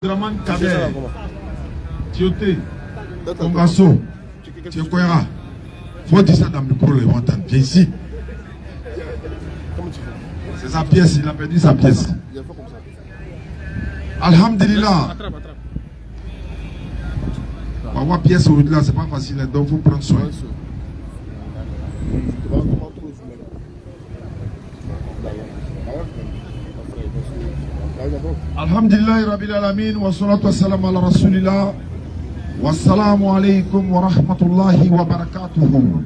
Draman Kader, Tioté, Kongasso, Tiokoyara. Faut dire ça dans le micro, les montagnes. Viens ici. C'est sa pièce, il a perdu sa pièce. Alhamdulillah. Avoir pièce au-delà, c'est pas facile, donc il faut prendre soin. Alhamdulillah Rabbil Alamin wa salatu wa salam ala Rasulillah wa salamu alaykum wa rahmatullahi wa barakatuhu.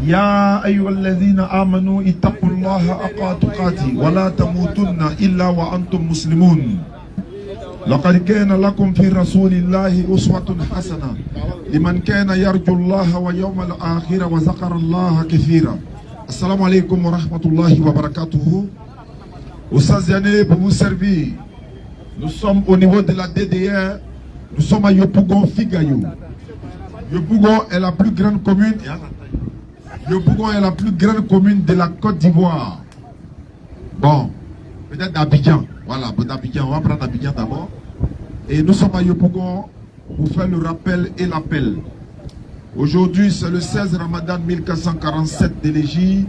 Ya ayyuhalladhina amanu ittaqullaha haqqa tuqati wa la tamutunna illa wa antum muslimun. لقد كان لكم في رسول الله أسوة حسنة لمن كان يرجو الله ويوم الآخرة وذكر الله كثيرا. السلام عليكم ورحمة الله وبركاته. Oussaziane pour vous servir. Nous sommes au niveau de la DDR. Nous sommes à Yopougon Figayou. Yopougon est la plus grande commune. Yopougon est la plus grande commune de la Côte d'Ivoire. Bon, peut-être d'Abidjan. Voilà, d'Abidjan. On va prendre Abidjan d'abord. Et nous sommes à Yopougon pour faire le rappel et l'appel. Aujourd'hui, c'est le 16 Ramadan 1447 de l'Égypte,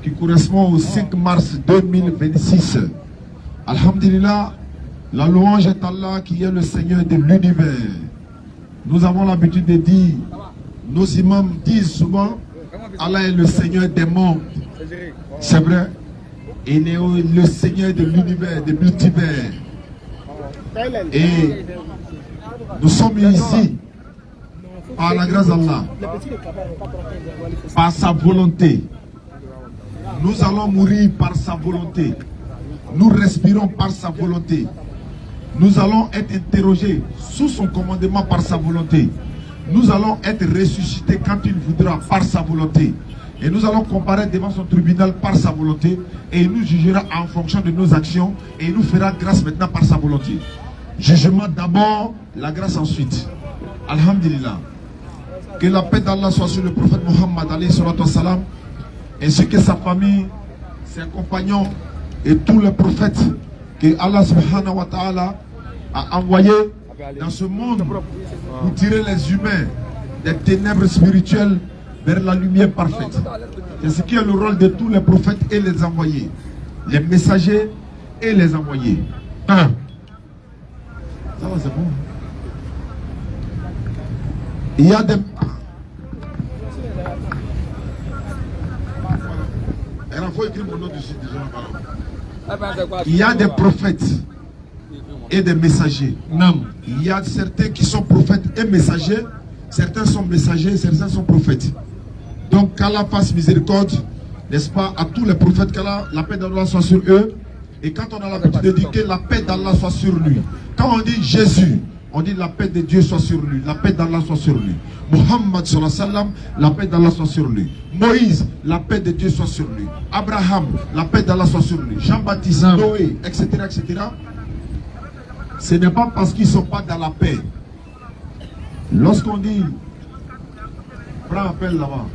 qui correspond au 5 mars 2026. Alhamdulillah, la louange est Allah qui est le Seigneur de l'univers. Nous avons l'habitude de dire, nos imams disent souvent, Allah est le Seigneur des mondes. C'est vrai. Il est le Seigneur de l'univers, de multivers. Et nous sommes ici par la grâce d'Allah, par sa volonté. Nous allons mourir par sa volonté. Nous respirons par sa volonté. Nous allons être interrogés sous son commandement par sa volonté. Nous allons être ressuscités quand il voudra par sa volonté. Et nous allons comparaître devant son tribunal par sa volonté. Et il nous jugera en fonction de nos actions. Et il nous fera grâce maintenant par sa volonté. Jugement d'abord, la grâce ensuite. Alhamdulillah. Que la paix d'Allah soit sur le prophète Muhammad alayhi salatu wassalam, ainsi que sa famille, ses compagnons et tous les prophètes que Allah subhanahu wa ta'ala a envoyés dans ce monde pour tirer les humains des ténèbres spirituelles vers la lumière parfaite. C'est ce qui est le rôle de tous les prophètes et les envoyés, les messagers et les envoyés. Ça va, c'est bon. Il y a des... Il y a des prophètes et des messagers. Il y a certains qui sont prophètes et messagers. Certains sont messagers, certains sont prophètes. Donc qu'Allah fasse miséricorde, n'est-ce pas, à tous les prophètes, qu'Allah, la paix d'Allah soit sur eux. Et quand on a l'habitude de dire que la paix d'Allah soit sur lui, quand on dit Jésus, on dit la paix de Dieu soit sur lui, la paix d'Allah soit sur lui. Muhammad sallallahu alayhi wa sallam, la paix d'Allah soit sur lui. Moïse, la paix de Dieu soit sur lui. Abraham, la paix d'Allah soit sur lui. Jean-Baptiste, Noé, etc., etc. Ce n'est pas parce qu'ils ne sont pas dans la paix. Lorsqu'on dit, prends appel là-bas.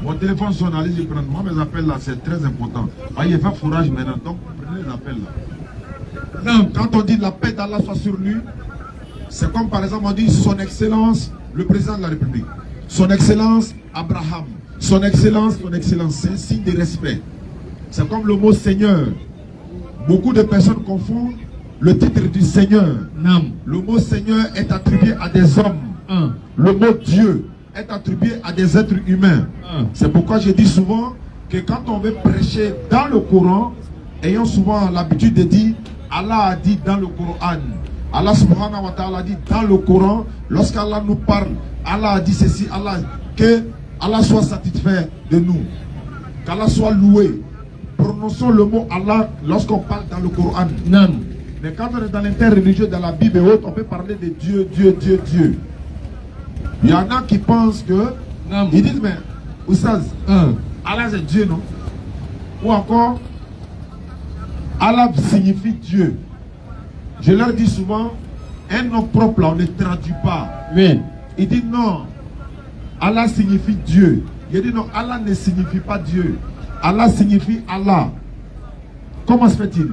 Mon téléphone sonne, allez-y prendre. Moi, mes appels là, c'est très important. Il fait fourrage maintenant, donc prenez les appels là. Non, quand on dit la paix d'Allah soit sur lui, c'est comme par exemple on dit son excellence, le président de la République. Son excellence, Abraham. Son excellence, c'est un signe de respect. C'est comme le mot Seigneur. Beaucoup de personnes confondent le titre du Seigneur. Non. Le mot Seigneur est attribué à des hommes. Le mot Dieu est attribué à des êtres humains. C'est pourquoi je dis souvent que quand on veut prêcher dans le Coran, ayons souvent l'habitude de dire Allah a dit dans le Coran. Allah subhanahu wa ta'ala a dit dans le Coran, lorsqu'Allah nous parle, Allah a dit ceci, que Allah soit satisfait de nous, qu'Allah soit loué. Prononçons le mot Allah lorsqu'on parle dans le Coran. Non. Mais quand on est dans l'interreligieux, dans la Bible et autres, on peut parler de Dieu, Dieu, Dieu, Dieu. Il y en a qui pensent que, ils disent, mais, Oussaz, Allah c'est Dieu, non? Ou encore, Allah signifie Dieu. Je leur dis souvent, un nom propre là, on ne traduit pas. Oui. Il dit non, Allah signifie Dieu. Il dit non, Allah ne signifie pas Dieu. Allah signifie Allah. Comment se fait-il?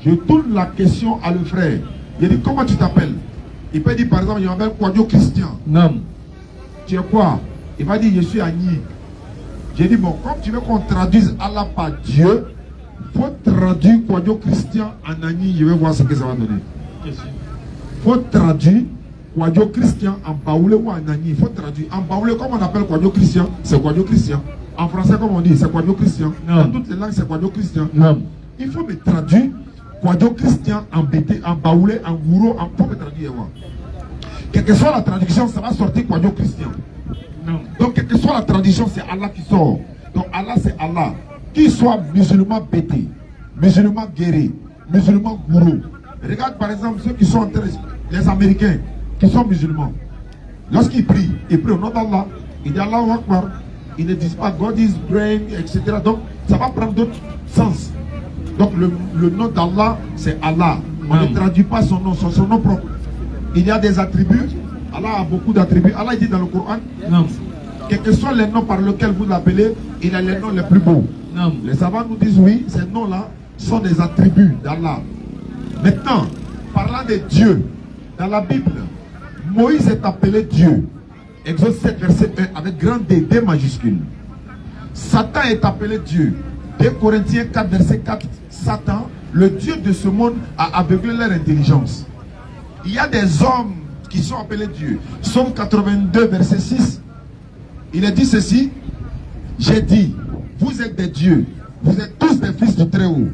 Je tourne la question à le frère. Il dit, comment tu t'appelles? Il peut dire, par exemple, il m'appelle Kwadjo Christian. Non. Tu es quoi? Il va dire, je suis Agni. J'ai dit, bon, comme tu veux qu'on traduise Allah par Dieu, il faut traduire Kwadjo Christian en Agni. Je vais voir ce que ça va donner. Il faut traduire Kwadjo Christian en Baoulé ou en Agni. Il faut traduire. En Baoulé, comme on appelle Kwadjo Christian, c'est Kwadjo Christian. En français, comme on dit, c'est Kwadjo Christian. Dans toutes les langues, c'est Kwadjo Christian. Non. Il faut me traduire Kwadjo Christian en Bété, en Baoulé, en Gouro. Il faut me traduire. Quelle que soit la traduction, ça va sortir Kwadjo Christian. Non. Donc, quelle que soit la traduction, c'est Allah qui sort. Donc, Allah, c'est Allah. Qu'il soit musulman Bété, musulman Guéré, musulman Gouro. Regarde par exemple ceux qui sont en train, les Américains qui sont musulmans. Lorsqu'ils prient au nom d'Allah. Ils disent Allahu Akbar. Ils ne disent pas God is brain, etc. Donc, ça va prendre d'autres sens. Donc, le nom d'Allah, c'est Allah. On ne traduit pas son nom, son nom propre. Il y a des attributs. Allah a beaucoup d'attributs. Allah dit dans le Coran, quels que soient les noms par lesquels vous l'appelez, il a les noms les plus beaux. Non. Les savants nous disent oui, ces noms-là sont des attributs d'Allah. Maintenant, parlant de Dieu, dans la Bible, Moïse est appelé Dieu. Exode 7, verset 1, avec grand D, D majuscule. Satan est appelé Dieu. 2 Corinthiens 4, verset 4, Satan, le Dieu de ce monde, a aveuglé leur intelligence. Il y a des hommes qui sont appelés Dieu. Psaume 82, verset 6, il a dit ceci, j'ai dit, vous êtes des dieux, vous êtes tous des fils du Très-Haut,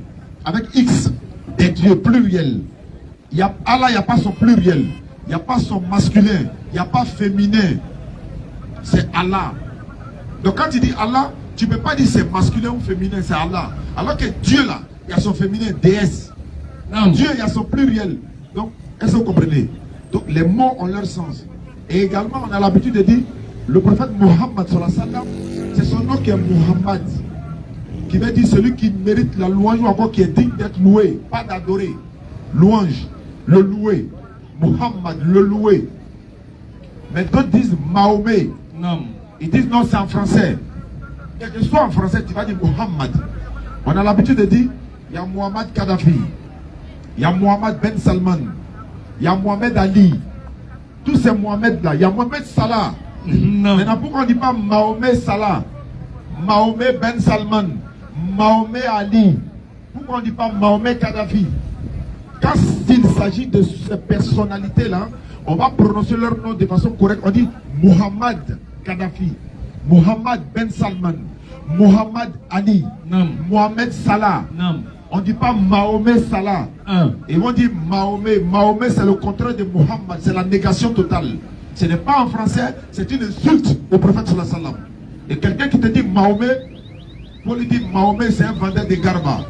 avec X, des dieux pluriels. Allah, il n'y a pas son pluriel, il n'y a pas son masculin, il n'y a pas féminin, c'est Allah. Donc quand tu dis Allah, tu ne peux pas dire c'est masculin ou féminin, c'est Allah. Alors que Dieu là, il y a son féminin, déesse. Non. Dieu, il y a son pluriel. Donc, est-ce que vous comprenez? Donc les mots ont leur sens. Et également, on a l'habitude de dire, le prophète Mohammed, c'est son nom qui est Muhammad, qui veut dire celui qui mérite la louange ou encore qui est digne d'être loué, pas d'adorer. Louange, le loué. Muhammad, le loué. Mais d'autres disent Mahomet. Non. Ils disent non, c'est en français. Quel que soit en français, tu vas dire Muhammad. On a l'habitude de dire, il y a Muhammad Kadhafi, il y a Mohamed Ben Salman, il y a Mohamed Ali. Tous ces Mohamed là, il y a Mohamed Salah. Non. Maintenant, pourquoi on ne dit pas Mahomet Salah, Mahomet Ben Salman, Mahomet Ali? Pourquoi on ne dit pas Mahomet Kadhafi? Quand il s'agit de ces personnalités-là, on va prononcer leur nom de façon correcte. On dit Mohamed Kadhafi, Mohamed Ben Salman, Mohamed Ali, Mohamed Salah. Non. On ne dit pas Mahomet Salah. Ils vont dire Mahomet. Mahomet, c'est le contraire de Mohammed. C'est la négation totale. Ce n'est pas en français, c'est une insulte au prophète sallallahu alayhi wa sallam. Et quelqu'un qui te dit Mahomet, pour lui dire Mahomet, c'est un vendeur de garba.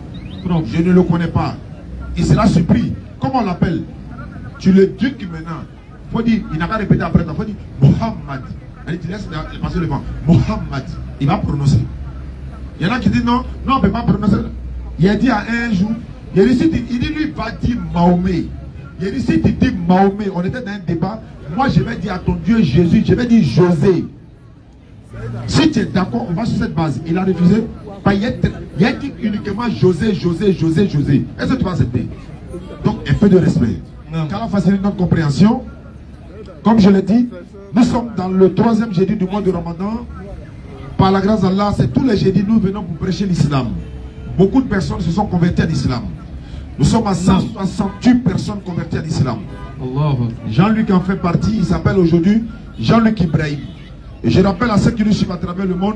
Je ne le connais pas. Il sera surpris. Comment on l'appelle? Tu le duques maintenant. Il faut dire, il n'a qu'à répéter après. Il faut dire Mohammed. Tu laisses passer le vent. Mohammed. Il va prononcer. Il y en a qui disent non, non, on ne peut pas prononcer. Il a dit à un jour, il dit lui va dire Mahomet. Il dit si tu dis Mahomet, on était dans un débat, moi je vais dire à ton Dieu Jésus, je vais dire José. Si tu es d'accord, on va sur cette base. Il a refusé. Il a dit uniquement José, José, José, José. Est-ce que tu vas accepter? Donc un peu de respect. Car on facilite notre compréhension. Comme je l'ai dit, nous sommes dans le 3e jeudi du mois de Ramadan. Par la grâce d'Allah, c'est tous les jeudis nous venons pour prêcher l'islam. Beaucoup de personnes se sont converties à l'islam. Nous sommes à 168 personnes converties à l'islam. Jean-Luc en fait partie. Il s'appelle aujourd'hui Jean-Luc Ibrahim. Et je rappelle à ceux qui nous suivent à travers le monde,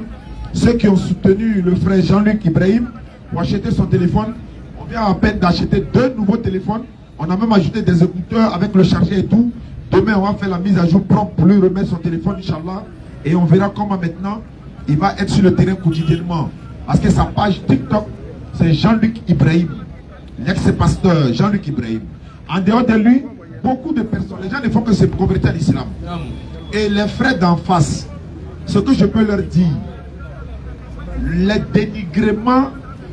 ceux qui ont soutenu le frère Jean-Luc Ibrahim pour acheter son téléphone. On vient à peine d'acheter 2 nouveaux téléphones. On a même ajouté des écouteurs avec le chargeur et tout. Demain, on va faire la mise à jour propre pour lui remettre son téléphone, Inch'Allah. Et on verra comment maintenant il va être sur le terrain quotidiennement. Parce que sa page TikTok, c'est Jean-Luc Ibrahim, l'ex-pasteur Jean-Luc Ibrahim. En dehors de lui, beaucoup de personnes, les gens ne font que se convertir à l'islam. Et les frères d'en face, ce que je peux leur dire, les dénigrements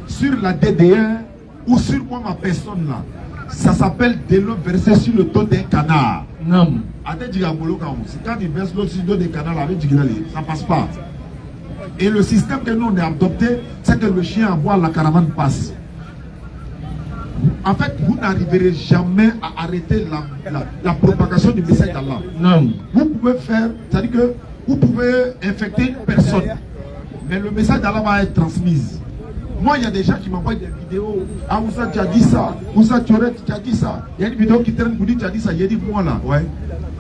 sur la DD1 ou sur moi, ma personne là, ça s'appelle de l'eau versée sur le dos d'un canard. Non. Quand il verse l'eau sur le dos d'un canard, ça ne passe pas. Et le système que nous on a adopté, c'est que le chien à boire, la caravane passe. En fait, vous n'arriverez jamais à arrêter la propagation du message d'Allah. Non. Vous pouvez faire, c'est-à-dire que vous pouvez infecter une personne, mais le message d'Allah va être transmis. Moi, il y a des gens qui m'envoient des vidéos. Ah, Oussa, tu as dit ça. Oussa, tu as dit ça. Il y a une vidéo qui traîne pour dire tu as dit ça. Il a dit moi là. Ouais.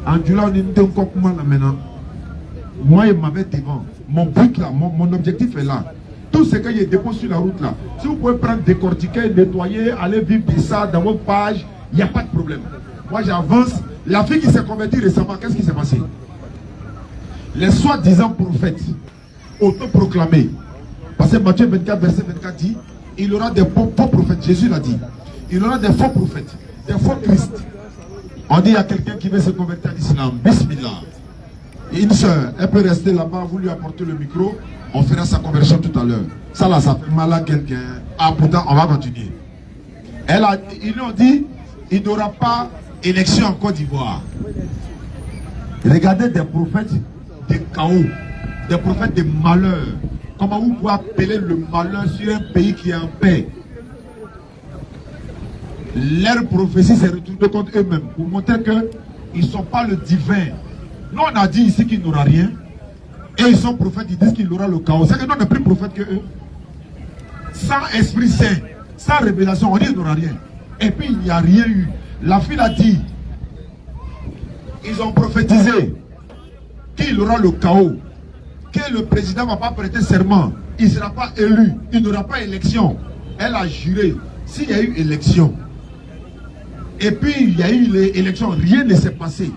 En Dula, on est encore comment là maintenant. Moi, il m'avait devant. Mon but là, mon objectif est là. Tout ce qu'il y a dépôt sur la route là. Si vous pouvez prendre, décortiquer, nettoyer, aller vivre ça dans votre page, il n'y a pas de problème. Moi, j'avance. La fille qui s'est convertie récemment, qu'est-ce qui s'est passé? Les soi-disant prophètes, autoproclamés. Parce que Matthieu 24, verset 24 dit, il y aura des faux prophètes. Jésus l'a dit. Il y aura des faux prophètes, des faux Christ. On dit à quelqu'un qui veut se convertir à l'islam, Bismillah. Et une soeur, elle peut rester là-bas, vous lui apportez le micro, on fera sa conversion tout à l'heure. Ça là, ça fait mal à quelqu'un. Ah, pourtant, on va continuer. Ils lui ont dit, il n'y aura pas élection en Côte d'Ivoire. Regardez des prophètes de chaos, des prophètes de malheur. Comment vous pouvez appeler le malheur sur un pays qui est en paix? Leur prophétie s'est retournée contre eux-mêmes pour montrer qu'ils ne sont pas le divin. Nous, on a dit ici qu'il n'y aura rien. Et ils sont prophètes, ils disent qu'il y aura le chaos. C'est que nous, on est plus prophètes que eux. Sans Esprit Saint, sans révélation, on dit qu'il n'y aura rien. Et puis, il n'y a rien eu. La fille a dit, ils ont prophétisé qu'il y aura le chaos, que le président ne va pas prêter serment, il ne sera pas élu, il n'y aura pas élection. Elle a juré, s'il y a eu élection, et puis il y a eu les élections, rien ne s'est passé.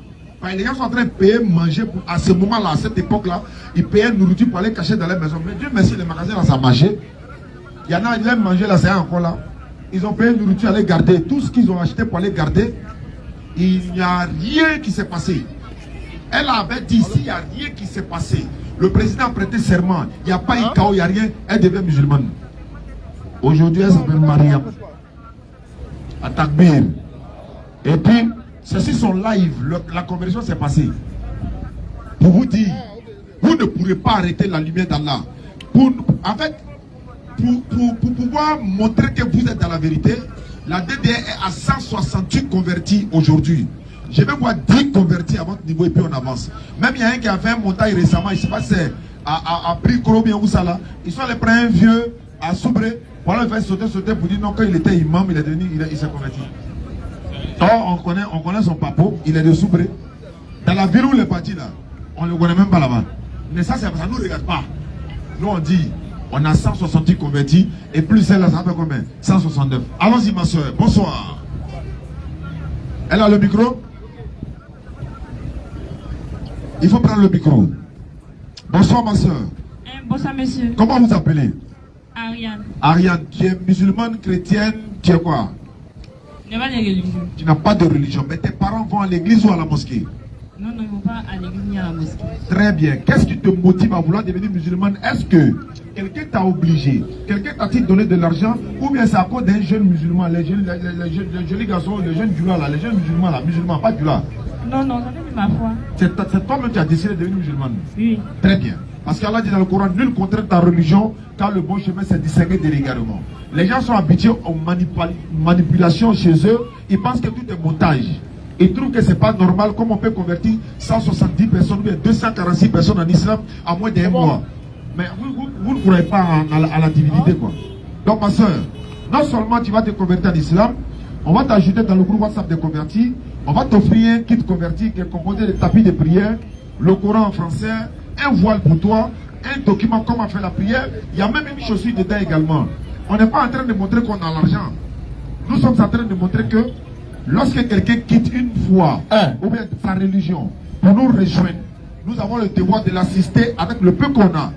Les gens sont en train de payer, manger, à ce moment-là, à cette époque-là, ils payaient nourriture pour aller cacher dans les maisons. Mais Dieu merci, les magasins là, ça marchait. Il y en a, ils aiment manger là, c'est encore là. Ils ont payé nourriture, aller garder. Tout ce qu'ils ont acheté pour aller garder, il n'y a rien qui s'est passé. Elle avait dit, s'il n'y a rien qui s'est passé, le président a prêté serment, il n'y a pas eu chaos, il n'y a rien, elle devient musulmane. Aujourd'hui, elle s'appelle Mariam. À Takbir. Et puis, ceux-ci sont live, la conversion s'est passée. Pour vous dire, vous ne pourrez pas arrêter la lumière d'Allah. En fait, pour pouvoir montrer que vous êtes dans la vérité, la DDR est à 168 convertis aujourd'hui. Je vais voir 10 convertis à votre niveau et puis on avance. Même il y a un qui a fait un montage récemment, il ne sait pas si c'est à Bricro bien où ça là. Ils sont allés prendre un vieux à Soubré pour le faire sauter pour dire non, quand il était imam, il s'est converti. Or, on connaît son papa, il est de Soubré. Dans la ville où il est parti là, on ne le connaît même pas là-bas. Mais ça ne nous regarde pas. Nous on dit, on a 170 convertis et plus celle-là, ça fait combien? 169. Allons-y ma soeur, bonsoir. Elle a le micro? Il faut prendre le micro. Bonsoir ma soeur. Bonsoir monsieur. Comment vous appelez? Ariane. Ariane, tu es musulmane, chrétienne, tu es quoi? Je n'ai pas de religion. Tu n'as pas de religion, mais tes parents vont à l'église ou à la mosquée? Non, ils ne vont pas à l'église ni à la mosquée. Très bien. Qu'est-ce qui te motive à vouloir devenir musulmane? Est-ce que quelqu'un t'a obligé? Quelqu'un t'a-t-il donné de l'argent? Ou bien c'est à cause d'un jeune musulman, les jolis garçons, les jeunes djoulas là, les jeunes musulmans là, musulmans, pas djoulas? Non, ça fait de ma foi. C'est toi-même qui as décidé de devenir musulmane? Oui. Très bien. Parce qu'Allah dit dans le Coran, nul contraire ta religion, car le bon chemin c'est distingué de l'égarement. Les gens sont habitués aux manipulations chez eux, ils pensent que tout est montage. Ils trouvent que c'est pas normal, comme on peut convertir 170 personnes ou bien 246 personnes en islam en moins d'un mois. Mais vous ne croyez pas à la divinité quoi. Donc ma soeur, non seulement tu vas te convertir en islam, on va t'ajouter dans le groupe WhatsApp des convertis, on va t'offrir un kit converti qui est composé de tapis de prière, le Coran en français, un voile pour toi, un document comment faire la prière, il y a même une chaussure dedans également. On n'est pas en train de montrer qu'on a l'argent. Nous sommes en train de montrer que lorsque quelqu'un quitte une foi ou bien sa religion pour nous rejoindre, nous avons le devoir de l'assister avec le peu qu'on a.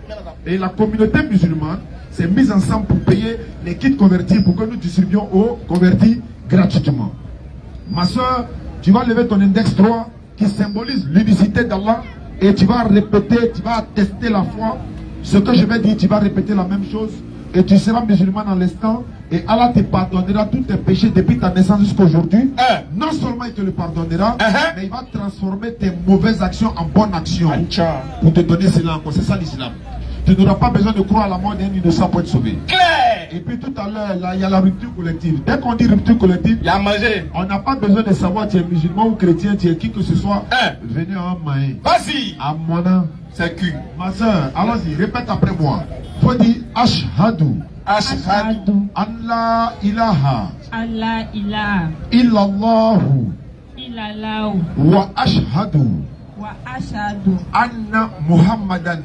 Et la communauté musulmane s'est mise ensemble pour payer les kits convertis pour que nous distribuions aux convertis gratuitement. Ma soeur, tu vas lever ton index 3 qui symbolise l'unicité d'Allah et tu vas répéter, tu vas attester la foi. Ce que je vais dire, tu vas répéter la même chose et tu seras musulman en l'instant et Allah te pardonnera tous tes péchés depuis ta naissance jusqu'à aujourd'hui. Non seulement il te le pardonnera, mais il va transformer tes mauvaises actions en bonnes actions pour te donner cela encore. C'est ça l'islam. Tu n'auras pas besoin de croire à la mort d'un innocent pour être sauvé. Clair. Et puis tout à l'heure, là, il y a la rupture collective. Dès qu'on dit rupture collective, Il a mangé. on n'a pas besoin de savoir tu es musulman ou chrétien, tu es qui que ce soit. Venez en main. Vas-y. À mon nom. C'est cul. Ma soeur, allons-y, répète après moi. Faut dire Ashhadu. Ashhadu. Allah ilaha. Allah ilaha. Illallahu. Illallahu. Wa ashhadu. Wa ashhadu. Anna Muhammadan.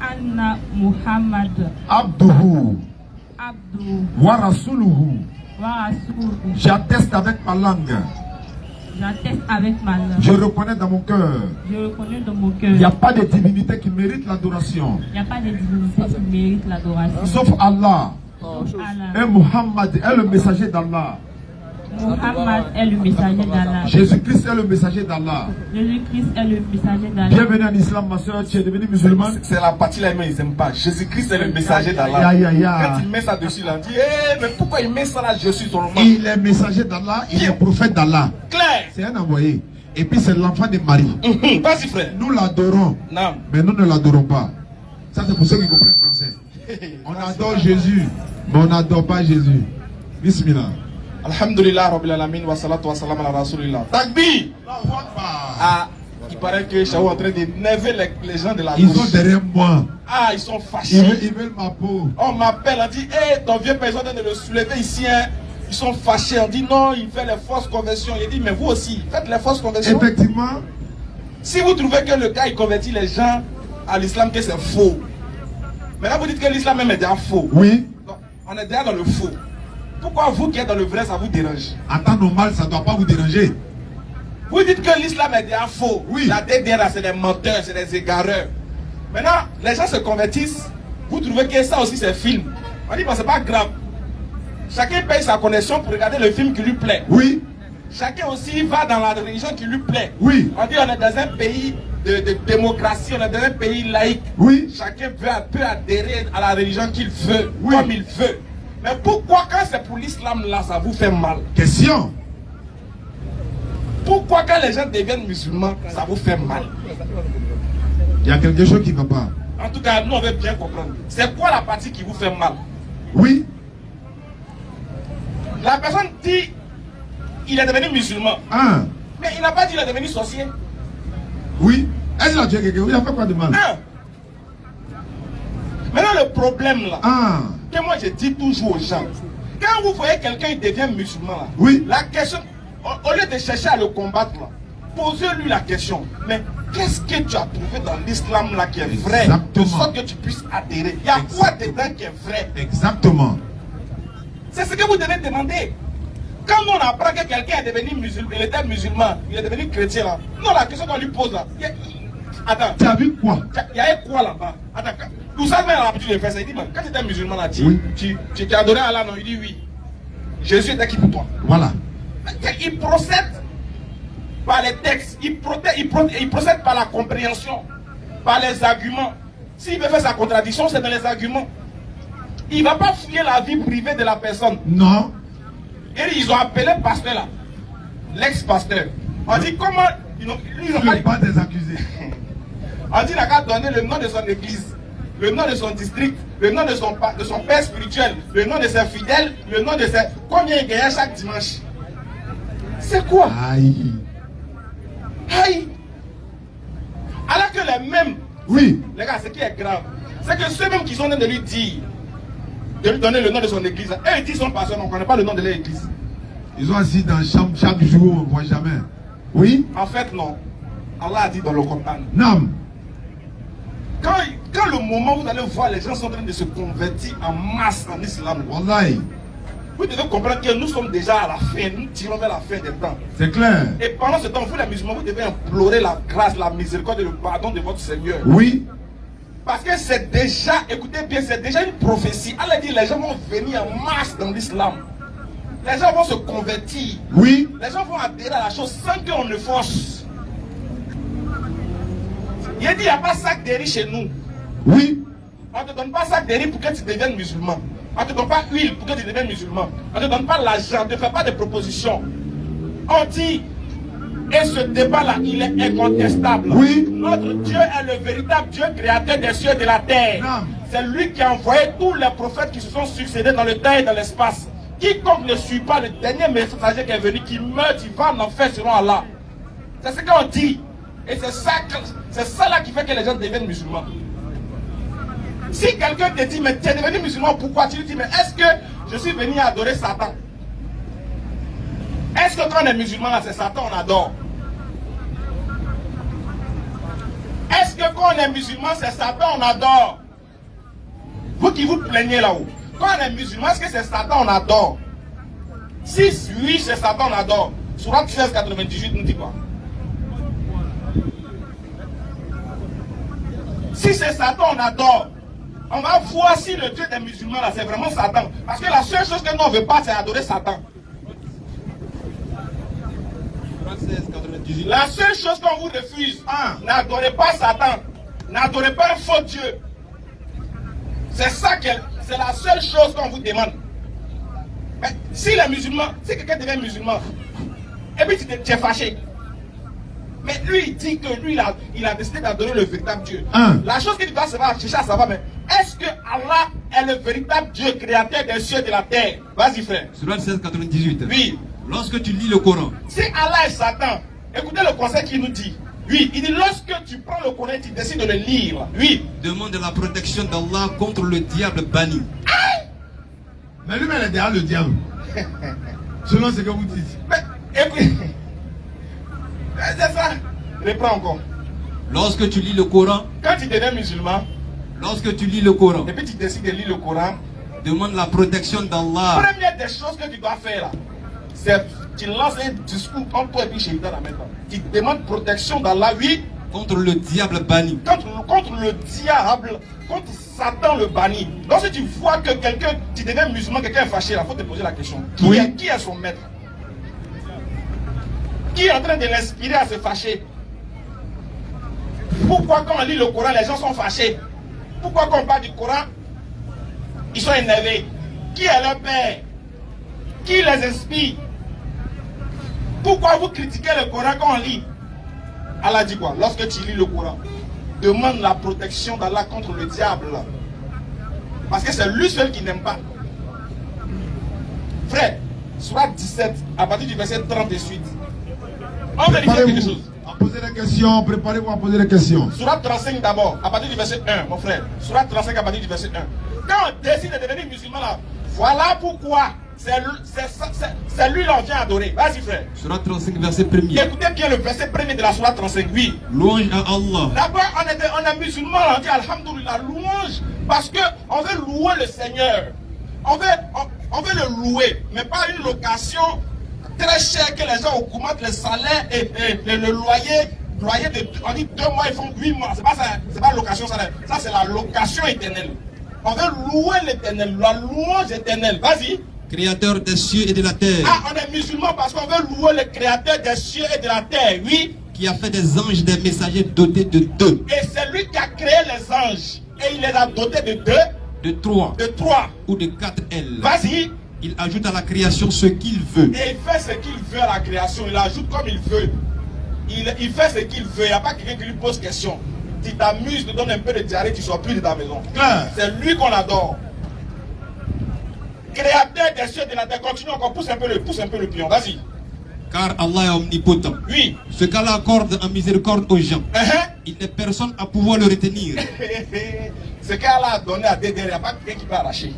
Anna Muhammad. Abduhu. Abdu. Wa rasuluhu. Wa rasuluhu. J'atteste avec ma langue. J'atteste avec ma langue. Je reconnais dans mon cœur. Je reconnais dans mon cœur. Il n'y a pas de divinité qui mérite l'adoration. Il n'y a pas de divinité qui mérite l'adoration. Sauf Allah. Allah. Et Muhammad est le messager d'Allah. Muhammad est le messager d'Allah. Jésus-Christ est le messager d'Allah. Jésus-Christ est le messager d'Allah. Bienvenue en islam, ma soeur. Tu es devenue musulmane. C'est la partie là, mais ils n'aiment pas. Jésus-Christ est le messager d'Allah. Quand il met ça dessus, là, on dit, mais pourquoi il met ça là, je suis son nom? Il est messager d'Allah, il est prophète d'Allah. Clair. C'est un envoyé. Et puis c'est l'enfant de Marie. Vas-y, frère. Nous l'adorons, Non. mais nous ne l'adorons pas. Ça, c'est pour ceux qui comprennent français. On adore Jésus, mais on n'adore pas Jésus. Bismillah. Alhamdulillah, Rabbil Alamin, wa salatu wa salam ala Rasulillah. Takbir. Ah, il paraît que Chao est en train d'énerver les gens de la Ils gauche. sont derrière moi. Ah, ils sont fâchés. Ils veulent ma peau. On m'appelle, on dit, hé, ton vieux père, ils ont de le soulever ici, hein. Ils sont fâchés, on dit non, il fait les fausses conversions. Il dit, mais vous aussi, faites les fausses conversions. Effectivement. Si vous trouvez que le gars, il convertit les gens à l'islam, que c'est faux. Maintenant, vous dites que l'islam même est déjà faux. Oui. Donc, on est déjà dans le faux. Pourquoi vous qui êtes dans le vrai, ça vous dérange? En temps normal, ça ne doit pas vous déranger. Vous dites que l'islam est déjà faux. Oui. La DDR, c'est des menteurs, c'est des égareurs. Maintenant, les gens se convertissent. Vous trouvez que ça aussi, c'est film. On dit, bon, c'est pas grave. Chacun paye sa connexion pour regarder le film qui lui plaît. Oui. Chacun aussi va dans la religion qui lui plaît. Oui. On dit, on est dans un pays de démocratie, on est dans un pays laïque. Oui. Chacun peut adhérer à la religion qu'il veut, Oui. comme il veut. Mais pourquoi quand c'est pour l'islam là, ça vous fait mal? Question. Pourquoi quand les gens deviennent musulmans, ça vous fait mal? Il y a quelque chose qui ne va pas. En tout cas, nous on veut bien comprendre. C'est quoi la partie qui vous fait mal? Oui. La personne dit, il est devenu musulman. Un. Mais il n'a pas dit qu'il est devenu sorcier. Oui. Est-ce qu'il a tué quelqu'un? Il a fait quoi de mal? Un. Maintenant le problème là, Un. que moi je dis toujours aux gens, quand vous voyez quelqu'un il devient musulman là, Oui. la question, au lieu de chercher à le combattre là, posez-lui la question, mais qu'est-ce que tu as trouvé dans l'islam là qui est vrai, de sorte que tu puisses adhérer? Il y a quoi dedans qui est vrai? Exactement. C'est ce que vous devez demander. Quand on apprend que quelqu'un est devenu musulman, il était musulman, il est devenu chrétien là, non, la question qu'on lui pose là, attends, Tu as vu quoi? il y a quoi là-bas? Attends, vous savez même l'habitude de faire ça, il dit, quand tu étais musulman là, Oui. tu t'es adoré à Allah, non? Il dit oui. Jésus était qui pour toi? Voilà. Il procède par les textes, il procède par la compréhension, par les arguments. S'il veut faire sa contradiction, c'est dans les arguments. Il ne va pas fouiller la vie privée de la personne. Non. Et ils ont appelé le pasteur là, l'ex-pasteur. On dit comment ils n'ont pas des accusés. On dit qu'il a donné le nom de son église, le nom de son district, le nom de son père spirituel, le nom de ses fidèles, le nom de ses... Combien il gagnait chaque dimanche? C'est quoi? Aïe. Aïe. Alors que les mêmes... Oui. Les gars, ce qui est grave, c'est que ceux-mêmes qui sont en train de lui dire, de lui donner le nom de son église, eux ils disent son pasteur, on ne connaît pas le nom de leur église. Ils ont assis dans la chambre chaque jour, on ne voit jamais. Oui. En fait, non. Allah a dit dans le Coran. Non. Quand le moment où vous allez voir les gens sont en train de se convertir en masse en islam, Wallahi. vous devez comprendre que nous sommes déjà à la fin, nous tirons vers la fin des temps. C'est clair. Et pendant ce temps, vous les musulmans, vous devez implorer la grâce, la miséricorde et le pardon de votre Seigneur. Oui. Parce que c'est déjà, écoutez bien, c'est déjà une prophétie. Allah dit les gens vont venir en masse dans l'islam. Les gens vont se convertir. Oui. Les gens vont adhérer à la chose sans qu'on ne force. Il a dit, il n'y a pas sac de riz chez nous. Oui. On ne te donne pas sac de riz pour que tu deviennes musulman. On ne te donne pas huile pour que tu deviennes musulman. On ne te donne pas l'argent, on ne te fait pas de propositions. On dit, Et ce débat-là, il est incontestable. Oui. Notre Dieu est le véritable Dieu créateur des cieux et de la terre. C'est lui qui a envoyé tous les prophètes qui se sont succédés dans le temps et dans l'espace. Quiconque ne suit pas le dernier messager qui est venu, qui meurt, il va en enfer selon Allah. C'est ce qu'on dit. Et c'est ça là qui fait que les gens deviennent musulmans. Si quelqu'un te dit, mais tu es devenu musulman, pourquoi? Tu lui dis, mais est-ce que je suis venu adorer Satan? Est-ce que quand on est musulman, là, c'est Satan, on adore? Est-ce que quand on est musulman, c'est Satan, on adore? Vous qui vous plaignez là-haut. Quand on est musulman, est-ce que c'est Satan, on adore? Si oui, c'est Satan, on adore. Sourate 16, 98 nous dit quoi? Si c'est Satan, on adore. On va voir si le Dieu des musulmans là, c'est vraiment Satan. Parce que la seule chose que nous on ne veut pas, c'est adorer Satan. La seule chose qu'on vous refuse, n'adorez pas Satan. N'adorez pas un faux Dieu. C'est ça c'est la seule chose qu'on vous demande. Mais si les musulmans, si quelqu'un devient musulman, et puis tu es fâché. Mais lui, il dit que lui, il a décidé d'adorer le véritable Dieu. La chose qu'il doit chercher à savoir, mais est-ce que Allah est le véritable Dieu créateur des cieux et de la terre? Vas-y, frère. Sourate 16, 98. Oui. Lorsque tu lis le Coran. Si Allah est Satan, écoutez le conseil qu'il nous dit. Oui, il dit lorsque tu prends le Coran, tu décides de le lire. Oui. Demande la protection d'Allah contre le diable banni. Mais lui-même, il est derrière le diable. Selon ce que vous dites. Mais écoute. C'est ça. Reprends encore. Lorsque tu lis le Coran. Quand tu deviens musulman. Lorsque tu lis le Coran. Et puis tu décides de lire le Coran. Demande la protection d'Allah. Première des choses que tu dois faire là, c'est tu lances un discours entre toi et puis Shaitan là maintenant. Tu demandes protection d'Allah, oui. Contre le diable banni. Contre le diable, contre Satan le banni. Donc si tu vois que quelqu'un, tu deviens musulman, quelqu'un est fâché là, il faut te poser la question. Qui est son maître? Qui est en train de l'inspirer à se fâcher? Pourquoi quand on lit le Coran, les gens sont fâchés? Pourquoi quand on parle du Coran, ils sont énervés? Qui est leur père? Qui les inspire? Pourquoi vous critiquez le Coran quand on lit? Allah dit quoi? Lorsque tu lis le Coran, demande la protection d'Allah contre le diable. Parce que c'est lui seul qui n'aime pas. Frère, Sourate 17, à partir du verset 30 et suite. On vérifie quelque chose. À poser des questions, préparez-vous à poser des questions. Sourate 35 d'abord, à partir du verset 1, mon frère. Sourate 35 à partir du verset 1. Quand on décide de devenir musulman là, voilà pourquoi c'est lui l'on vient adorer. Vas-y frère. Sourate 35 verset 1er. Écoutez bien le verset 1er de la Sourate 35, oui. Louange à Allah. D'abord on est musulman, on dit Alhamdoulilah, louange. Parce qu'on veut louer le Seigneur. On veut le louer, mais pas une location très chère que les gens augmentent les salaires et le loyer on dit 2 mois, ils font 8 mois. C'est pas location salaire. Ça c'est la location éternelle. On veut louer l'éternel, la louange éternelle. Vas-y. Créateur des cieux et de la terre. Ah, on est musulman parce qu'on veut louer le créateur des cieux et de la terre, oui. Qui a fait des anges, des messagers dotés de 2. Et c'est lui qui a créé les anges. Et il les a dotés de 2. De 3. De 3. Ou de 4 ailes. Vas-y. Il ajoute à la création ce qu'il veut. Et il fait ce qu'il veut à la création. Il ajoute comme il veut. Il fait ce qu'il veut. Il n'y a pas quelqu'un qui lui pose question. Tu t'amuses, tu donnes un peu de diarrhée, tu ne sors plus de ta maison. C'est lui qu'on adore. Créateur des cieux et de la terre. Continue encore, pousse un peu le pion. Vas-y. Car Allah est omnipotent. Oui. Ce qu'Allah accorde en miséricorde aux gens, il n'est personne à pouvoir le retenir. Ce qu'Allah a donné à Dédé, il n'y a pas quelqu'un qui peut arracher.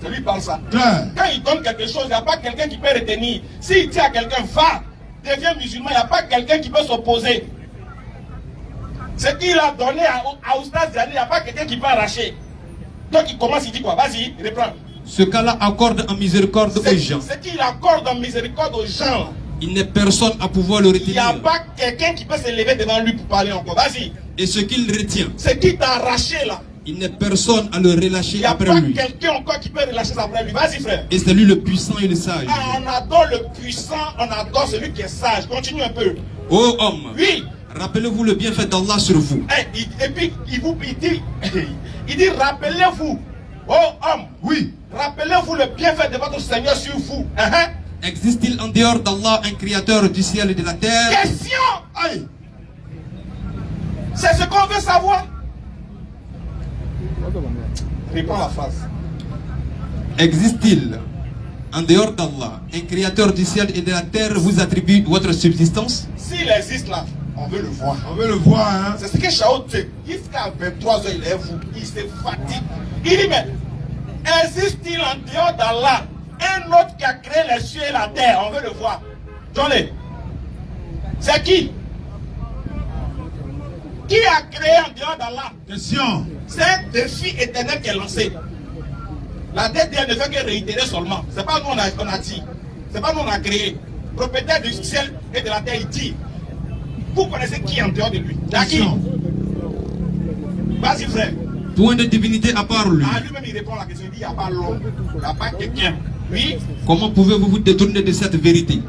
C'est lui qui parle ça. Quand il donne quelque chose, il n'y a pas quelqu'un qui peut retenir. S'il dit à quelqu'un, va, deviens musulman, il n'y a pas quelqu'un qui peut s'opposer. Ce qu'il a donné à Oustaz Diallo, il n'y a pas quelqu'un qui peut arracher. Donc il commence, il dit quoi? Vas-y, reprends. Ce qu'Allah accorde en miséricorde aux gens. Ce qu'il accorde en miséricorde aux gens. Il n'est personne à pouvoir le retenir. Il n'y a pas quelqu'un qui peut se lever devant lui pour parler encore. Vas-y. Et ce qu'il retient. Ce qui t'a arraché là. Il n'est personne à le relâcher après lui. Il n'y a pas quelqu'un encore qui peut relâcher ça après lui. Vas-y frère. Et c'est lui le puissant et le sage. Ah, on adore le puissant, on adore celui qui est sage. Continue un peu. Ô homme. Oui. Rappelez-vous le bienfait d'Allah sur vous. Et puis il dit rappelez-vous. Oh homme. Oui. Rappelez-vous le bienfait de votre Seigneur sur vous. Existe-t-il en dehors d'Allah un créateur du ciel et de la terre? Question. Aïe. C'est ce qu'on veut savoir. Réponds la phrase. Existe-t-il en dehors d'Allah un créateur du ciel et de la terre vous attribue votre subsistance? S'il existe là, on veut le voir. On veut le voir, hein. C'est ce que Chao dit. Jusqu'à 23h, il est fou. Il se fatigue. Il dit, mais existe-t-il en dehors d'Allah un autre qui a créé les cieux et la terre? On veut le voir. Johnny. C'est qui? Qui a créé en dehors d'Allah? Question. C'est un défi éternel qui est lancé. La dette ne fait que réitérer seulement. C'est pas nous on a dit. C'est pas nous on a créé. Propriétaire du ciel et de la terre, il dit. Vous connaissez qui est en dehors de lui? Question. Vas-y frère. Point de divinité à part lui. Ah, lui-même il répond à la question. Il dit il n'y a pas l'homme. Il n'y a pas quelqu'un. Oui. Comment pouvez-vous vous détourner de cette vérité?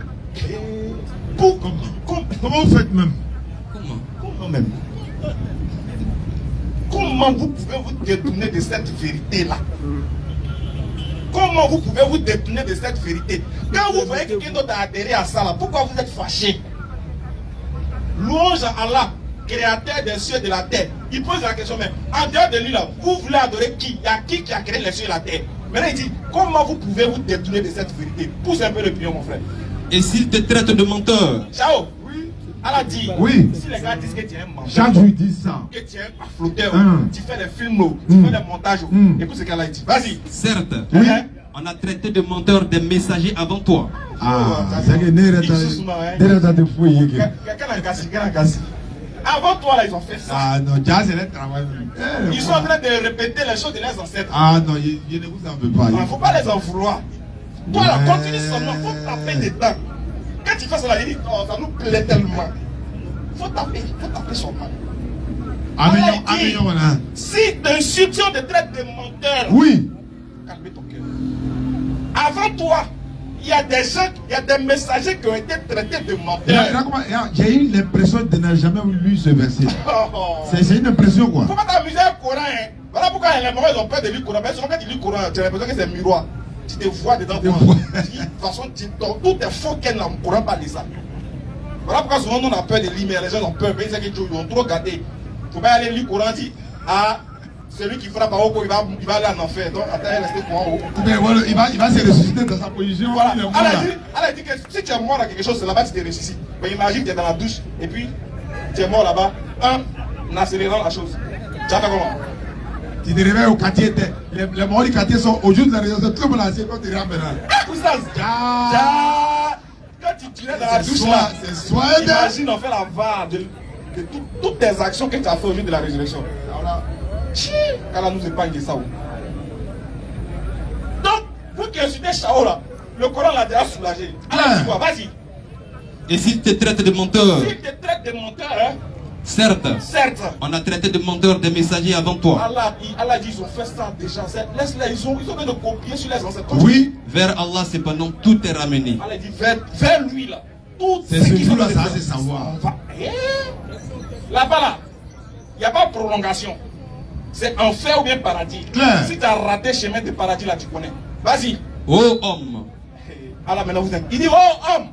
Comment vous faites même? Comment même? Comment vous pouvez vous détourner de cette vérité-là? Comment vous pouvez vous détourner de cette vérité? Quand vous voyez quelqu'un d'autre a adhéré à ça, là, pourquoi vous êtes fâché? Louange à Allah, créateur des cieux et de la terre. Il pose la question, mais en dehors de lui, là, vous voulez adorer qui? Il y a qui a créé les cieux et la terre? Maintenant, il dit, comment vous pouvez vous détourner de cette vérité? Pousse un peu le pion, mon frère. Et s'il te traite de menteur? Ciao. Allah dit, oui. Si les gars disent que tu es un menteur, Chaque jour il dit ça. que tu es un flotteur, Hum. tu fais des films, tu fais des montages, écoute ce qu'Allah dit. Vas-y. Certes, Oui. on a traité de menteur des messagers avant toi. Ah, c'est que Néreta de fouiller. Quelqu'un a cassé. Avant toi, là, ils ont fait ça. Ah non, déjà c'est le travail. Ils sont en train de répéter les choses de leurs ancêtres. Ah non, je ne vous en veux pas. Il ne faut pas les en vouloir. Toi, là, continue seulement, il faut taper dedans. Quand tu fais cela, il dit, oh, ça nous plaît tellement. Il faut taper seulement. Améliorons, voilà. Si t'insultes, on te traite de menteur. Oui. Calme ton cœur. Avant toi, il y a des gens, il y a des messagers qui ont été traités de menteurs. J'ai eu l'impression de n'avoir jamais lu ce verset. Oh. C'est une impression quoi. Faut pas t'amuser au Coran. Hein. Voilà pourquoi les morts ils ont peur de lire le Coran. Mais souvent quand tu lis le Coran, tu as l'impression que c'est un miroir. Tu te vois dedans. De toute façon, tout est faux qu'elle n'a le Coran pas de ça. Voilà pourquoi souvent nous on a peur de lire, mais les gens ont peur. Mais ils ont trop gardé. Faut pas aller lire le Coran, dit ah, celui qui frappe en haut, il va aller en enfer. Donc attends, restez pour en haut. Mais voilà, il va se ressusciter dans sa position. Voilà. Elle a dit que si tu es mort à quelque chose, c'est là-bas que tu te ressuscites. Mais imagine que tu es dans la douche et puis tu es mort là-bas. En accélérant la chose. Tu as fait comment? Tu te réveilles au quartier, les morts du quartier sont au jour de la résurrection, tout le monde a assis quand tu es maintenant. Quand tu tirais dans la douche là, imagine on fait la VAR de toutes tes actions que tu as fait au jour de la résurrection. Alors là, nous épargne de ça. Donc, vous qui insultez Chao là, le Coran l'a déjà soulagé. Alors dis quoi, vas-y. Et s'il te traite de menteur? S'il te traite de menteur, hein? Certes, on a traité de menteurs des messagers avant toi. Allah dit ils ont fait ça déjà. Laisse-les, ils ont besoin de copier sur les ancêtres. Oui. Vers Allah, cependant, tout est ramené. Allah dit vers lui là. Tout c'est ce qu'il faut savoir. Là-bas là, il n'y a pas de prolongation. C'est enfer ou bien paradis. Claire. Si tu as raté le chemin de paradis là, tu connais. Vas-y. Oh homme. Allah maintenant vous êtes. Il dit oh homme.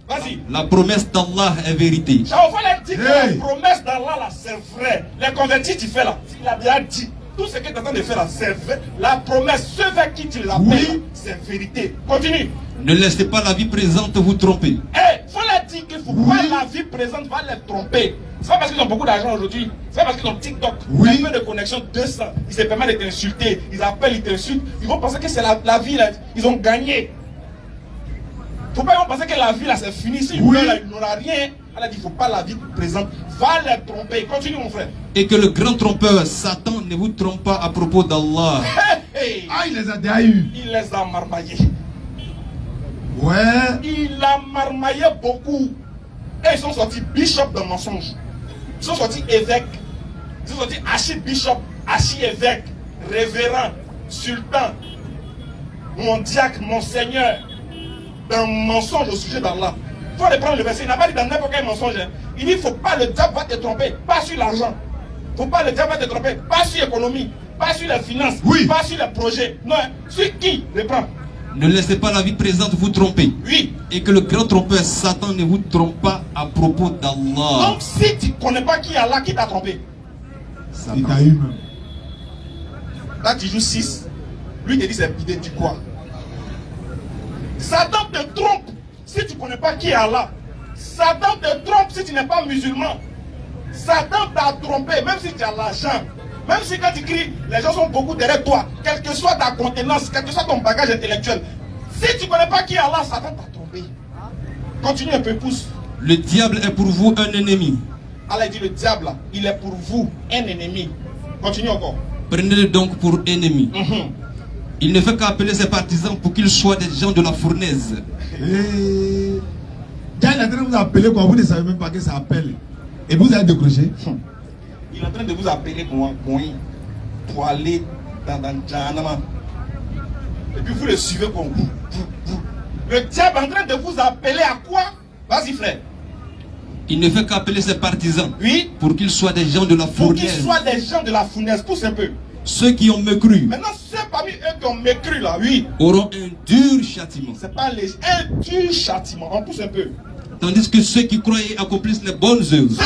Vas-y. La promesse d'Allah est vérité. J'envoie dit que la promesse d'Allah là, c'est vrai. Les convertis, tu fais là. Il a bien dit. Tout ce que tu es en train de faire là, c'est vrai. La promesse, ce vers qui tu l'appelles, c'est vérité. Continue. Ne laissez pas la vie présente vous tromper. Faut leur dire qu'il ne faut pas la vie présente va les tromper. C'est pas parce qu'ils ont beaucoup d'argent aujourd'hui. C'est pas parce qu'ils ont TikTok. Un peu de connexion 200. Ils se permettent de t'insulter. Ils appellent, ils t'insultent. Ils vont penser que c'est la vie là. Ils ont gagné. Faut pas penser que la vie là c'est fini. Si là, il n'aura rien. Elle a dit, il ne faut pas la vie présente. Va les tromper. Continue mon frère. Et que le grand trompeur Satan ne vous trompe pas à propos d'Allah. Ah, il les a déjà eu. Il les a marmaillés. Ouais. Il a marmaillé beaucoup. Et ils sont sortis bishop de mensonge. Ils sont sortis évêques. Ils sont sortis archibishop, archi-évêque, révérend, sultan, mon diacre, mon seigneur. D'un mensonge au sujet d'Allah. Il faut reprendre le verset. Il n'a pas dit dans n'importe quel mensonge. Il dit, il ne faut pas, le diable va te tromper, pas sur l'argent. Il ne faut pas, le diable va te tromper, pas sur l'économie, pas sur les finances, pas sur les projets. Non, sur qui? Reprends. Ne laissez pas la vie présente vous tromper. Oui. Et que le grand trompeur Satan ne vous trompe pas à propos d'Allah. Donc si tu ne connais pas qui est Allah, qui t'a trompé? Il t'a eu même. Là tu joues 6. Lui te dit c'est bidé, tu crois? Satan te trompe si tu ne connais pas qui est Allah. Satan te trompe si tu n'es pas musulman. Satan t'a trompé même si tu as l'argent. Même si quand tu cries, les gens sont beaucoup derrière toi. Quelle que soit ta contenance, quel que soit ton bagage intellectuel. Si tu ne connais pas qui est Allah, Satan t'a trompé. Continue un peu, pousse. Le diable est pour vous un ennemi. Allah dit le diable, il est pour vous un ennemi. Continue encore. Prenez-le donc pour ennemi. Il ne fait qu'appeler ses partisans pour qu'ils soient des gens de la fournaise. Il est en train de vous appeler quoi, vous ne savez même pas que ça appelle. Et vous allez décrocher. Il est en train de vous appeler pour aller dans Jahannama. Et puis vous le suivez comme vous. Le diable est en train de vous appeler à quoi? Vas-y frère. Il ne fait qu'appeler ses partisans. Oui. Pour qu'ils soient des gens de la Pour qu'ils fournaise. soient des gens de la fournaise. Pousse un peu. Ceux qui ont mécru Maintenant ceux parmi eux qui ont mécru là, oui. auront un dur châtiment. C'est pas un dur châtiment. On pousse un peu. Tandis que ceux qui croient et accomplissent les bonnes œuvres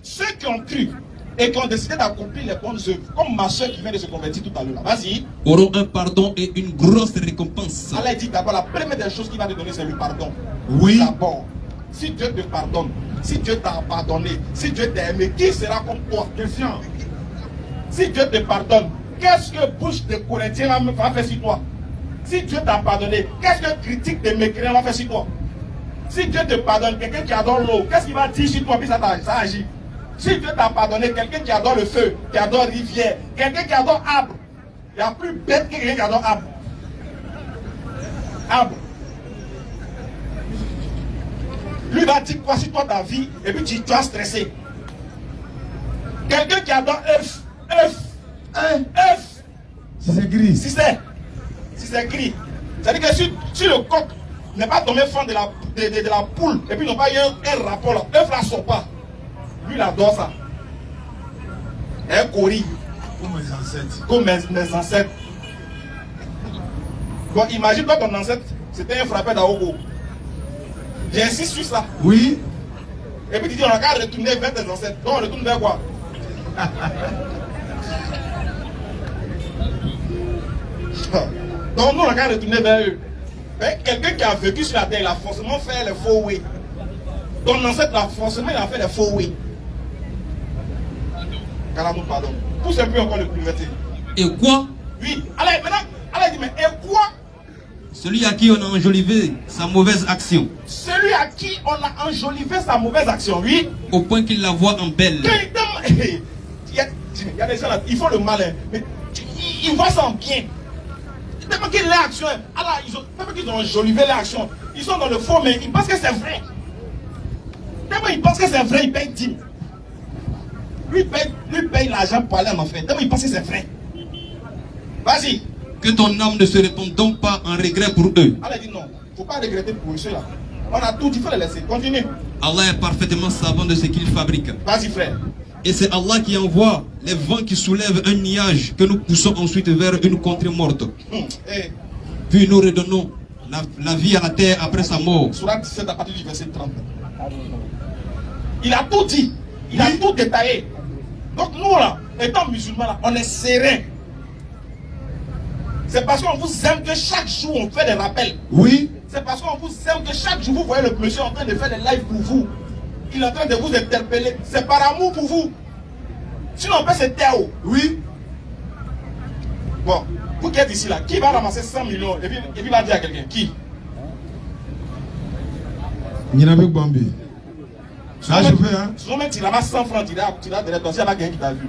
Ceux qui ont cru et qui ont décidé d'accomplir les bonnes œuvres, comme ma soeur qui vient de se convertir tout à l'heure, vas-y. auront un pardon et une grosse récompense. Allah dit d'abord, la première des choses qu'il va te donner, c'est le pardon. Oui. D'abord, si Dieu te pardonne, si Dieu t'a pardonné, si Dieu t'a aimé, qui sera comme toi? Question. Si Dieu te pardonne, qu'est-ce que bouche de Corinthiens va faire sur toi? Si Dieu t'a pardonné, qu'est-ce que critique de mécréants va faire sur toi? Si Dieu te pardonne, quelqu'un qui adore l'eau, qu'est-ce qu'il va dire sur toi? Puis ça agit. Si Dieu t'a pardonné, quelqu'un qui adore le feu, qui adore rivière, quelqu'un qui adore arbre, il n'y a plus bête que quelqu'un qui adore arbre. Arbre. Lui va dire quoi sur toi ta vie, et puis tu vas stresser. Quelqu'un qui adore œuf. Si c'est gris. Si c'est gris. C'est-à-dire que si le coq n'est pas tombé fan de la poule, et puis il n'a pas eu un rapport là, l'œuf là sort pas. Lui il adore ça. Un cori. Comme mes ancêtres. Comme mes ancêtres. Bon, imagine toi ton ancêtre, c'était un frappeur d'Aogo. J'insiste sur ça. Oui. Et puis tu dis on a qu'à retourner vers tes ancêtres. Donc on retourne vers quoi? Donc nous on a qu'à retourner vers eux. Quelqu'un qui a vécu sur la terre, il a forcément fait les faux oui. Ton ancêtre là, forcément il a fait les faux oui. Calamou, pardon. Pousse un peu encore le plus vite. Et quoi? Oui. Allez, maintenant, allez, dit, mais et quoi? Celui à qui on a enjolivé sa mauvaise action. Celui à qui on a enjolivé sa mauvaise action, oui. Au point qu'il la voit en belle. Il y a des gens là, ils font le malin. Mais ils voient ça en bien. Tellement qu'ils leur action, tellement qu'ils ont enjolivé leur action, ils sont dans le faux, mais ils pensent que c'est vrai. Tellement ils pensent que c'est vrai, ils payent 10. Lui paye l'argent pour aller en enfer. Tellement il pense que c'est vrai. Vas-y. Que ton âme ne se répande donc pas en regret pour eux. Allah dit non. Il ne faut pas regretter pour ceux-là. On a tout, il faut les laisser. Continue. Allah est parfaitement savant de ce qu'il fabrique. Vas-y frère. Et c'est Allah qui envoie les vents qui soulèvent un nuage que nous poussons ensuite vers une contrée morte. Puis nous redonnons la vie à la terre après sa mort. Surat 17 à partir du verset 30. Il a tout dit. Il a tout détaillé. Donc nous là, étant musulmans là, on est serein. C'est parce qu'on vous aime que chaque jour on fait des rappels. Oui. C'est parce qu'on vous aime que chaque jour vous voyez le monsieur en train de faire des lives pour vous. Il est en train de vous interpeller. C'est par amour pour vous. Sinon on peut se taire. Oui. Bon, vous qui êtes ici là, qui va ramasser 100 millions et puis va dire à quelqu'un? Qui? Ninabe Bambi. Ça je fais hein. Sinon même tu ramasses 100 francs, tu as derrière toi, s'il n'y a pas quelqu'un qui t'a vu.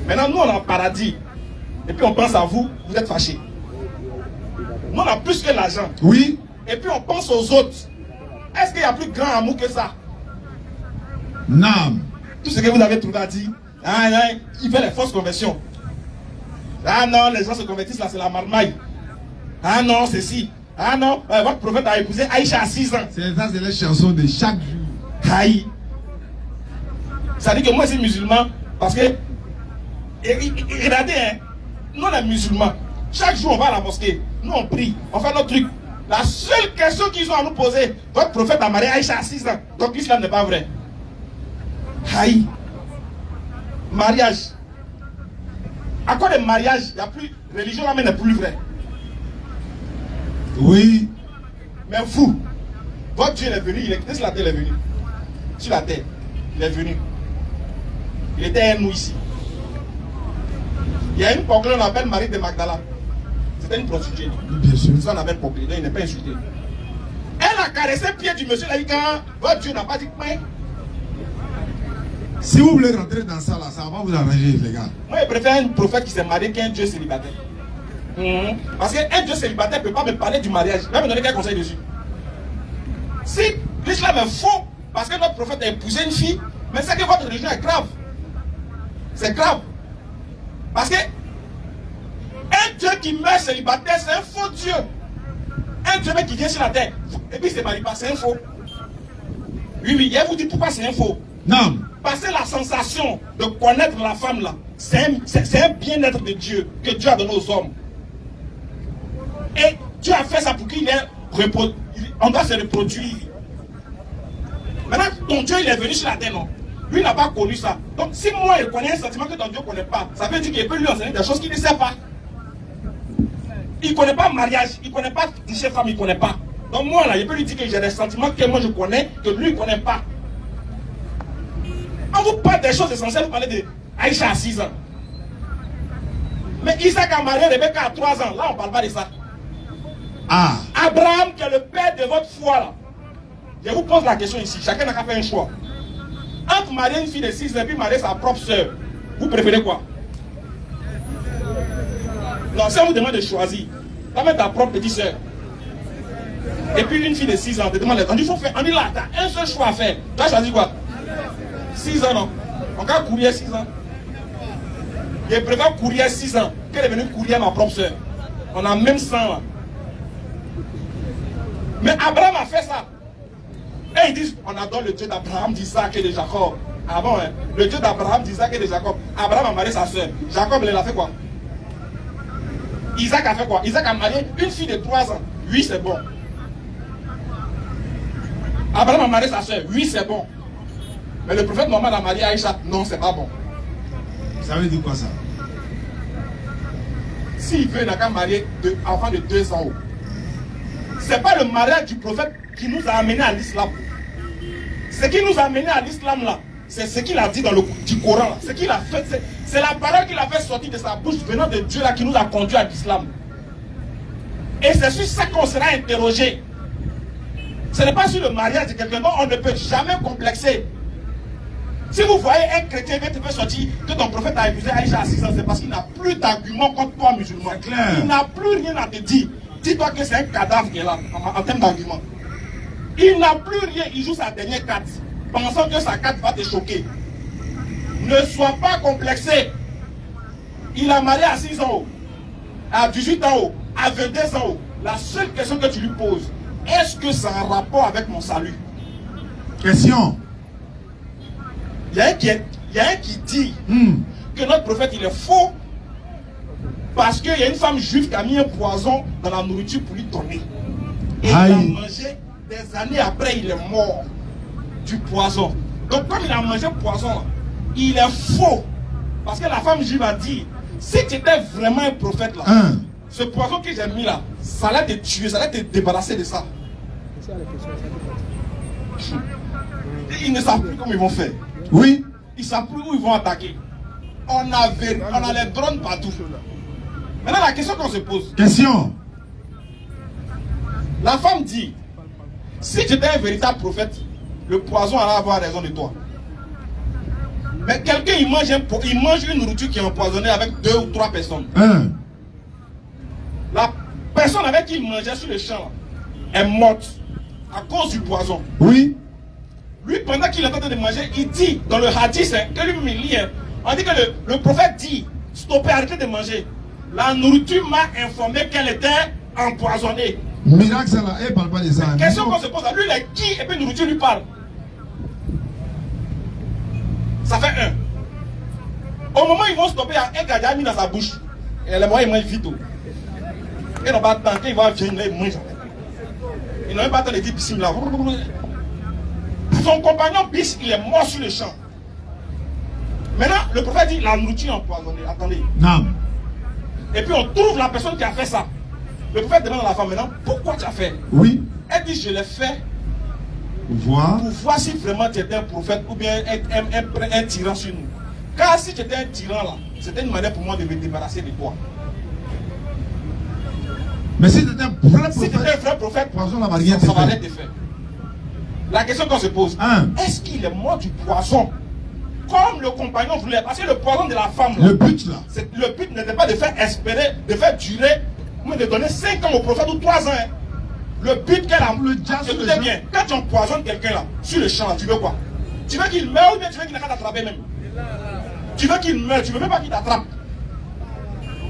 Maintenant nous on est en paradis. Et puis on pense à vous, vous êtes fâchés. Nous on a plus que l'argent. Oui. Et puis on pense aux autres. Est-ce qu'il y a plus grand amour que ça? Non. Tout ce que vous avez trouvé à dire, il fait les fausses conversions. Ah non, les gens se convertissent là, c'est la marmaille. Ah non, c'est si. Ah non, votre prophète a épousé Aïcha à 6 ans. C'est ça, c'est les chansons de chaque jour. Aïe. Ça dit que moi je suis musulman parce que, regardez, nous les musulmans, Chaque jour, on va à la mosquée. Nous, on prie. On fait notre truc. La seule question qu'ils ont à nous poser, votre prophète a marié Aïcha à 6 ans. Donc l'islam n'est pas vrai. Haï. Mariage. À quoi de mariage, il n'y a plus. Religion là, mais n'est plus vrai. Oui. Mais vous, votre Dieu est venu, il est quitté sur la terre, il est venu. Sur la terre, il est venu. Il était un nous ici. Il y a une Poglet, on appelle Marie de Magdala. C'était une prostituée. Bien sûr. Ça on appelle Poglet, il n'est pas insulté. Elle a caressé le pied du monsieur, là, quand votre Dieu n'a pas dit mais. Si vous voulez rentrer dans ça, là, ça va vous arranger, les gars. Moi, je préfère un prophète qui s'est marié qu'un Dieu célibataire. Parce qu'un Dieu célibataire ne peut pas me parler du mariage. Il va me donner quel conseil dessus. Si l'islam est faux, parce que notre prophète a épousé une fille, mais c'est que votre religion est grave. C'est grave. Parce que un Dieu qui meurt célibataire, c'est un faux Dieu. Un Dieu qui vient sur la terre, et puis il ne se marie pas, c'est un faux. Oui, oui, je vous dis pourquoi c'est un faux. Non. Parce que la sensation de connaître la femme là, c'est un bien-être de Dieu que Dieu a donné aux hommes. Et Dieu a fait ça pour qu'il ait on doit se reproduire. Maintenant, ton Dieu il est venu sur la terre, non? Lui n'a pas connu ça. Donc si moi je connais un sentiment que ton Dieu ne connaît pas, ça veut dire qu'il peut lui enseigner des choses qu'il ne sait pas. Il ne connaît pas le mariage, il ne connaît pas toucher femme, il ne connaît pas. Donc moi là, je peux lui dire que j'ai des sentiments que moi je connais, que lui ne connaît pas. On vous parle des choses essentielles, vous parlez de Aïcha à 6 ans. Mais Isaac a marié Rebecca à 3 ans. Là, on ne parle pas de ça. Ah. Abraham, qui est le père de votre foi, là. Je vous pose la question ici. Chacun n'a qu'à faire un choix. Entre marier une fille de 6 ans et puis marier sa propre soeur, vous préférez quoi? Non, si on vous demande de choisir, tu vas mettre ta propre petite soeur. Et puis une fille de 6 ans, te demande, on dit, faut faire, on dit là, tu as un seul choix à faire. Tu as choisi quoi? 6 ans, non? On va courir 6 ans. Je préfère courir 6 ans qu'elle est venue courir ma propre soeur. On a même sang là. Mais Abraham a fait ça. Et ils disent, on adore le Dieu d'Abraham, d'Isaac et de Jacob. Ah bon, hein? Le Dieu d'Abraham, d'Isaac et de Jacob. Abraham a marié sa soeur. Jacob, il a fait quoi? Isaac a fait quoi? Isaac a marié une fille de 3 ans. Oui, c'est bon. Abraham a marié sa soeur. Oui, c'est bon. Mais le prophète Mohammed a marié Aïcha. Non, c'est pas bon. Ça veut dire quoi ça? S'il veut, il n'a qu'à marier enfant de 2 ans. C'est pas le mariage du prophète qui nous a amenés à l'islam. Ce qui nous a amenés à l'islam là, c'est ce qu'il a dit dans le Coran. Ce qu'il a fait, c'est la parole qu'il a fait sortir de sa bouche venant de Dieu là qui nous a conduit à l'islam. Et c'est sur ça qu'on sera interrogé. Ce n'est pas sur le mariage de quelqu'un dont on ne peut jamais complexer. Si vous voyez un chrétien qui te fait sortir que ton prophète a épousé Aïcha à 6 ans, c'est parce qu'il n'a plus d'argument contre toi musulman. Il n'a plus rien à te dire. Dis-toi que c'est un cadavre qui est là, en termes d'argument. Il n'a plus rien, il joue sa dernière carte, pensant que sa carte va te choquer. Ne sois pas complexé. Il a marié à 6 ans, à 18 ans, à 22 ans. La seule question que tu lui poses, est-ce que ça a un rapport avec mon salut? Question. Il y a un qui dit que notre prophète il est faux parce qu'il y a une femme juive qui a mis un poison dans la nourriture pour lui donner. Et il a mangé des années après, il est mort du poison. Donc comme il a mangé le poison, il est faux. Parce que la femme juive a dit, si tu étais vraiment un prophète là, ce poison que j'ai mis là, ça allait te tuer, ça allait te débarrasser de ça. Ils ne savent plus comment ils vont faire. Oui. Ils ne savent plus où ils vont attaquer. On a les drones partout. Maintenant, la question qu'on se pose. Question. La femme dit, si tu étais un véritable prophète, le poison allait avoir raison de toi. Mais quelqu'un, il mange une nourriture qui est empoisonnée avec 2 ou 3 personnes. La personne avec qui il mangeait sur le champ est morte à cause du poison. Oui. Lui, pendant qu'il est en train de manger, il dit dans le hadith, que lui-même il lit, on dit que le prophète dit, stoppez, arrêtez de manger. La nourriture m'a informé qu'elle était empoisonnée. Miracle, ça là, elle parle pas de ça. Question qu'on se pose, lui, il est qui et puis nourriture lui parle. Ça fait 1. Au moment où ils vont stopper, un gars a mis dans sa bouche. Et le moment il mange vite. Et on va attendre, il va venir, il mange. Il n'a même pas attendre de dire bismillah. Son compagnon bis, il est mort sur le champ. Maintenant, le prophète dit la nourriture empoisonnée. Attendez. Non. Et puis on trouve la personne qui a fait ça. Le prophète demande à la femme maintenant, pourquoi tu as fait? Oui. Elle dit, je l'ai fait Voir. pour voir si vraiment tu étais un prophète ou bien un tyran sur nous. Car si tu étais un tyran là, c'était une manière pour moi de me débarrasser de toi. Mais si tu étais un vrai Si tu étais un vrai prophète, poison n'a rien ça va fait. être fait. La question qu'on se pose, Un. est-ce qu'il est mort du poison? Comme le compagnon voulait, parce que le poison de la femme, là, Le but là. le but n'était pas de faire espérer, de faire durer, mais de donner 5 ans au prophète ou 3 ans. Hein. Le but qu'elle a. Écoutez bien, quand tu empoisonnes quelqu'un là, sur le champ, là, tu veux quoi? Tu veux qu'il meure ou bien tu veux qu'il n'ait qu'à t'attraper même? Tu veux qu'il meure, tu veux même pas qu'il t'attrape.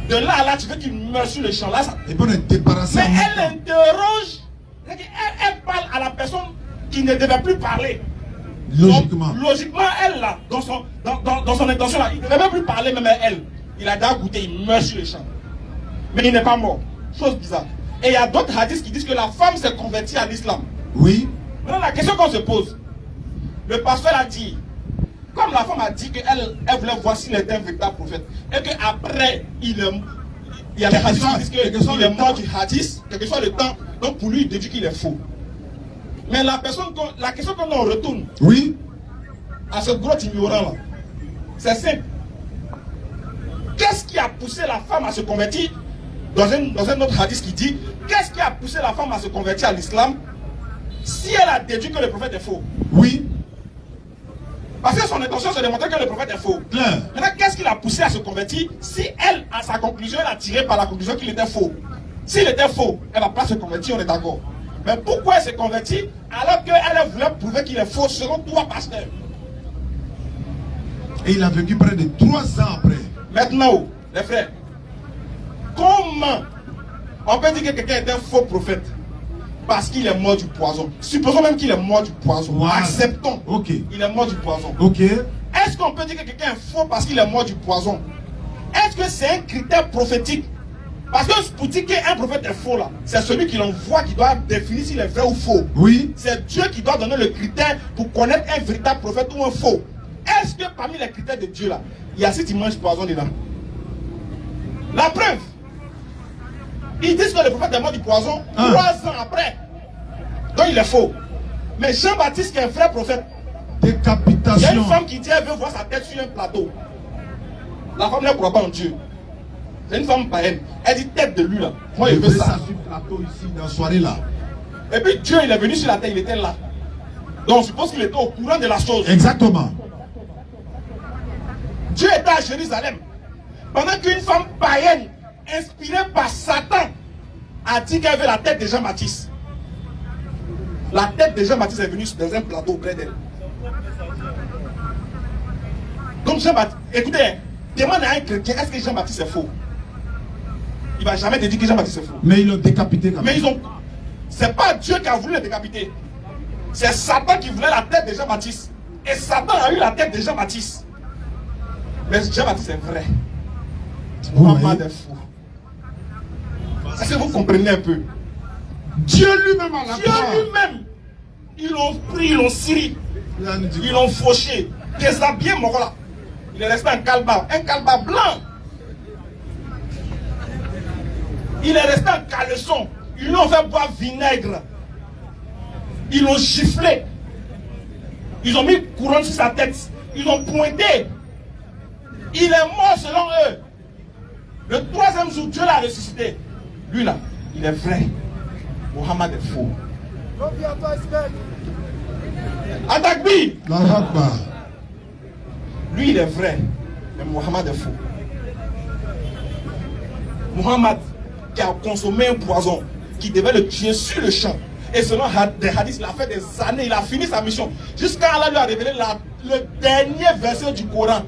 De là à là, tu veux qu'il meure sur le champ là. Ça... Et pour être débarrassé. Mais elle interroge, elle parle à la personne qui ne devait plus parler. Logiquement. Donc, logiquement, elle là, dans son intention là, il ne devait même plus parler, même elle. Il a déjà goûté, il meurt sur le champ. Mais il n'est pas mort. Chose bizarre. Et il y a d'autres hadiths qui disent que la femme s'est convertie à l'islam. Oui. Maintenant, la question qu'on se pose, le pasteur a dit, comme la femme a dit qu'elle voulait voir s'il était un véritable prophète, et qu'après, il y a des hadiths qui disent qu'il est mort du hadith, quel que soit le temps, donc pour lui, il déduit qu'il est faux. Mais la question qu'on retourne, Oui. à ce gros ignorant là, c'est simple. Qu'est-ce qui a poussé la femme à se convertir? Dans un autre hadith qui dit, qu'est-ce qui a poussé la femme à se convertir à l'islam si elle a déduit que le prophète est faux? Oui. Parce que son intention c'est de montrer que le prophète est faux. Claire. Maintenant, qu'est-ce qui l'a poussé à se convertir si elle, à sa conclusion, elle a tiré par la conclusion qu'il était faux? S'il était faux, elle ne va pas se convertir, on est d'accord. Mais pourquoi elle s'est convertie alors qu'elle voulait prouver qu'il est faux selon toi, pasteur? Et il a vécu près de 3 ans après. Maintenant, les frères, comment on peut dire que quelqu'un est un faux prophète parce qu'il est mort du poison? Supposons même qu'il est mort du poison. Voilà. Acceptons. Ok. Il est mort du poison. Ok. Est-ce qu'on peut dire que quelqu'un est faux parce qu'il est mort du poison? Est-ce que c'est un critère prophétique? Parce que pour dire qu'un prophète est faux là, c'est celui qui l'envoie qui doit définir s'il est vrai ou faux. Oui. C'est Dieu qui doit donner le critère pour connaître un véritable prophète ou un faux. Est-ce que parmi les critères de Dieu là, il y a si tu manges poison dedans? La preuve, ils disent que le prophète est mort du poison 3 ans après. Donc il est faux. Mais Jean-Baptiste qui est un vrai prophète, il y a Décapitation. une femme qui dit elle veut voir sa tête sur un plateau. La femme ne croit pas en Dieu. C'est une femme païenne. Elle dit tête de lui là. Moi je veux ça. Sur le plateau ici, dans la soirée là. Et puis Dieu il est venu sur la terre, il était là. Donc on suppose qu'il était au courant de la chose. Exactement. Dieu était à Jérusalem. Pendant qu'une femme païenne, inspirée par Satan, a dit qu'elle veut la tête de Jean-Baptiste. La tête de Jean-Baptiste est venue dans un plateau près d'elle. Donc Jean-Baptiste, écoutez, demande à un chrétien, est-ce que Jean-Baptiste est faux? Il ne va jamais te dire que Jean-Baptiste est faux. Mais ils l'ont décapité quand même. Mais c'est pas Dieu qui a voulu le décapiter. C'est Satan qui voulait la tête de Jean-Baptiste. Et Satan a eu la tête de Jean-Baptiste. Mais Jean-Baptiste est vrai. Muhammad est fou. Est-ce que vous comprenez un peu? Dieu lui-même à la Dieu croix. lui-même, ils l'ont pris, ils l'ont scellé, ils l'ont fauché, déshabillé mon là. Il est resté un calbar blanc. Il est resté en caleçon. Ils l'ont fait boire vinaigre. Ils l'ont giflé. Ils ont mis une couronne sur sa tête. Ils l'ont pointé. Il est mort selon eux. Le 3e jour, Dieu l'a ressuscité. Lui là, il est vrai. Muhammad est faux. Atakbi. Lui il est vrai. Mais Muhammad est faux. Muhammad qui a consommé un poison qui devait le tuer sur le champ. Et selon des hadiths, il a fait des années, il a fini sa mission. Jusqu'à Allah lui a révélé le dernier verset du Coran.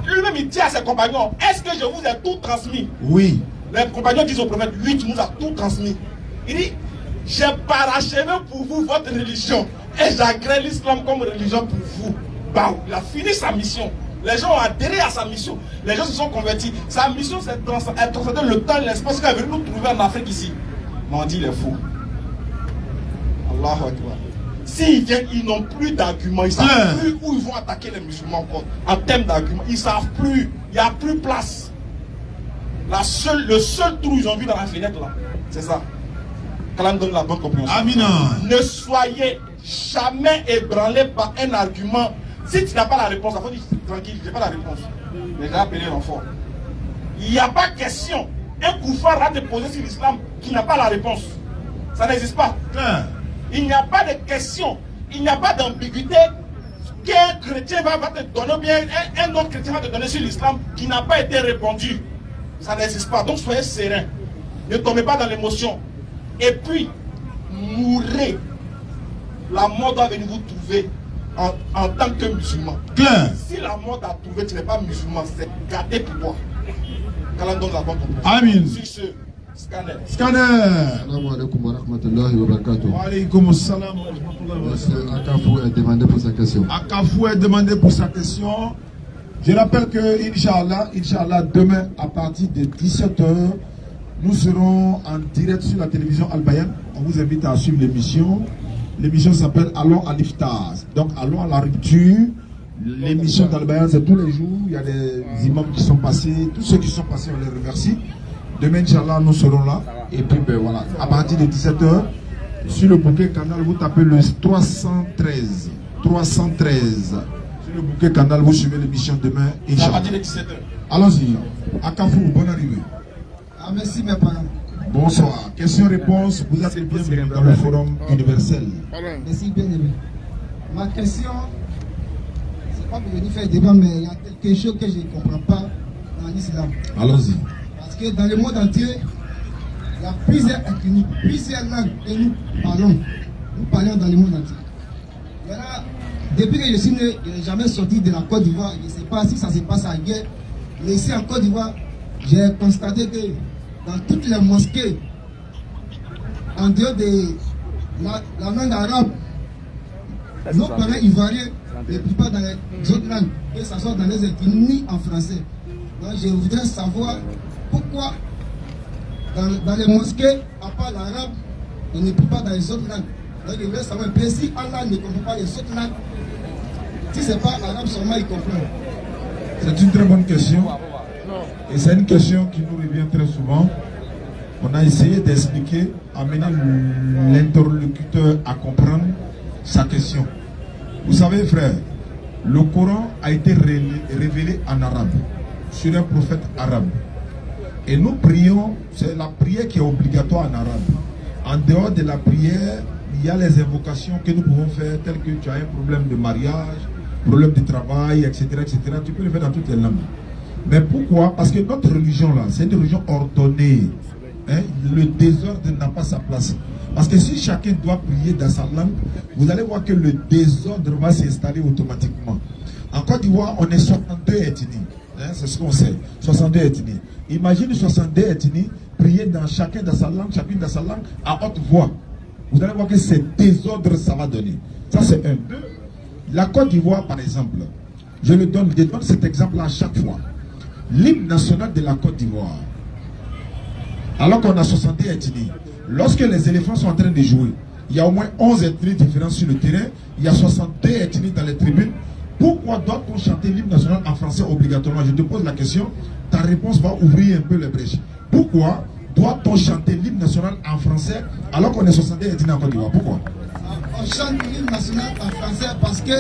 Lui-même il dit à ses compagnons, est-ce que je vous ai tout transmis? Oui. Les compagnons disent au prophète, lui tu nous as tout transmis. Il dit, j'ai parachevé pour vous votre religion et j'agrée l'islam comme religion pour vous. Bah, il a fini sa mission. Les gens ont adhéré à sa mission. Les gens se sont convertis. Sa mission, c'est transcender le temps et l'espace qu'il est venu nous trouver en Afrique ici. Mais on dit il est fou. Allahu Akbar. S'ils viennent, ils n'ont plus d'arguments. Ils ne savent plus où ils vont attaquer les musulmans encore. En termes d'arguments, ils ne savent plus. Il n'y a plus place. Le seul trou ils ont vu dans la fenêtre là, c'est ça. Qu'Allah donne la bonne compréhension. Amina. Ne soyez jamais ébranlé par un argument. Si tu n'as pas la réponse, il faut dire tranquille, je n'ai pas la réponse. Les gens appellent l'enfant. Il n'y a pas question. Un koufar va te poser sur l'islam qui n'a pas la réponse. Ça n'existe pas. Il n'y a pas de question. Il n'y a pas d'ambiguïté qu'un chrétien va te donner, ou bien un autre chrétien va te donner sur l'islam qui n'a pas été répondu. Ça n'existe pas. Donc soyez serein. Ne tombez pas dans l'émotion. Et puis, mourrez. La mort doit venir vous trouver en tant que musulman. Claire. Si la mort t'a trouvé, tu n'es pas musulman, c'est gâté pour toi. Qu'Allah donne la bonne compréhension. Amin. Sur ce, scanner. Scanner. Assalamu alaikum wa rahmatullahi wa barakatuh. Wa alaykoum assalam wa rahmatullahi wa barakatuh. Akafou est demandé pour sa question. Akafou est demandé pour sa question. Je rappelle que, Inch'Allah, demain, à partir de 17h, nous serons en direct sur la télévision Al-Bayan. On vous invite à suivre l'émission. L'émission s'appelle Allons à l'Iftar. Donc, allons à la rupture. L'émission d'Al-Bayan, c'est tous les jours. Il y a des imams qui sont passés. Tous ceux qui sont passés, on les remercie. Demain, Inch'Allah, nous serons là. Et puis, ben voilà, à partir de 17h, sur le bouquet canal, vous tapez le 313. 313. Sur le bouquet canal, vous suivez l'émission demain. À partir de 17h. Allons-y. Akafou, bonne arrivée. Ah, merci mes parents. Bonsoir. Question-réponse, vous êtes bienvenue dans le forum universel. Merci bien aimé. Ma question, c'est pas pour venir faire débat, mais il y a quelque chose que je ne comprends pas dans l'islam. Allons-y. Parce que dans le monde entier, il y a plusieurs ethnies, plusieurs langues que nous parlons. Nous parlons dans le monde entier. Il y en a, depuis que je suis né, je n'ai jamais sorti de la Côte d'Ivoire. Je ne sais pas si ça se passe à guerre. Mais ici en Côte d'Ivoire, j'ai constaté que dans toutes les mosquées, en dehors de la langue arabe, nos parents ivoiriens, la plupart dans les autres langues, que ce soit dans les ethnies en français. Donc je voudrais savoir pourquoi dans les mosquées, à part l'arabe, on ne peut pas dans les autres langues. Donc je voudrais savoir un peu si Allah ne comprend pas les autres langues, si ce n'est pas l'arabe seulement, il comprend. C'est une très bonne question. Et c'est une question qui nous revient très souvent. On a essayé d'expliquer, amener l'interlocuteur à comprendre sa question. Vous savez, frère, le Coran a été révélé en arabe, sur un prophète arabe. Et nous prions, c'est la prière qui est obligatoire en arabe. En dehors de la prière, il y a les invocations que nous pouvons faire, telles que tu as un problème de mariage, problème de travail, etc., etc. Tu peux le faire dans toutes les langues. Mais pourquoi? Parce que notre religion là, c'est une religion ordonnée. Hein? Le désordre n'a pas sa place. Parce que si chacun doit prier dans sa langue, vous allez voir que le désordre va s'installer automatiquement. En Côte d'Ivoire, on est 62 ethnies. Hein? C'est ce qu'on sait. 62 ethnies. Imagine 62 ethnies prier dans chacun dans sa langue, chacune dans sa langue, à haute voix. Vous allez voir que ce désordre, ça va donner. Ça, c'est un. Deux. La Côte d'Ivoire, par exemple, je donne cet exemple à chaque fois. L'hymne national de la Côte d'Ivoire, alors qu'on a 70 ethnies, lorsque les éléphants sont en train de jouer, il y a au moins 11 ethnies différentes sur le terrain, il y a 62 ethnies dans les tribunes. Pourquoi doit-on chanter l'hymne national en français obligatoirement? Je te pose la question, ta réponse va ouvrir un peu les brèches. Pourquoi doit-on chanter l'hymne national en français alors qu'on est 70 ethnies en Côte d'Ivoire? Pourquoi? On chante l'hymne national en français parce que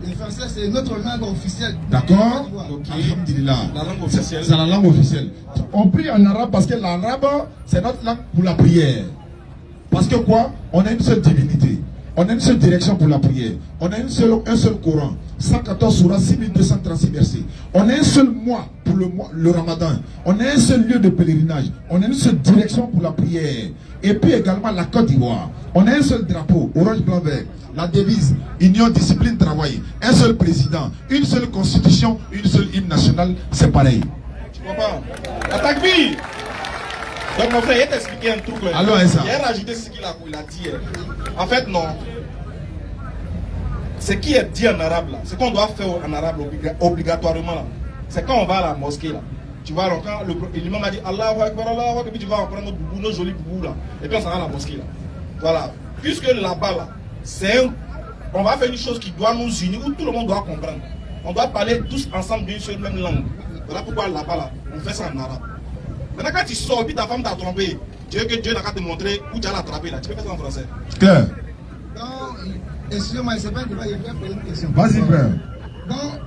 le français c'est notre langue officielle. D'accord. Alhamdulillah. La langue officielle. C'est la langue officielle. On prie en arabe parce que l'arabe, c'est notre langue pour la prière. Parce que quoi? On a une seule divinité. On a une seule direction pour la prière. On a un seul Coran. 114 surahs, 6236 versets. On a un seul mois pour le Ramadan. On a un seul lieu de pèlerinage. On a une seule direction pour la prière. Et puis également la Côte d'Ivoire. On a un seul drapeau, orange, blanc, vert. La devise, union, discipline, travail. Un seul président, une seule constitution, une seule hymne national. C'est pareil. Tu comprends? Attaque vie. Donc mon frère, il t'a expliqué un truc. Alors, ça. Il a rajouté ce qu'il a dit. En fait, non. ce qui est dit en arabe là, ce qu'on doit faire en arabe obligatoirement là, c'est quand on va à la mosquée là. Tu vois, alors quand l'imam a dit Allahu Akbar, Allahu Akbar, et puis tu vas en prendre nos jolis boubous là, et puis on s'en va à la mosquée là. Voilà. Puisque là-bas là, on va faire une chose qui doit nous unir, où tout le monde doit comprendre. On doit parler tous ensemble d'une seule même langue. Voilà pourquoi là-bas là, on fait ça en arabe. Maintenant quand tu sors, puis ta femme t'a trompé, tu veux que Dieu n'a qu'à te montrer où tu as l'attraper là, tu peux faire ça en français. Clair. Excusez-moi, c'est pas débat, je vais poser une question. Vas-y, frère. Donc,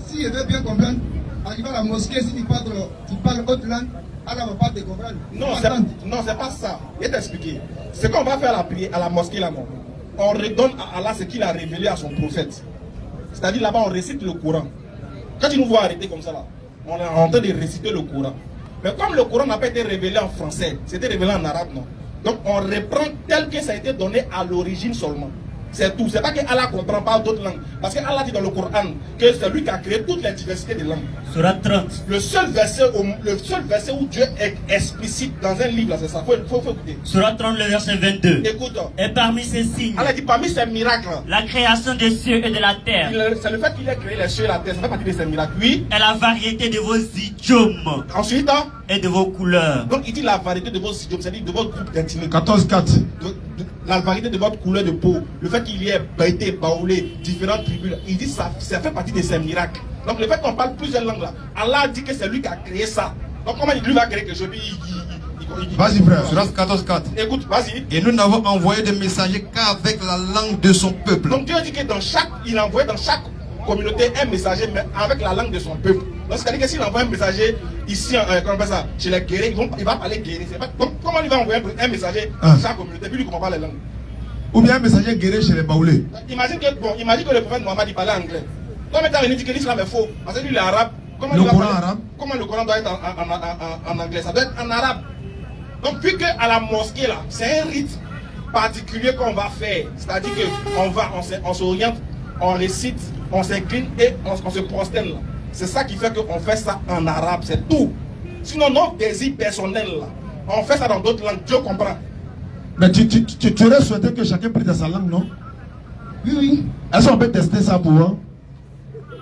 si je veux bien comprendre, arrivé à la mosquée, si tu parles autre langue, Allah ne va pas te comprendre. Non, c'est pas ça. Je vais t'expliquer. Ce qu'on va faire à la mosquée là, on redonne à Allah ce qu'il a révélé à son prophète. C'est-à-dire là-bas, on récite le Coran. Quand tu nous vois arrêter comme ça là, on est en train de réciter le Coran. Mais comme le Coran n'a pas été révélé en français, c'était révélé en arabe, non. Donc on reprend tel que ça a été donné à l'origine seulement. C'est tout. C'est pas que Allah ne comprend pas d'autres langues. Parce que Allah dit dans le Coran que c'est lui qui a créé toutes les diversités de langues. Surat 30. Le seul verset où Dieu est explicite dans un livre, c'est ça. Faut écouter. Surat 30, le verset 22. Écoute. Et parmi ces signes, Allah dit parmi ces miracles, la création des cieux et de la terre. C'est le fait qu'il ait créé les cieux et la terre. Ça fait partie de ces miracles. Oui. Et la variété de vos idiomes. Ensuite, et de vos couleurs. Donc il dit la variété de vos idiomes, c'est-à-dire de votre groupe d'intimité. 14-4. La variété de votre couleur de peau, le fait qu'il y ait été baoulé, différentes tribus, il dit ça fait partie de ces miracles. Donc le fait qu'on parle plusieurs langues là, Allah dit que c'est lui qui a créé ça. Donc comment lui va créer quelque chose? Vas-y frère. Surat 14-4. Écoute, vas-y. Et nous n'avons envoyé des messagers qu'avec la langue de son peuple. Donc Dieu dit que il envoie dans chaque communauté un messager, mais avec la langue de son peuple. Donc c'est-à-dire que s'il envoie un messager ici, comment on appelle ça, chez les guerriers, il va parler guerrier. Donc comment il va envoyer un messager dans chaque communauté, puis il ne comprend pas les langues? Ou bien un messager guerrier chez les baoulés. Imagine que le prophète Mohammed il parlait anglais. Toi maintenant il dit que l'islam est faux, parce que lui il est arabe. Comment le Coran doit être en anglais? Ça doit être en arabe. Donc puis qu'à la mosquée là, c'est un rite particulier qu'on va faire. C'est-à-dire qu'on s'oriente, on récite, on s'incline et on se prosterne là. C'est ça qui fait qu'on fait ça en arabe, c'est tout. Sinon, nos désirs personnels, là, on fait ça dans d'autres langues, Dieu comprend. Mais tu aurais souhaité que chacun prenne dans sa langue, non? Oui, oui. Est-ce qu'on peut tester ça pour eux?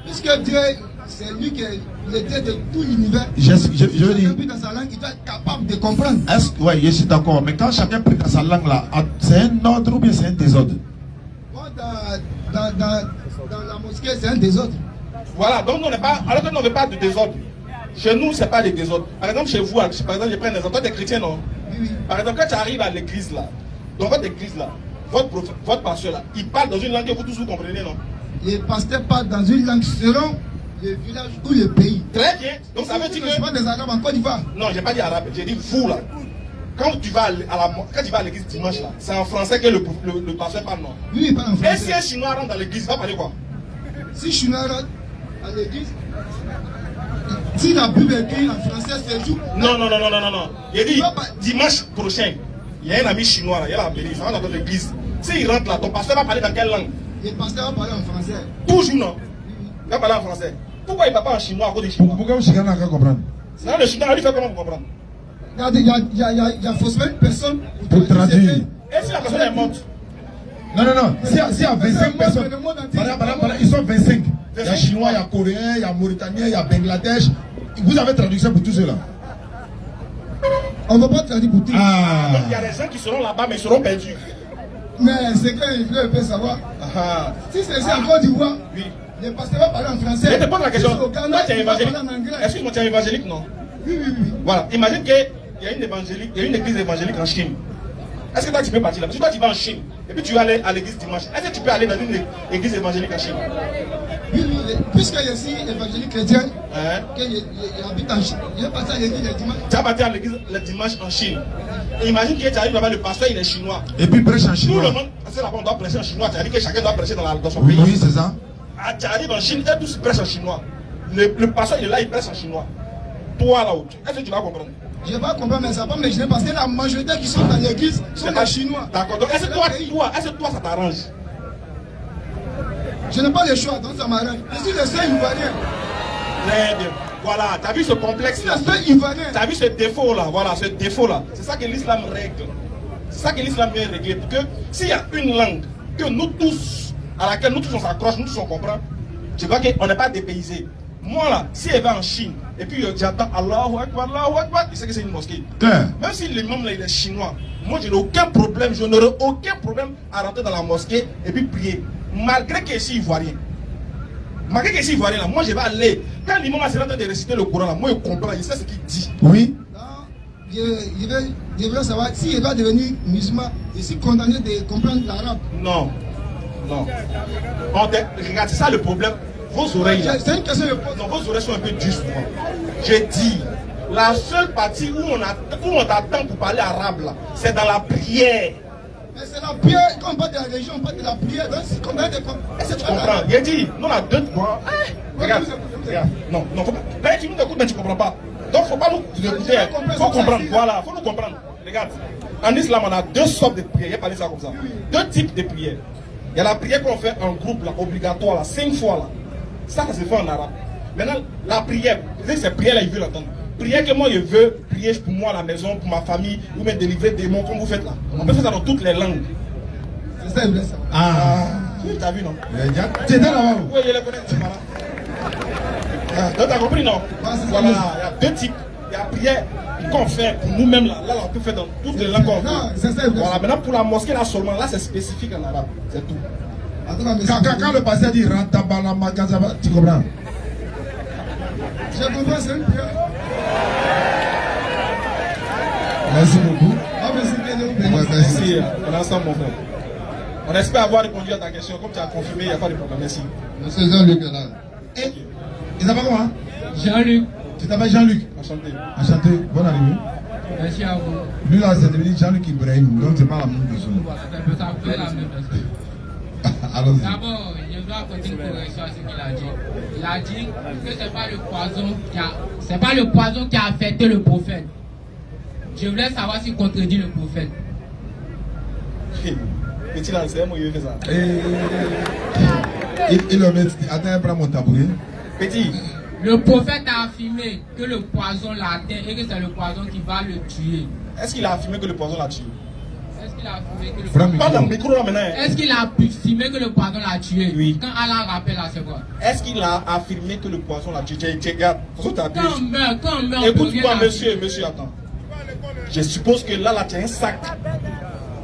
Puisque Dieu, c'est lui qui est le Dieu de tout l'univers. Je veux dire. Dans sa langue, il doit être capable de comprendre. Oui, je suis d'accord. Mais quand chacun prend dans sa langue, là, c'est un ordre ou bien c'est un désordre? Dans la mosquée, c'est un désordre. Voilà, donc alors que nous ne veut pas de désordre. Chez nous, ce n'est pas de désordre. Par exemple, chez vous, par exemple, je prends un exemple. Toi, tu es chrétien, non? Oui. Par exemple, quand tu arrives à l'église, là, dans votre église, là, votre pasteur, là, il parle dans une langue que vous tous vous comprenez, non? Les pasteurs parlent dans une langue selon le village ou le pays. Très bien. Donc, ça veut dire que. Je parle des Arabes en Côte d'Ivoire. Non, je n'ai pas dit arabe, j'ai dit vous, là. Quand tu vas à l'église dimanche, là, c'est en français que le pasteur parle, non? Oui, il parle en français. Et si un chinois rentre dans l'église, il va parler quoi? Si chinois rentre à l'église, si la Bible est écrite en français, c'est tout. Non. Il dit dimanche prochain, il y a un ami chinois, là, il y a la Bélis, ça rentre dans l'église. S'il rentre là, ton pasteur va parler dans quelle langue? Le pasteur va parler en français. Toujours non. Il va parler en français. Pourquoi il ne parle pas en chinois à cause des chinois? Pourquoi le chinois n'a qu'à comprendre? Non, le chinois, lui fait comment vous comprendre? Regardez, il y a faussement une personne pour traduire. Et si la personne est morte? Non. S'il y a 25 personnes, ils sont 25. Il y a Chinois, il y a Coréens, il y a Mauritaniens, il y a Bangladesh. Vous avez traduction pour tout cela? On ne va pas traduire pour tout. Donc il y a des gens qui seront là-bas, mais ils seront perdus. Mais c'est qu'il veut savoir. Si c'est ça en Côte d'Ivoire, oui. Le pasteur va parler en français. Je te pose la question. Toi, tu es évangélique. Excuse-moi, tu es évangélique, non? Oui. Voilà. Imagine qu'il y a une église évangélique en Chine. Est-ce que toi, tu peux partir là? Parce que toi, tu vas en Chine. Et puis tu vas aller à l'église dimanche. Est-ce que tu peux aller dans une église évangélique en Chine? Oui. Puisque je suis évangélique chrétien, que j'habite en Chine, je vais partir à l'église le dimanche. Tu vas partir à l'église le dimanche en Chine. Et imagine que tu arrives là-bas, le pasteur il est chinois. Et puis prêche en chinois. Tout le monde, parce que là-bas on doit prêcher en chinois. Tu as dit que chacun doit prêcher dans son pays. Oui, c'est ça. Tu arrives en Chine et tous prêchent en chinois. Le pasteur il est là, il prêche en chinois. Toi là-haut, est-ce que tu vas comprendre? Je ne vais pas comprendre, mais ça va me gêner parce que la majorité qui sont dans l'église sont des chinois. D'accord, donc est-ce que toi ça t'arrange? Je n'ai pas le choix, donc ça m'arrange. Je suis le seul ivoirien. Très bien. Voilà, tu as vu ce complexe là? Tu as vu ce défaut là? Voilà, ce défaut là. C'est ça que l'islam règle. C'est ça que l'islam vient régler. Que s'il y a une langue que nous tous, à laquelle nous tous on s'accroche, nous tous on comprend. Je crois qu'on n'est pas dépaysé. Moi là, si elle va en Chine, et puis j'attends Allahu Akbar, il sait que c'est une mosquée. Même si l'imam là il est chinois, moi je n'ai aucun problème, je n'aurai aucun problème à rentrer dans la mosquée et puis prier. Malgré que c'est ivoirien. Malgré que c'est ivoirien là, moi je vais aller. Quand l'imam est en train de réciter le Coran là, moi je comprends, je sais ce qu'il dit. Oui. Je veux savoir s'il va devenir musulman, je suis condamné de comprendre l'arabe. Non. Non. Regarde, c'est ça le problème. Vos oreilles là. C'est une question de pose. Non, vos oreilles sont un peu dures. J'ai dit, la seule partie où on t'attend pour parler arabe là, c'est dans la prière. Mais c'est la prière, quand on parle de la religion, on parle de la prière. Donc c'est combien de fois? Est-ce que tu comprends? J'ai dit, nous on a deux points. Regarde. Non, faut pas. Là, tu nous écoutes, mais tu comprends pas. Donc faut pas nous écouter. Faut comprendre. Voilà, faut nous comprendre. Regarde. En islam, on a deux sortes de prières. Il y a parlé ça comme ça. Deux types de prières. Il y a la prière qu'on fait en groupe, là, obligatoire, là, 5 fois. Là. Ça se fait en arabe. Maintenant, la prière, vous savez, cette prière-là, il veut l'entendre. Prière que moi, je veux prier pour moi à la maison, pour ma famille, ou me délivrer des mots comme vous faites là. On peut faire ça dans toutes les langues. C'est ça, il voulait savoir. Ah. Oui, t'as vu, non? Tu étais là-bas. Oui, je les connais, c'est marrant. Donc, t'as compris, non? Voilà, il y a deux types. Il y a la prière qu'on fait pour nous-mêmes là. Là, on peut faire dans toutes les langues qu'on Non, veut. c'est ça, Voilà, maintenant pour la mosquée là seulement, là c'est spécifique en arabe. C'est tout. En tout cas, monsieur, Quand le pasteur dit Rantabala Magazaba, tu comprends? je comprends, c'est une prière. Merci beaucoup. Ah, mais c'est bien, Merci, on est ensemble mon frère. On espère avoir répondu à ta question. Comme tu as confirmé, il n'y a pas de problème. Merci. Monsieur Jean-Luc est là. Et il s'appelle comment? Jean-Luc, Tu t'appelles Jean-Luc. Enchanté. Enchanté, bonne arrivée. merci à vous. Lui là, c'est devenu Jean-Luc Ibrahim, donc c'est pas la même personne. C'est un peu ça, peu la même personne. Allons-y. D'abord, je dois apporter une correction à ce qu'il a dit. Il a dit que c'est pas le poison qui a affecté le prophète. Je voulais savoir s'il contredit le prophète. Petit là, c'est moi qui vais faire ça. Il le met, attends, prends mon tabouret. Petit. Le prophète a affirmé que le poison l'a atteint et que c'est le poison qui va le tuer. Est-ce qu'il a affirmé que le poison l'a tué? Est-ce qu'il a affirmé que le Frère, poison... Pas dans le micro là maintenant. Est-ce qu'il a affirmé que le poison l'a tué? Oui. Quand Allah rappelle à c'est quoi? Est-ce qu'il a affirmé que le poison l'a tué? Regarde, faut t'abuser. Quand on meurt, Écoute-moi, monsieur, attends. Je suppose que là, tu as un sac.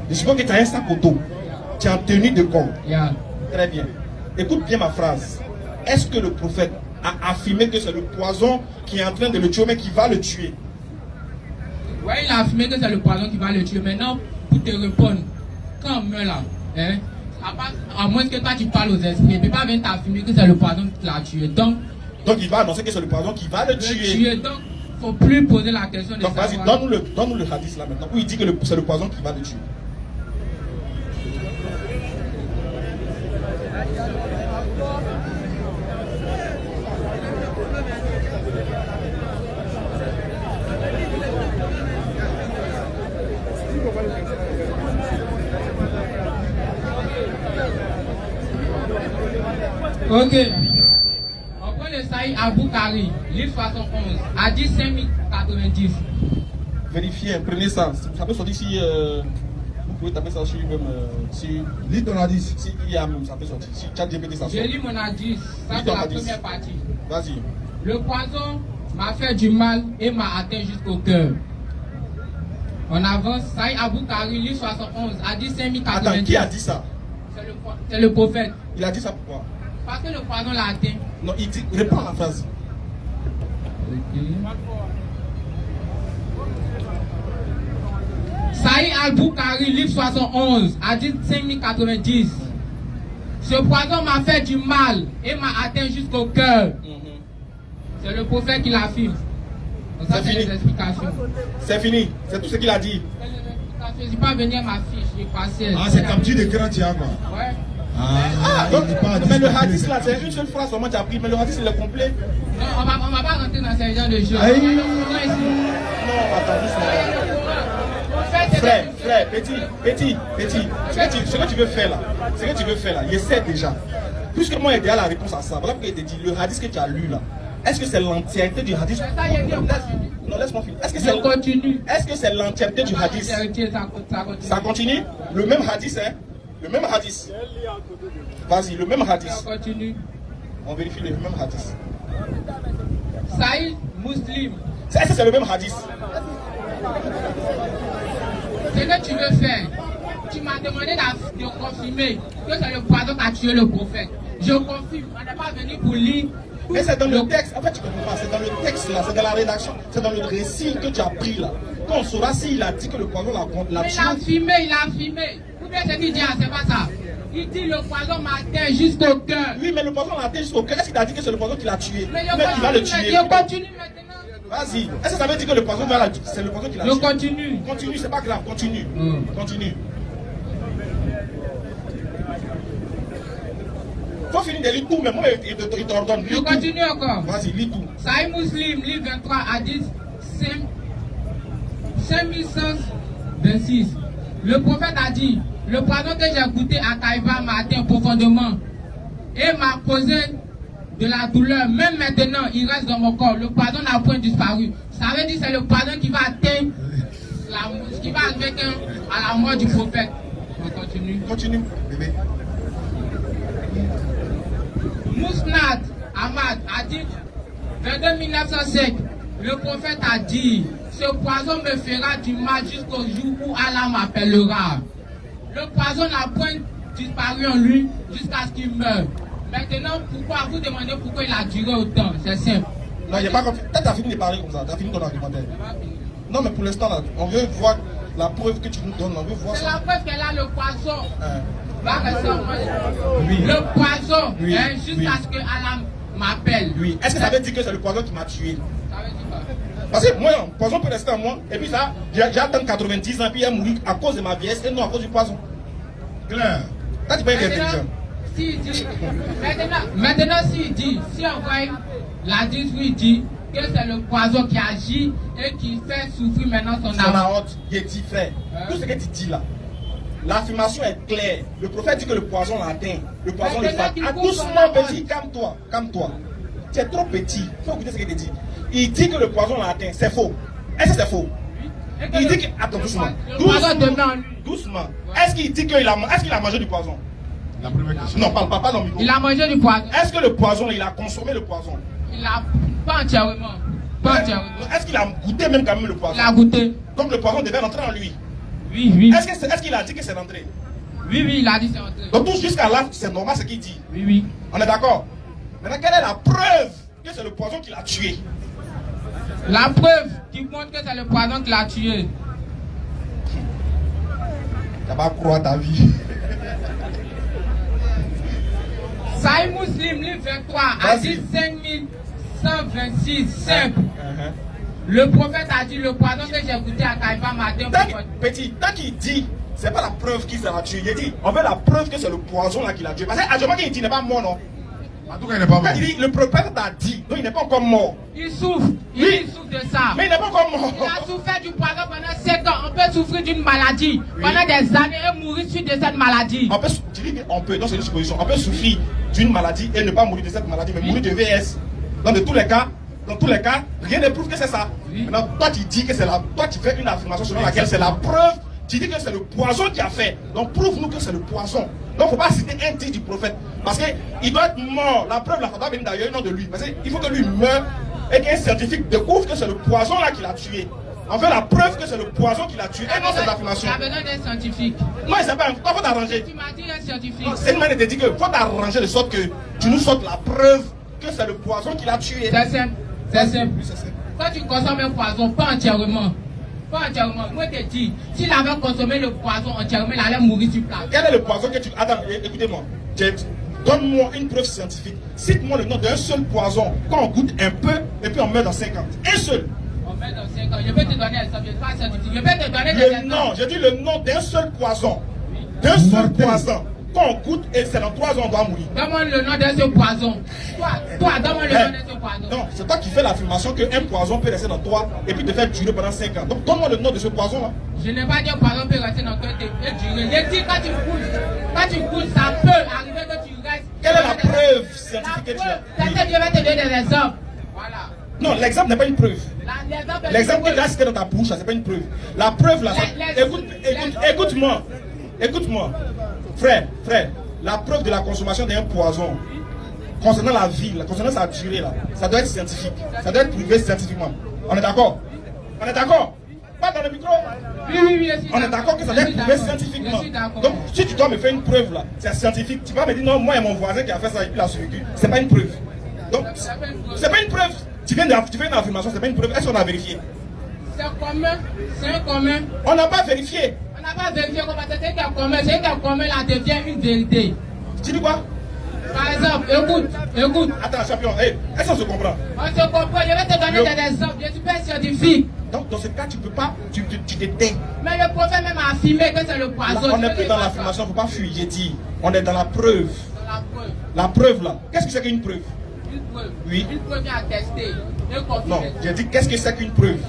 Je suppose que tu as un sac au dos. Tu es en tenue de corps. Yeah. Très bien. Écoute bien ma phrase. Est-ce que le prophète a affirmé que c'est le poison qui est en train de le tuer, mais qui va le tuer? Ouais, il a affirmé que c'est le poison qui va le tuer. Maintenant, pour te répondre, quand on meurt là, hein, à moins que toi tu parles aux esprits, il ne peut pas venir t'affirmer que c'est le poison qui l'a tué. Donc il va annoncer que c'est le poison qui va le tuer. Donc, il ne faut plus poser la question de Donc vas-y, savoir. donne-nous le hadith là maintenant, où il dit que c'est le poison qui va le tuer. Ok. On prend le Saïd Abou Kari, livre 71, hadith 5090. Vérifiez, prenez ça. Ça peut sortir si vous pouvez taper ça sur même si Lis ton hadith. si il y a même ça peut sortir. Si ChatGPT ça sort. Je lis mon hadith, ça Lis c'est ton la hadith. première partie. Vas-y. Le poison m'a fait du mal et m'a atteint jusqu'au cœur. On avance, Saïd Abou Kari, livre 71, hadith 5090. Attends, qui a dit ça? C'est le prophète. Il a dit ça pourquoi? Parce que le poison l'a atteint. Non, il dit, réponds à la phrase. Saïd Al-Bukhari, livre 71, hadith 5090. Ce poison m'a fait du mal et m'a atteint jusqu'au cœur. C'est le prophète qui l'affirme. Donc ça, C'est c'est fini. les explications. C'est fini. C'est tout ce qu'il a dit. C'est les explications. Je n'ai pas venir ma fiche, j'ai passé. Ah, c'est comme tu d'écran, tu as quoi? Ouais. Ah, Donc, il dit pas mais le hadith, hadith là, c'est une seule phrase seulement tu as pris, mais le hadith il est complet. Non, on va pas rentrer dans ces genres de choses. Aïe. On va le Coran ici. Non, attends, doucement. En fait, c'est Frère, petit. Ce que tu veux faire là, je sais déjà. Puisque moi j'ai déjà la réponse à ça, voilà pourquoi il te dit, le hadith que tu as lu là, est-ce que c'est l'entièreté du hadith? C'est ça, il dit, on continue. Non, laisse-moi finir. Je continue. Est-ce que c'est l'entièreté du hadith? Ça continue. Ça continue? Le même hadith, hein? Le même hadith. Vas-y, le même hadith. On continue. On vérifie le même hadith. Saïd Muslim. Est-ce que c'est le même hadith? Ce que tu veux faire, tu m'as demandé de confirmer que c'est le poison qui a tué le prophète. Je confirme, on n'est pas venu pour lire. Mais c'est dans le texte, en fait tu comprends pas, c'est dans le texte là, c'est dans la rédaction, c'est dans le récit que tu as pris là. Quand on saura s'il a dit que le poison l'a Mais tué. il a filmé. Ou bien ce qu'il dit, c'est pas ça. Il dit le poison m'atteint jusqu'au cœur. Oui, mais le poison l'a atteint jusqu'au cœur. Est-ce qu'il a dit que c'est le poison qui l'a tué? Mais il va le tuer. je continue maintenant. Vas-y. Est-ce que ça veut dire que le poison c'est le poison qui l'a tué? Je continue. Continue, c'est pas grave, continue. Continue. Faut finir de lire tout, mais moi il t'ordonne. Je continue encore. Vas-y, lis tout. Sahih Muslim, livre 23, hadith 5126. Le prophète a dit, le poison que j'ai goûté à Taïba m'a atteint profondément et m'a causé de la douleur. Même maintenant, il reste dans mon corps. Le poison n'a point disparu. Ça veut dire que c'est le poison qui va atteindre, qui va arriver à la mort du prophète. On continue. Continue, bébé. Mousnad Ahmad a dit 22 1905, le prophète a dit, ce poison me fera du mal jusqu'au jour où Allah m'appellera. Le poison n'a point disparu en lui jusqu'à ce qu'il meure. Maintenant, pourquoi vous demandez pourquoi il a duré autant? C'est simple. Non, il n'y a pas compris. Peut-être tu as fini de parler comme ça, tu as fini ton argumentaire. Non, mais pour l'instant, là, on veut voir la preuve que tu nous donnes, on veut voir c'est ça. la preuve qu'elle a le poison. Oui. Le poison, Oui. jusqu'à ce que Allah m'appelle. Oui. Est-ce que ça veut dire que c'est le poison qui m'a tué? Ça veut dire quoi? Parce que moi, le poison peut rester en moi, et puis ça, j'ai atteint 90 ans, puis il a mouru à cause de ma vieillesse et non à cause du poison. Claire. T'as dit pas intelligent. Maintenant, s'il dit, si on voit l'hadith où il dit que c'est le poison qui agit et qui fait souffrir maintenant son âme. Il dit, frère, tout ce que tu dis là, l'affirmation est claire. Le prophète dit que le poison l'atteint, le poison le frappe. Ah, doucement, petit, calme-toi, calme-toi. Tu es trop petit, il faut écouter ce qu'il te dit. Il dit que le poison l'a atteint, c'est faux. Est-ce que c'est faux? Il dit que. Attends, doucement. Doucement. Est-ce qu'il dit qu'il a mangé du poison? La première question. Non, pas dans le micro. Il a mangé du poison. Est-ce que le poison, il a consommé le poison? Il a pas entièrement. Pas entièrement. Est-ce qu'il a goûté même quand même le poison? Il a goûté. Donc le poison devait rentrer en lui. Oui, oui. Est-ce qu'il a dit que c'est rentré? Oui, oui, il a dit c'est rentré. Donc tout jusqu'à là, c'est normal ce qu'il dit. Oui, oui. On est d'accord? Maintenant, quelle est la preuve que c'est le poison qui l'a tué? La preuve qui montre que c'est le poison qui l'a tué. Tu vas croire ta vie. Sahih Muslim, livre 23, hadith 5126, simple. Le prophète a dit, le poison que j'ai goûté à Taïba m'a atteint. Petit, tant qu'il dit, c'est pas la preuve qu'il l'a tué. Il dit, on veut la preuve que c'est le poison là qui l'a tué. Parce que actuellement, il dit, il n'est pas mort, non? En tout cas, il n'est pas mort. Quand il dit, le prophète a dit, donc il n'est pas encore mort. Il souffre. Il souffre de ça. Mais il n'est pas encore mort. Il a souffert du poison pendant 7 ans. On peut souffrir d'une maladie pendant des années et mourir suite de cette maladie. Tu dis qu'on peut, dans une supposition, on peut souffrir d'une maladie et ne pas mourir de cette maladie, mais mourir de VS. Dans tous les cas, rien ne prouve que c'est ça. Maintenant, toi tu dis que c'est la. Toi tu fais une affirmation selon laquelle c'est la preuve. Tu dis que c'est le poison qui a fait. Donc prouve-nous que c'est le poison. Donc il ne faut pas citer un titre du prophète. Parce qu'il doit être mort. La preuve, la doit venir d'ailleurs, non de lui. Parce qu'il faut que lui meure et qu'un scientifique découvre que c'est le poison là qui l'a tué. On veut la preuve que c'est le poison qui l'a tué et non c'est l'affirmation. Il y a besoin d'un scientifique. Non, c'est pas. Toi, faut t'arranger. Tu m'as dit un scientifique. C'est une manière de dire qu'il faut t'arranger de sorte que tu nous sortes la preuve que c'est le poison qui l'a tué. C'est simple. C'est simple. Oui, c'est simple. Quand tu consommes un poison, pas entièrement. Pas entièrement. Moi, je te dis, s'il avait consommé le poison entièrement, il allait mourir sur place. Quel est le poison que tu. Attends, écoutez-moi. Donne-moi une preuve scientifique. Cite-moi le nom d'un seul poison quand on goûte un peu et puis on meurt dans 5 ans. Un seul. On meurt dans 5 ans. Je vais te donner l'exemple. Je ne suis pas scientifique. Je vais te donner des exemples. Non, j'ai dit le nom d'un seul poison. D'un seul poison. Quand on goûte et c'est dans 3 ans, on doit mourir. Donne-moi le nom d'un seul poison. Toi, donne-moi le nom d'un seul poison. Non, c'est toi qui fais l'affirmation qu'un poison peut rester dans toi et puis te faire durer pendant 5 ans. Donc donne-moi le nom de ce poison-là. Je n'ai pas dit un poison peut rester dans toi et durer. J'ai dit quand tu coules, ça peut arriver que tu restes. Quelle est la preuve scientifique que tu as? Je vais te donner des exemples. Voilà. Non, l'exemple n'est pas une preuve. L'exemple que tu as cité dans ta bouche, ce n'est pas une preuve. La preuve, là, écoute-moi. Écoute-moi. Frère, la preuve de la consommation d'un poison concernant la vie, concernant sa durée, là, ça doit être scientifique. Ça doit être prouvé scientifiquement. On est d'accord? On est d'accord? Pas dans le micro? Oui, on est d'accord que ça doit être prouvé scientifiquement. Donc, si tu dois me faire une preuve là, c'est scientifique. Tu vas me dire non, moi et mon voisin qui a fait ça et puis il a survécu. C'est pas une preuve. Donc, c'est pas une preuve. Tu fais une affirmation, c'est pas une preuve. Est-ce qu'on a vérifié? C'est commun. C'est un commun. On n'a pas vérifié. On n'a pas vérifié comment c'est qu'un commun. C'est qu'un commun là devient une vérité. Tu dis quoi? Par exemple, écoute. Attends, champion, est-ce qu'on se comprend? On se comprend, je vais te donner des exemples. Je suis pas scientifique. Donc, dans ce cas, tu peux pas, tu t'éteins. Mais le prophète même a affirmé que c'est le poison. On n'est plus dans l'affirmation, il ne faut pas fuir, j'ai dit. On est dans la preuve. La preuve là. Qu'est-ce que c'est qu'une preuve? Une preuve. Oui. Une preuve à tester. Non, j'ai dit qu'est-ce que c'est qu'une preuve?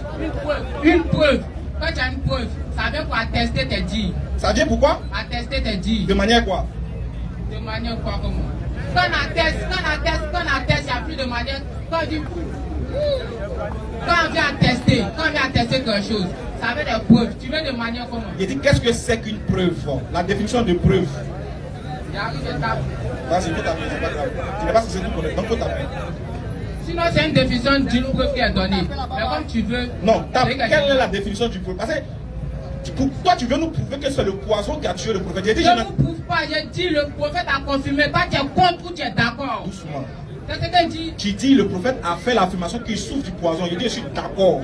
Une preuve. Quand tu as une preuve, ça vient pour attester tes dires. Ça vient pourquoi? Attester tes dires. De manière quoi? De manière quoi comment? Quand on atteste, il n'y a plus de manière. Quand on vient attester quelque chose, ça veut des preuves. Tu veux de manière comment? J'ai dit qu'est-ce que c'est qu'une preuve? La définition de preuve. J'arrive, je tape. Vas-y, faut taper, c'est pas grave. Tu n'es pas censé nous connaître, donc faut taper. Sinon, c'est une définition d'une preuve qui est donnée. Mais comme tu veux. Non, tape. Quelle est la définition du preuve? Parce que toi, tu veux nous prouver que c'est le poison qui a tué le prophète. Je ne vous prouve pas, j'ai dit le prophète a confirmé. Toi, tu es contre ou tu es d'accord? Doucement. C'est ce que dit. Tu dis le prophète a fait l'affirmation qu'il souffre du poison. Je dis je suis d'accord.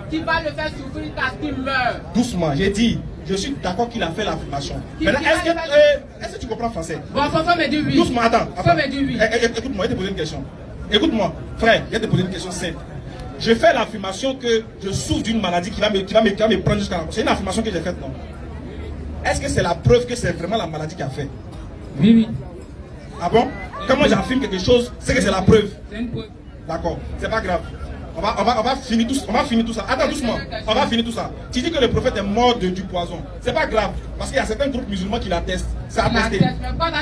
Qui va le faire souffrir parce qu'il meurt. Doucement, j'ai dit je suis d'accord qu'il a fait l'affirmation. Maintenant, est-ce que tu comprends français? Bon, faut me dire oui. Doucement, attends. Faut me dire oui. Écoute-moi, je vais te poser une question. Écoute-moi, frère, je vais te poser une question simple. Je fais l'affirmation que je souffre d'une maladie qui va me prendre jusqu'à la mort. C'est une affirmation que j'ai faite, non? Est-ce que c'est la preuve que c'est vraiment la maladie qui a fait? Oui. Ah bon? Quand moi j'affirme quelque chose, c'est que c'est la preuve. C'est une preuve. D'accord, c'est pas grave. On va finir tout ça. Attends doucement, on va finir tout ça. Tu dis que le prophète est mort du poison. C'est pas grave, parce qu'il y a certains groupes musulmans qui l'attestent. C'est attesté.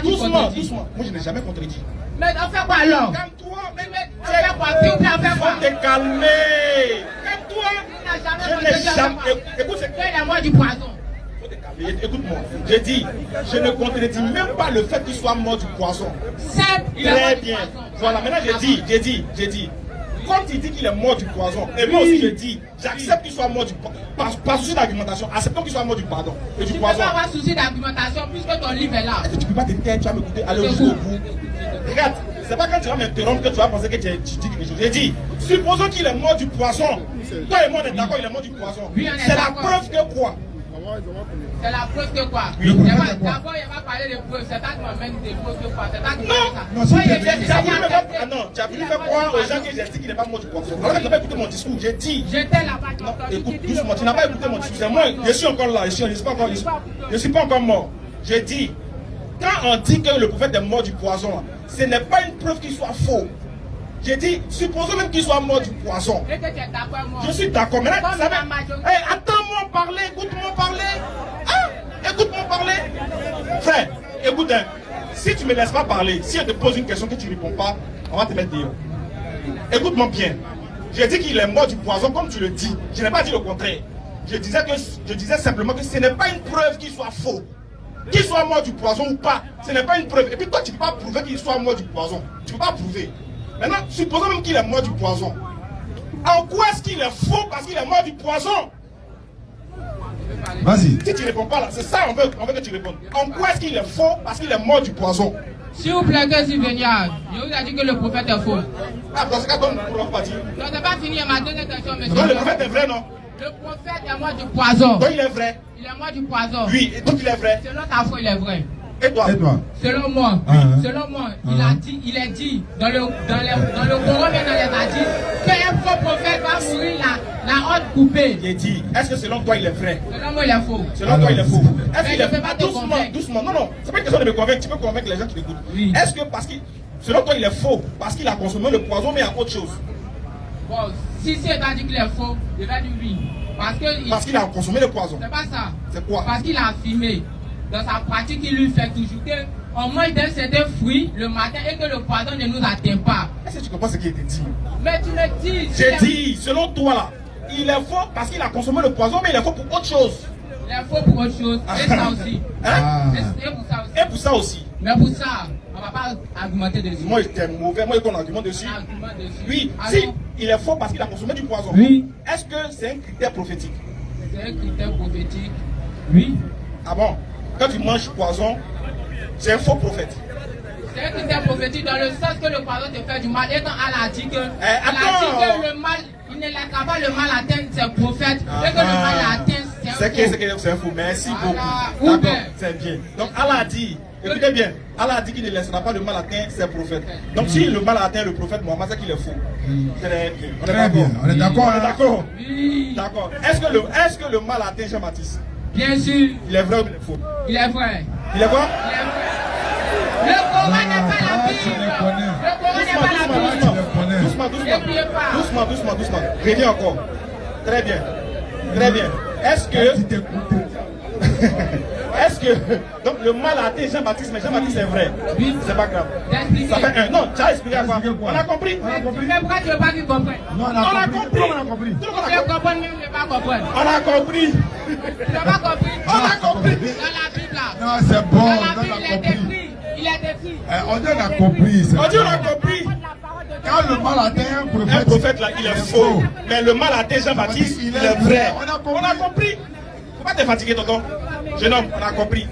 Doucement. Moi je n'ai jamais contredit. Mais on fait quoi alors? Calme-toi, mais on fait quoi? Faut te calmer. Calme-toi. Je n'ai jamais. Écoute, c'est la mort du poison. Écoute-moi, j'ai dit, je ne contredis même pas le fait qu'il soit mort du poison. Très bien. Voilà, maintenant j'ai dit. Quand il dit qu'il est mort du poison, et moi aussi je dis, j'accepte qu'il soit mort du poison. Par souci d'argumentation, acceptons qu'il soit mort du pardon. Et du poison. Tu peux pas avoir souci d'argumentation puisque ton livre est là. Est-ce que tu peux pas te taire, tu vas m'écouter, aller jusqu'au bout. Regarde, c'est pas quand tu vas m'interrompre que tu vas penser que tu dis quelque chose. J'ai dit, supposons qu'il est mort du poison. Toi et moi on est d'accord, il est mort du poison. C'est la preuve que quoi? C'est la preuve que quoi? Oui. D'abord, il va parler de preuves. C'est pas qui m'amène des preuves que quoi? C'est pas qui m'amène ça. Non, tu as voulu faire croire aux gens que j'ai dit qu'il n'est pas mort du poison. Alors tu n'as pas écouté mon discours, j'ai dit. J'étais là-bas. Écoute doucement, tu n'as pas écouté mon discours. C'est moi, je suis encore là, je ne suis pas encore mort. J'ai dit, quand on dit que le prophète est mort du poison, ce n'est pas une preuve qu'il soit faux. J'ai dit, supposons même qu'il soit mort du poison. Et que tu es d'accord avec moi. Je suis d'accord. Mais là, attends-moi parler, écoute-moi parler. Ah, écoute-moi parler. Frère, écoute, si tu ne me laisses pas parler, si je te pose une question que tu ne réponds pas, on va te mettre dehors. Écoute-moi bien. J'ai dit qu'il est mort du poison comme tu le dis. Je n'ai pas dit le contraire. Je disais simplement que ce n'est pas une preuve qu'il soit faux. Qu'il soit mort du poison ou pas, ce n'est pas une preuve. Et puis toi, tu ne peux pas prouver qu'il soit mort du poison. Tu ne peux pas prouver. Maintenant, supposons même qu'il est mort du poison. En quoi est-ce qu'il est faux parce qu'il est mort du poison? Vas-y. Si tu ne réponds pas là, c'est ça on veut que tu répondes. En quoi est-ce qu'il est faux parce qu'il est mort du poison? S'il vous plaît, que si Véniard, je vous ai dit que le prophète est faux. Ah, dans ce cas, donne pour pas dire. Non, c'est pas fini, ma deuxième question, monsieur. Non, le prophète est vrai, non? Le prophèt est mort du poison. Donc il est vrai? Il est mort du poison. Oui, et donc il est vrai? Selon ta foi, il est vrai. Et toi? Selon moi, il est dit dans le Coran, mais dans les hadiths, qu'un faux prophète va mourir la haute coupée. J'ai dit, est-ce que selon toi il est vrai? Selon moi, il est faux. Selon toi il est faux. Est-ce qu'il est pas doucement, non, c'est pas une question de me convaincre, tu peux convaincre les gens qui t'écoutent. Oui. Est-ce que parce que, selon toi il est faux, parce qu'il a consommé le poison, mais il y a autre chose? Bon, si c'est pas dit qu'il est faux, il va dire oui. Parce qu'il a consommé le poison. C'est pas ça. C'est quoi? Parce qu'il a affirmé dans sa pratique, il lui fait toujours qu'on mange d'un certain fruit le matin et que le poison ne nous atteint pas. Est-ce que tu comprends ce qui a été dit? Mais tu le dis. J'ai dit, selon toi là, il est faux parce qu'il a consommé le poison, mais il est faux pour autre chose. Il est faux pour autre chose. Et ça aussi. Hein? Et pour ça aussi. Et pour ça aussi. Mais pour ça, on ne va pas argumenter dessus. Moi, j'étais mauvais. Moi, qu'on argumente dessus. Oui, alors, si il est faux parce qu'il a consommé du poison. Oui. Est-ce que c'est un critère prophétique? C'est un critère prophétique. Oui. Ah bon? Quand tu manges poison, c'est un faux prophète. C'est un critère prophétique dans le sens que le poison te fait du mal. Et quand Allah a dit que, attends. le mal, il ne laissera pas le mal atteindre ses prophètes. Et que le mal atteint, c'est un faux. Merci beaucoup. D'accord, c'est bien. Donc Allah a dit, écoutez bien, Allah a dit qu'il ne laissera pas le mal atteindre ses prophètes. Donc si le mal atteint le prophète Mohammed, c'est qu'il est faux. Très bien. On est d'accord. On est d'accord. Oui. D'accord. Est-ce que le mal atteint Jean-Baptiste? Bien sûr. Il est vrai ou il est faux? Il est vrai. Il est quoi? Il est vrai. Le Coran n'est pas la Bible. Le Coran n'est pas la Bible. Doucement. Reviens encore. Très bien. Est-ce que donc le mal a atteint Jean-Baptiste, mais Jean-Baptiste est vrai? Oui. C'est pas grave. Ça fait un. Non, tu as expliqué à quoi? On a compris. Mais pourquoi tu veux pas qu'il comprenne? Non, on a compris. Tu veux comprendre, mais je ne veux pas comprendre. On a compris. Tu n'as pas compris? On a compris. Dans la Bible là. Non, c'est bon. Dans la On Bible, a il est compris. écrit. Il est écrit. On dit on a compris. On dit on a compris. Quand le mal atteint Un prophète là, il est faux. Mais le mal atteint Jean-Baptiste, il est vrai. On a compris. Faut pas te fatiguer, tonton. Jeune homme, on a compris.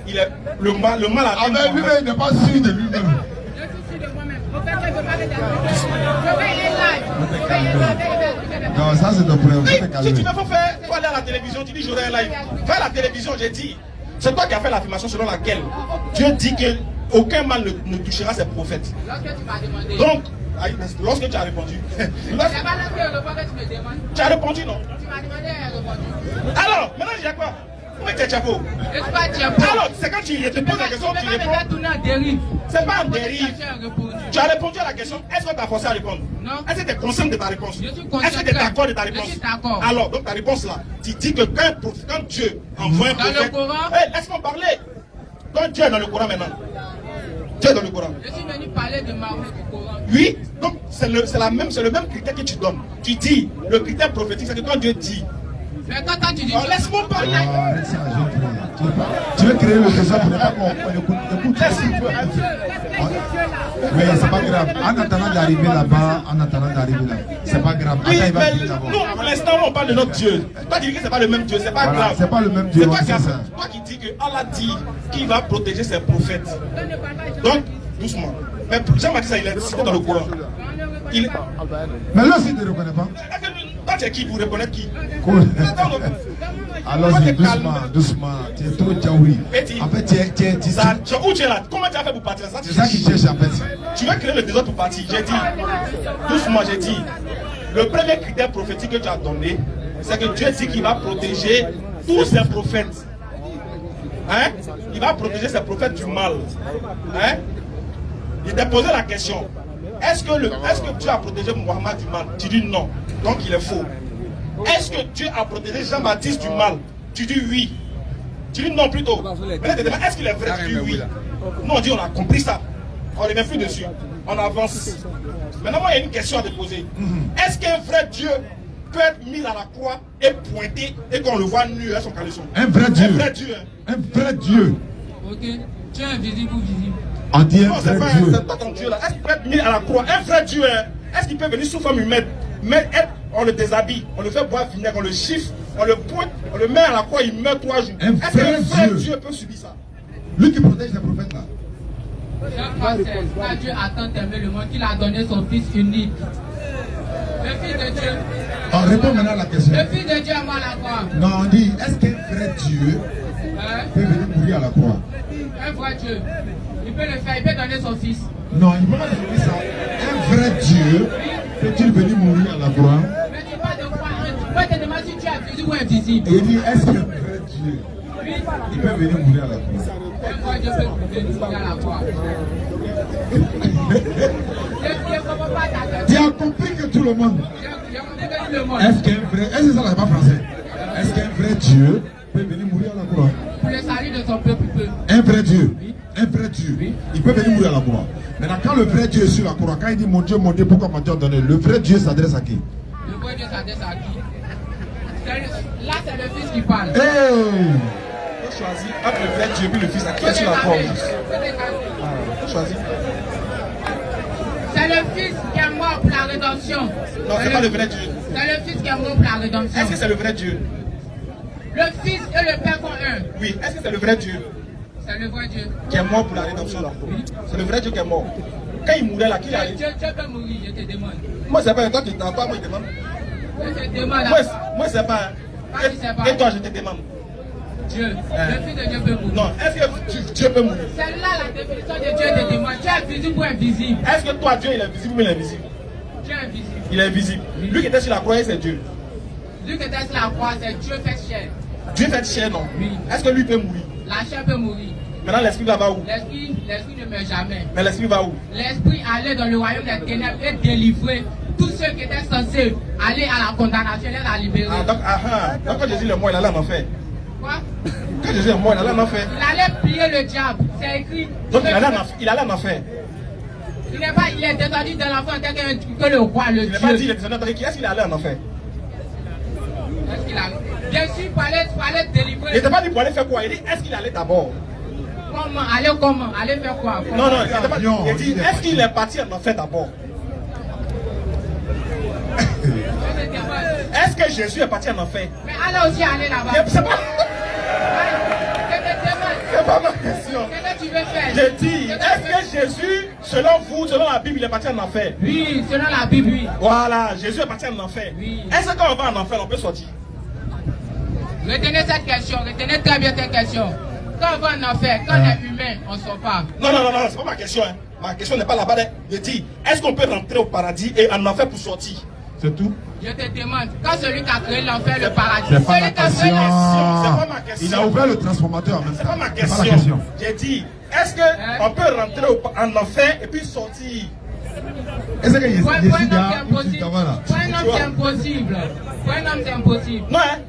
Le mal atteint. Ah ben lui-même, il n'est pas sûr de lui-même. Je suis sûr de moi-même. Au fait, je ne veux pas je vais live. Non, ça c'est ton problème. Si tu veux faut aller à la télévision, tu dis j'aurai un live. Fais la télévision, j'ai dit. C'est toi qui as fait l'affirmation selon laquelle Dieu dit que aucun mal ne touchera ses prophètes. Lorsque tu m'as demandé. Donc, lorsque tu as répondu. C'est pas que tu me demandes. Tu as répondu, non? Tu m'as demandé et répondu. Alors, maintenant, il y a quoi? Où est Tchapo? Je suis pas Tchapo. Alors, c'est quand tu te poses la question, tu réponds. Tourner en dérive. C'est pas en dérive. Tu as répondu à la question. Est-ce que tu as forcé à répondre? Non. Est-ce que tu es conscient de ta réponse? Je suis conscient. Est-ce que tu es d'accord de ta réponse? Je suis d'accord. Alors, donc ta réponse là, tu dis que quand Dieu envoie un prophète. Dans le Coran. Laisse-moi parler. Quand Dieu est dans le Coran maintenant. Dieu est dans le Coran. Je suis venu parler de Mahomet du Coran. Oui, donc c'est le même critère que tu donnes. Tu dis, le critère prophétique, c'est que quand Dieu dit. Mais quand tu dis. Laisse-moi parler. Arrête ça, tu veux créer le trésor pour ne pas qu'on écoute. Mais c'est pas grave. En attendant d'arriver là-bas, c'est pas grave. Oui, Attends, mais nous, pour l'instant, on parle de notre Dieu. Toi, tu dis que c'est pas le même Dieu, c'est pas grave. C'est pas le même Dieu. C'est toi qui dis que Allah dit qu'il va protéger ses prophètes. Donc, doucement. Mais Jean-Baptiste, il est cité dans le Coran. Mais là, si tu ne reconnais pas. Toi, tu es qui pour reconnaître qui? Cool. Allons-y, doucement. Tu es trop tchaoui. En fait, tu es. Où tu es là? Comment tu as fait pour partir? C'est ça qui cherche en fait. Tu veux créer le désordre pour partir. J'ai dit. Doucement, j'ai dit. Le premier critère prophétique que tu as donné, c'est que Dieu dit qu'il va protéger tous ses prophètes. Hein? Il va protéger ses prophètes du mal. Hein? Il t'a posé la question. Est-ce que Dieu a protégé Mohammed du mal? Tu dis non. Donc il est faux. Est-ce que Dieu a protégé Jean-Baptiste du mal? Tu dis oui. Tu dis non plutôt. Maintenant, est-ce qu'il est vrai? Tu dis oui. Nous on dit on a compris ça. On ne met plus dessus. On avance. Maintenant, moi il y a une question à te poser. Est-ce qu'un vrai Dieu peut être mis à la croix et pointé et qu'on le voit nu à son caleçon? Un vrai Dieu. Un vrai Dieu. Un vrai Dieu. Ok. Tu es invisible ou visible? On dit un Non, vrai c'est Dieu. pas ton Dieu là. Est-ce qu'il peut être mis à la croix? Un vrai Dieu, hein? Est-ce qu'il peut venir sous forme humaine? Mais on le déshabille, on le fait boire vinaigre, on le chiffre, on le pointe, on le met à la croix, il meurt 3 jours. Est-ce qu'un vrai Dieu peut subir ça? Lui qui protège les prophètes là. Jean 3,16, quand Dieu a tant aimé le monde qu'il a donné son Fils unique. Le Fils de Dieu. On répond maintenant à la question. Le Fils de Dieu est mort à la croix. Non, on dit, est-ce qu'un vrai Dieu peut venir mourir à la croix? Un vrai Dieu. Il peut le faire, il peut donner son Fils. Non, il ne peut pas donner ça. Un vrai Dieu peut-il venir mourir à la croix? Mais tu parles de quoi? Tu peux te demander si tu es invisible ou invisible. Et il dit, est-ce qu'un vrai Dieu il peut venir mourir à la croix? Un vrai Dieu peut venir mourir à la croix. Tu as compris que tout le monde. Est-ce que ça n'est pas français? Est-ce qu'un vrai Dieu peut venir mourir à la croix? Pour le salut de son peuple. Un vrai Dieu. Oui. Un vrai Dieu. Oui. Il peut venir mourir à la croix. Maintenant, quand le vrai Dieu est sur la croix, quand il dit mon Dieu, pourquoi m'a Dieu donné? Le vrai Dieu s'adresse à qui? Le vrai Dieu s'adresse à qui? Là, c'est le Fils qui parle. Hey! On choisit entre le vrai Dieu et le Fils à qui est sur la croix. Choisis. C'est le Fils qui est mort pour la rédemption. Non, c'est pas le vrai Dieu. C'est le Fils qui est mort pour la rédemption. Est-ce que c'est le vrai Dieu? Le Fils et le Père sont un. Oui. Est-ce que c'est le vrai Dieu C'est le vrai Dieu. qui est mort pour la rédemption là? Oui. C'est le vrai Dieu qui est mort. Quand il mourait là, qui l'a dit? Dieu peut mourir, je te demande. Moi, c'est pas toi qui t'entends, moi, je demande. Je te demande. Moi, c'est pas. Moi, je sais pas. Et toi, je te demande. Dieu. Le Fils de Dieu peut mourir. Non, est-ce que Dieu peut mourir? C'est là la définition de Dieu te demande. Dieu est visible ou invisible? Est-ce que toi, Dieu, il est visible ou il est invisible? Dieu est invisible. Il est visible. Lui qui était sur la croix, c'est Dieu. Lui qui était sur la croix, c'est Dieu fait chair. Dieu fait chair, non? Oui. Est-ce que lui peut mourir? La chair peut mourir. Maintenant, l'esprit va où? L'esprit ne meurt jamais. Mais l'esprit va où? L'esprit allait dans le royaume des ténèbres et délivrer tous ceux qui étaient censés aller à la condamnation, les a libérés. Donc quand Jésus est mort, il allait en enfer. Quoi? Quand Jésus est mort, il allait en enfer. Il allait plier le diable. C'est écrit. Donc il allait en enfer. Il est descendu de l'enfant tel que le roi, le Il Dieu. n'est pas dit, il est descendu dans qui est-ce qu'il allait en enfer? Est-ce qu'il a... Bien sûr, pour aller délivrer. Il n'était pas dit pour aller faire quoi? Il dit, est-ce qu'il allait d'abord? Comment? Aller faire quoi? Non, il n'était pas dit. Il dit, est-ce qu'il est parti en enfer d'abord? Est-ce que Jésus est parti en enfer? Mais allez aussi aller là-bas. C'est pas ma question. Qu'est-ce que tu veux faire? J'ai dit, est-ce que Jésus, selon vous, selon la Bible, il est parti en enfer? Oui, selon la Bible, oui. Voilà, Jésus est parti en enfer. Oui. Est-ce que quand on va en enfer, on peut sortir? Retenez cette question, retenez très bien cette question. Quand on va en enfer, quand on est humain, on ne sort pas. Non, c'est pas ma question. Hein. Ma question n'est pas là-bas. Je dis, est-ce qu'on peut rentrer au paradis et en enfer pour sortir? C'est tout? Je te demande, quand celui qui a créé l'enfer, le paradis, C'est pas celui ma qui a créé question. C'est pas ma question. Il a ouvert le transformateur en même temps. C'est pas ma C'est pas question. la question. J'ai dit, est-ce qu'on peut rentrer en enfer et puis sortir? Est-ce que Pour un homme, c'est là? impossible. Pour un homme, c'est impossible. Pour un homme, c'est impossible. Non, hein?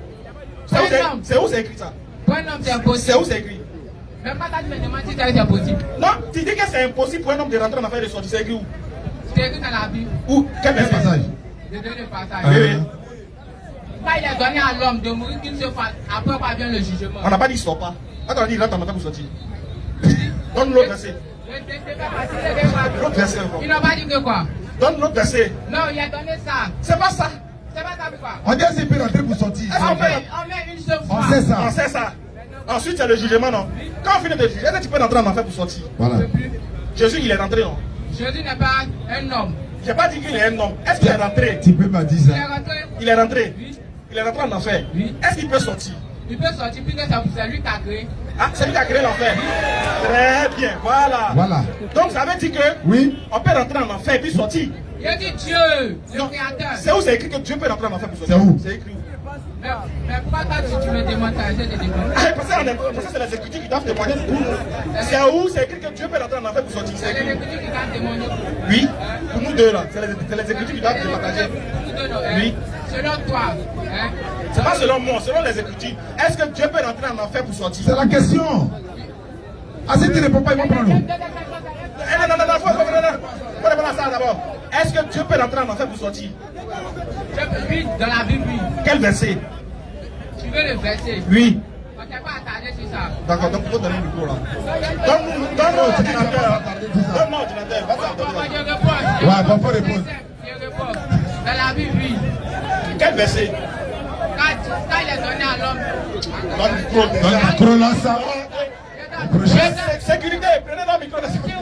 C'est où c'est écrit ça? Pour un homme, c'est impossible. C'est où c'est écrit? Même pas quand tu me demandes si c'est impossible. Non, tu dis que c'est impossible pour un homme de rentrer en enfer et de sortir. C'est écrit où? C'est écrit dans la Bible. Où? Quel Quel passage? Je donne le passage. Oui. Quand il est donné à l'homme de mourir qu'une seule fois, après quoi vient le jugement. On n'a pas dit sort pas. Attends, on dit rentre en enfer pour sortir. Donne l'autre verset. L'autre verset encore. Ils n'ont pas dit que quoi? Donne l'autre verset. Non, il a donné ça. C'est pas ça. C'est pas ça pour quoi? On dit qu'il peut rentrer pour sortir. On met une seule fois. On sait ça. On sait ça. Ensuite, c'est le jugement, non? Quand on finit de juger, est-ce que tu peux rentrer en enfer pour sortir? Voilà. Jésus, il est rentré, non? Jésus n'est pas un homme. J'ai pas dit qu'il est un homme. Est-ce qu'il est rentré? Tu peux me dire Il est ça. rentré. Il est rentré. Oui. Il est rentré en enfer. Oui. Est-ce qu'il peut sortir? Il peut sortir puisque c'est lui qui a créé. Ah, c'est lui qui a créé l'enfer. Très bien, voilà. Voilà. Donc ça veut dire que Oui. on peut rentrer en enfer et puis sortir. Il a dit Dieu, le Non. créateur. C'est où c'est écrit que Dieu peut rentrer en enfer pour sortir? C'est où? C'est écrit où? Mais pourquoi toi tu me demandes ça? Je te demande. Ah, parce que c'est les Écritures qui doivent témoigner de tout. C'est où c'est écrit que Dieu peut rentrer en enfer pour sortir? C'est C'est les écrit. Écritures qui doivent témoigner. Oui, pour nous deux là, c'est les Écritures qui doivent te partager. Oui. Selon toi, hein? C'est pas selon moi, selon les Écritures. Est-ce que Dieu peut rentrer en enfer pour sortir? C'est la question. Ah, si tu ne réponds pas, ils vont prendre. Non, faut répondre à ça d'abord. Est-ce que Dieu peut rentrer en enfer pour sortir? Oui, dans la Bible, oui. Quel verset? Tu veux le verset? Oui. On ne s'est pas attardé sur ça. D'accord, donc il faut donner le micro là. Donne-nous l'ordinateur. Donne-nous l'ordinateur. Je réponds. Ouais, bon, faut répondre. Je réponds. Dans la Bible, oui. Quel verset? Quand il est donné à l'homme. Donne le micro. Donne le micro là, ça. Sécurité, prenez le micro de sécurité.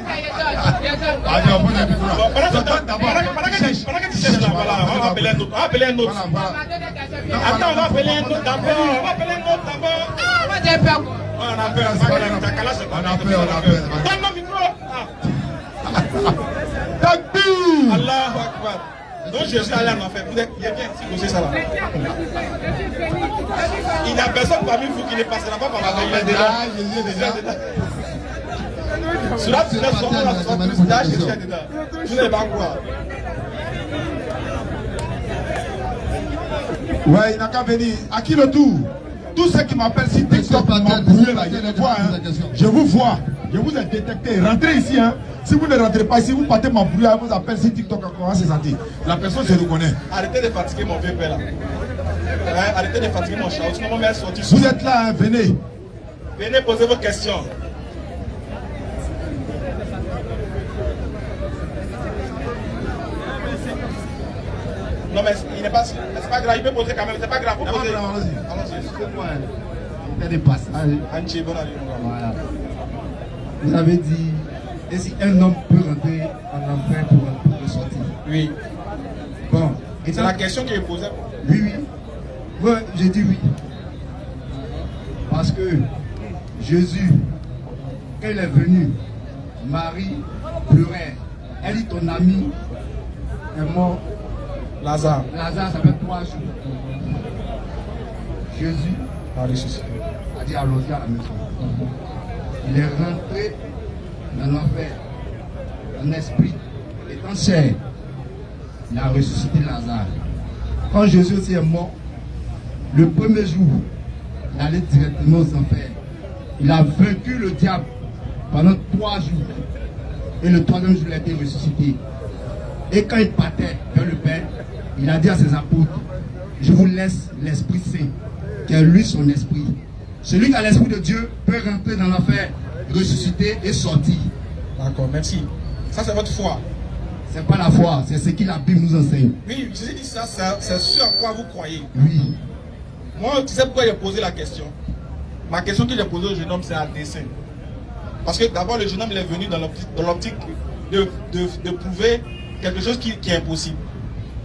Allez, on prend le micro là. Pendant que tu cherches là, voilà, on va appeler un autre. On va appeler un autre. Attends, on va appeler un autre d'abord. On va appeler un autre d'abord. Moi, j'ai peur. On a peur, on a peur. Donne le micro. Takbir. Allahu Akbar. Donc Jésus allait en enfer. Il est bien si vous ça là. Il n'y a personne parmi vous qui ne passera pas par la veille dedans. Jésus est déjà. Sur la petite somme, la somme, là, Jésus est dedans. Tu n'es pas quoi. Ouais, il n'a qu'à venir. À qui le tour? Tous ceux qui m'appellent si TikTok m'ont brouillé là, je vous vois, hein. Je vous vois. Je vous ai détecté. Rentrez ici, hein. Si vous ne rentrez pas ici, vous partez m'embrouiller, vous appelle si TikTok comment se sentir. La personne se reconnaît. Arrêtez de fatiguer mon vieux père là. Hein, arrêtez de fatiguer mon chat. Sinon, mon mère est sorti. Vous êtes là, hein, venez. Venez poser vos questions. Non, mais il n'est pas. C'est pas grave, il peut poser quand même. C'est pas grave. Allons-y. Excusez-moi. Il y a des passages. Voilà. Vous avez dit, et si un homme peut rentrer en enfer pour ressortir? Oui. Bon. Et c'est la question qui est posée. Oui, oui. Moi, j'ai dit oui. Parce que Jésus, quand il est venu, Marie pleurait. Elle dit, ton ami est mort. Lazare. Lazare, ça fait 3 jours. Jésus a dit, allons-y à la maison. Il est rentré dans l'enfer, en esprit, étant chair. Il a ressuscité Lazare. Quand Jésus aussi est mort, le premier jour, il allait directement aux enfers. Il a vaincu le diable pendant 3 jours. Et le 3e jour, il a été ressuscité. Et quand il partait vers le Père, il a dit à ses apôtres, je vous laisse l'Esprit Saint, qui est lui son esprit. Celui qui a l'Esprit de Dieu peut rentrer dans l'enfer, ressusciter et sortir. D'accord, merci. Ça, c'est votre foi. C'est pas la foi, c'est ce que la Bible nous enseigne. Oui, Jésus dit ça, c'est ce à quoi vous croyez. Oui. Moi, tu sais pourquoi j'ai posé la question? Ma question que j'ai posée au jeune homme, c'est à dessein. Parce que d'abord, le jeune homme, il est venu dans l'optique de prouver quelque chose qui est impossible.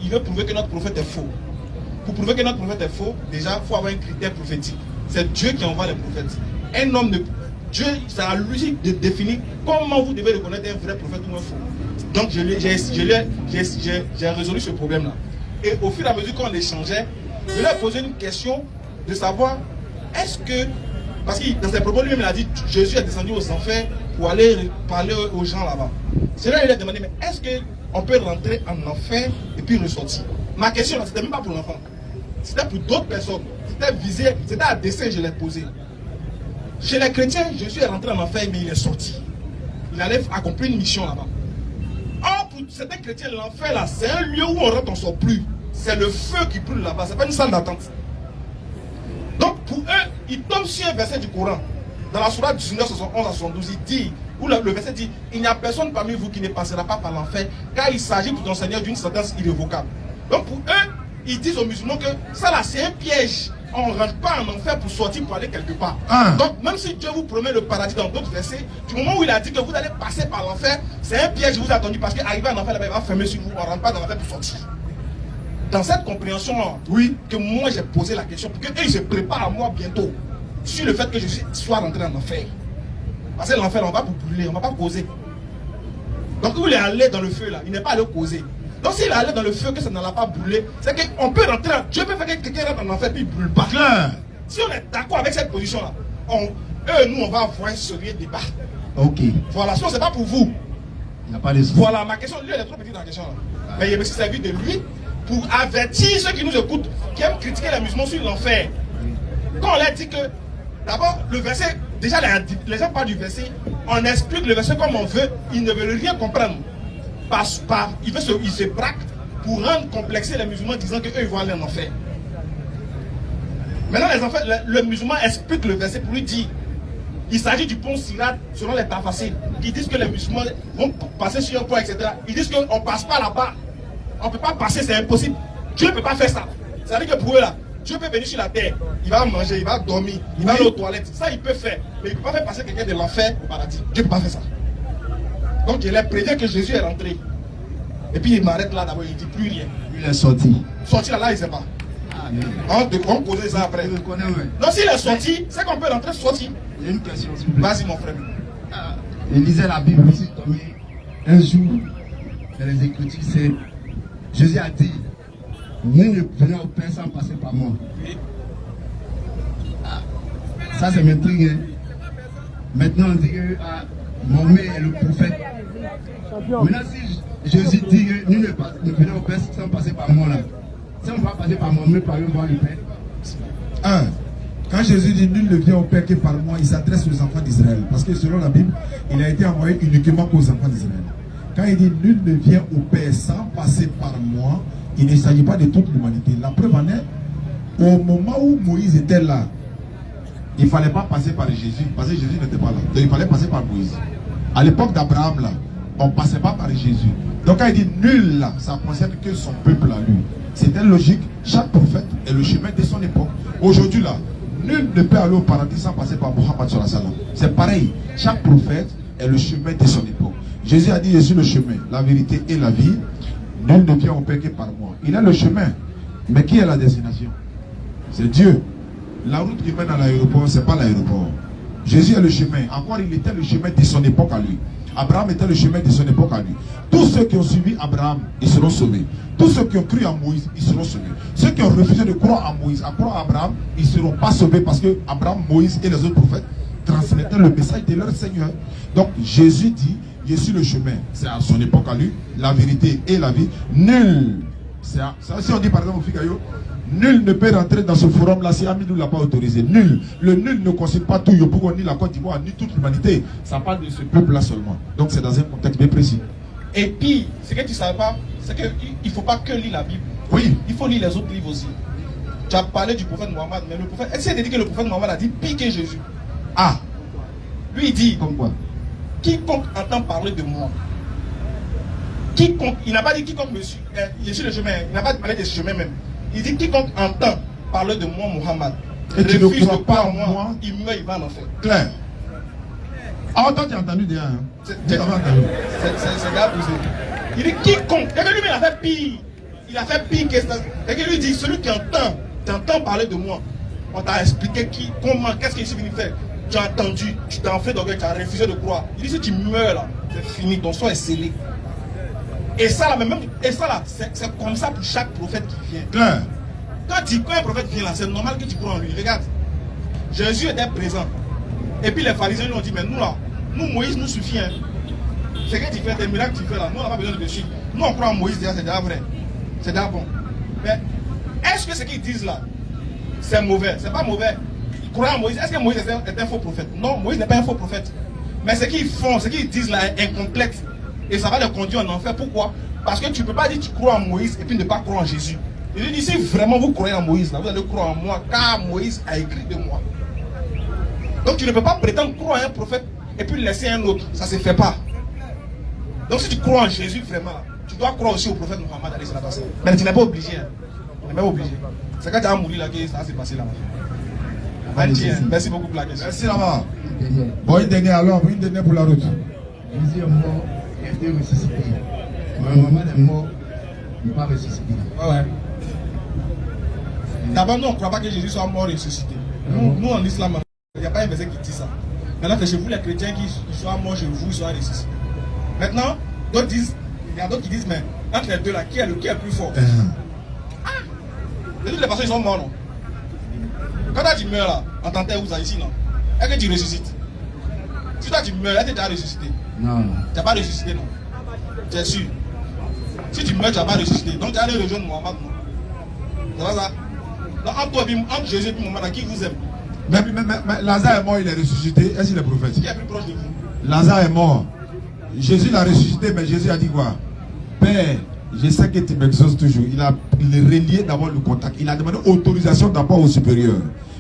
Il veut prouver que notre prophète est faux. Pour prouver que notre prophète est faux, déjà, il faut avoir un critère prophétique. C'est Dieu qui envoie les prophètes. Un homme de Dieu, c'est à lui de définir comment vous devez reconnaître un vrai prophète ou un faux. Donc, j'ai résolu ce problème-là. Et au fur et à mesure qu'on échangeait, je lui ai posé une question de savoir, est-ce que, parce que dans ses propos lui-même, il a dit, Jésus est descendu aux enfers pour aller parler aux gens là-bas. C'est là qu'il a demandé, mais est-ce qu'on peut rentrer en enfer et puis ressortir? Ma question, c'était même pas pour l'enfant. C'était pour d'autres personnes. C'était visé, c'était à dessein, je l'ai posé. Chez les chrétiens, Jésus est rentré en enfer, mais il est sorti. Il allait accomplir une mission là-bas. Or, pour certains chrétiens, l'enfer là, c'est un lieu où on rentre, on ne sort plus. C'est le feu qui brûle là-bas, c'est pas une salle d'attente. Donc, pour eux, ils tombent sur un verset du Coran. Dans la sourate 19, 71 à 72, il dit, où le verset dit, il n'y a personne parmi vous qui ne passera pas par l'enfer, car il s'agit pour ton Seigneur d'une sentence irrévocable. Donc, pour eux, ils disent aux musulmans que ça là, c'est un piège. On ne rentre pas en enfer pour sortir, pour aller quelque part. Donc, même si Dieu vous promet le paradis dans d'autres versets, du moment où il a dit que vous allez passer par l'enfer, c'est un piège vous a attendu parce qu'arriver en enfer, là-bas, il va fermer sur vous. On ne rentre pas dans l'enfer pour sortir. Dans cette compréhension-là, oui, que moi j'ai posé la question, pour qu'ils se préparent à moi bientôt sur le fait que je sois rentré en enfer. Parce que l'enfer, on va vous brûler, on ne va pas causer. Donc, où il est allé dans le feu là, il n'est pas allé causer. Donc s'il est allé dans le feu, que ça ne l'a pas brûlé, c'est qu'on peut rentrer, Dieu peut faire que quelqu'un rentre en enfer puis il ne brûle pas. Si on est d'accord avec cette position-là, nous on va avoir un sérieux débat. Ok. Voilà, sinon c'est pas pour vous. Il n'y a pas de souci. Voilà, ma question, lui elle est trop petite dans la question là. Mais il me servi de lui pour avertir ceux qui nous écoutent, qui aiment critiquer la musulmane sur l'enfer. Quand on leur dit que, d'abord, le verset, déjà les gens parlent du verset, on explique le verset comme on veut, ils ne veulent rien comprendre. Il se braque pour rendre complexer les musulmans disant qu'eux ils vont aller en enfer. Maintenant le musulman explique le verset pour lui dire, il s'agit du pont Sirat selon les tafassirs, qui disent que les musulmans vont passer sur un pont, etc. Ils disent qu'on ne passe pas là-bas. On ne peut pas passer, c'est impossible. Dieu ne peut pas faire ça. C'est-à-dire que pour eux là, Dieu peut venir sur la terre, il va manger, il va dormir, il va aller aux toilettes. Ça il peut faire. Mais il ne peut pas faire passer quelqu'un de l'enfer au paradis. Dieu ne peut pas faire ça. Donc il leur prévient que Jésus est rentré. Et puis il m'arrête là d'abord, il ne dit plus rien. Il est sorti. Sorti là, il ne sait pas. On posait ça après. Donc s'il est sorti, c'est qu'on peut rentrer sorti. Il y a une question. Vas-y mon frère. Il lisait la Bible aussi. Un jour, dans les Écritures, c'est Jésus a dit, nous ne venons au Père sans passer par moi. Ça c'est m'intrigue. Hein. Maintenant on dit que Mohamed est le prophète. Maintenant si Jésus dit que nous ne venons au Père sans passer par moi là. Si on va passer par Mohamed, par eux, voir le Père. Quand Jésus dit nul ne vient au Père que par moi, il s'adresse aux enfants d'Israël. Parce que selon la Bible, il a été envoyé uniquement aux enfants d'Israël. Quand il dit nul ne vient au Père sans passer par moi, il ne s'agit pas de toute l'humanité. La preuve en est, au moment où Moïse était là, il ne fallait pas passer par Jésus, parce que Jésus n'était pas là. Donc il fallait passer par Moïse. À l'époque d'Abraham, là, on ne passait pas par Jésus. Donc quand il dit nul, là, ça ne concerne que son peuple à lui. C'était logique. Chaque prophète est le chemin de son époque. Aujourd'hui, là, nul ne peut aller au paradis sans passer par Mohammed sallallahu alayhi wa sallam. C'est pareil. Chaque prophète est le chemin de son époque. Jésus a dit, je suis le chemin, la vérité et la vie. Nul ne vient au Père que par moi. Il est le chemin. Mais qui est la destination? C'est Dieu. La route qui mène à l'aéroport, ce n'est pas l'aéroport. Jésus est le chemin. Encore, il était le chemin de son époque à lui. Abraham était le chemin de son époque à lui. Tous ceux qui ont suivi Abraham, ils seront sauvés. Tous ceux qui ont cru en Moïse, ils seront sauvés. Ceux qui ont refusé de croire en Moïse, à croire en Abraham, ils ne seront pas sauvés parce que Abraham, Moïse et les autres prophètes transmettaient le message de leur Seigneur. Donc Jésus dit, je suis le chemin. C'est à son époque à lui, la vérité et la vie. Nul. Ça, si on dit par exemple au Figayo, nul ne peut rentrer dans ce forum-là si Amidou ne l'a pas autorisé. Nul. Le nul ne concerne pas tout Yopougon, ni la Côte d'Ivoire, ni toute l'humanité. Ça parle de ce peuple-là seulement. Donc c'est dans un contexte bien précis. Et puis, ce que tu ne savais pas, c'est qu'il ne faut pas que lire la Bible. Oui. Il faut lire les autres livres aussi. Tu as parlé du prophète Mohammed, mais le prophète, essaie de dire que le prophète Mohammed a dit pire que Jésus. Ah. Lui, il dit, comme quoi? Quiconque entend parler de moi, quiconque, il n'a pas dit quiconque je suis le chemin, il n'a pas parlé de ce chemin même. Il dit quiconque entend parler de moi, Mohammed, et tu ne crois pas en moi, il meurt, il va en enfer. Clair. Ah, toi, tu as entendu déjà. Hein? C'est grave. Il dit quiconque. Et lui, il a fait pire. Il a fait pire que ça. Et lui dit celui qui entend parler de moi. On t'a expliqué comment, qu'est-ce qu'il est venu faire. Tu as entendu, tu t'es enflé d'orgueil, tu as refusé de croire. Il dit si tu meurs là, c'est fini, ton sort est scellé. Et ça là, c'est comme ça pour chaque prophète qui vient. Clair. Quand un prophète vient là, c'est normal que tu crois en lui. Regarde, Jésus était présent. Et puis les pharisiens lui ont dit, mais nous là, nous Moïse nous suffit. Hein. C'est que tu fais des miracles que tu fais là, nous on n'a pas besoin de suivre. Nous on croit en Moïse déjà, c'est déjà vrai. C'est déjà bon. Mais est-ce que ce qu'ils disent là, c'est mauvais? C'est pas mauvais. Ils croient en Moïse. Est-ce que Moïse est un faux prophète? Non, Moïse n'est pas un faux prophète. Mais ce qu'ils font, ce qu'ils disent là est incomplexe. Et ça va les conduire en enfer. Pourquoi? Parce que tu ne peux pas dire que tu crois en Moïse et puis ne pas croire en Jésus. Il dit si vraiment vous croyez en Moïse, là, vous allez croire en moi, car Moïse a écrit de moi. Donc tu ne peux pas prétendre croire en un prophète et puis laisser un autre. Ça ne se fait pas. Donc si tu crois en Jésus vraiment, tu dois croire aussi au prophète Mohammed. Mais tu n'es pas obligé. Hein. Tu n'es pas obligé. C'est quand tu as mouru là que ça s'est passé là. Merci beaucoup pour la question. Merci là-bas. Bon, une dernière alors, une dernière pour la route. Jésus est mort, il a été ressuscité. Mais Mohammed est mort, il n'est pas ressuscité. Ouais. D'abord, nous on ne croit pas que Jésus soit mort et ressuscité. Nous en islam, il n'y a pas un verset qui dit ça. Maintenant que chez vous les chrétiens qui soient morts chez vous, ils soient ressuscités. Maintenant, d'autres disent, il y a d'autres qui disent, mais entre les deux là, qui est le plus fort? De toutes les façons, ils sont morts, non? Quand toi tu meurs là, en tant que vous ici, non? Est-ce que tu ressuscites? Si toi tu meurs, est-ce que tu as ressuscité? Non. Tu n'as pas ressuscité, non? Tu es sûr? Si tu meurs, tu n'as pas ressuscité. Donc tu as allé rejoindre Mohammed, non? C'est pas ça? Donc entre Jésus et Mohammed, qui vous aime? Mais Lazare est mort, il est ressuscité. Est-ce qu'il est prophète? Qui est plus proche de vous? Lazare est mort. Jésus l'a ressuscité, mais Jésus a dit quoi? Père, je sais que tu m'exauces toujours. Il a relié d'abord le contact. Il a demandé autorisation d'abord au supérieur.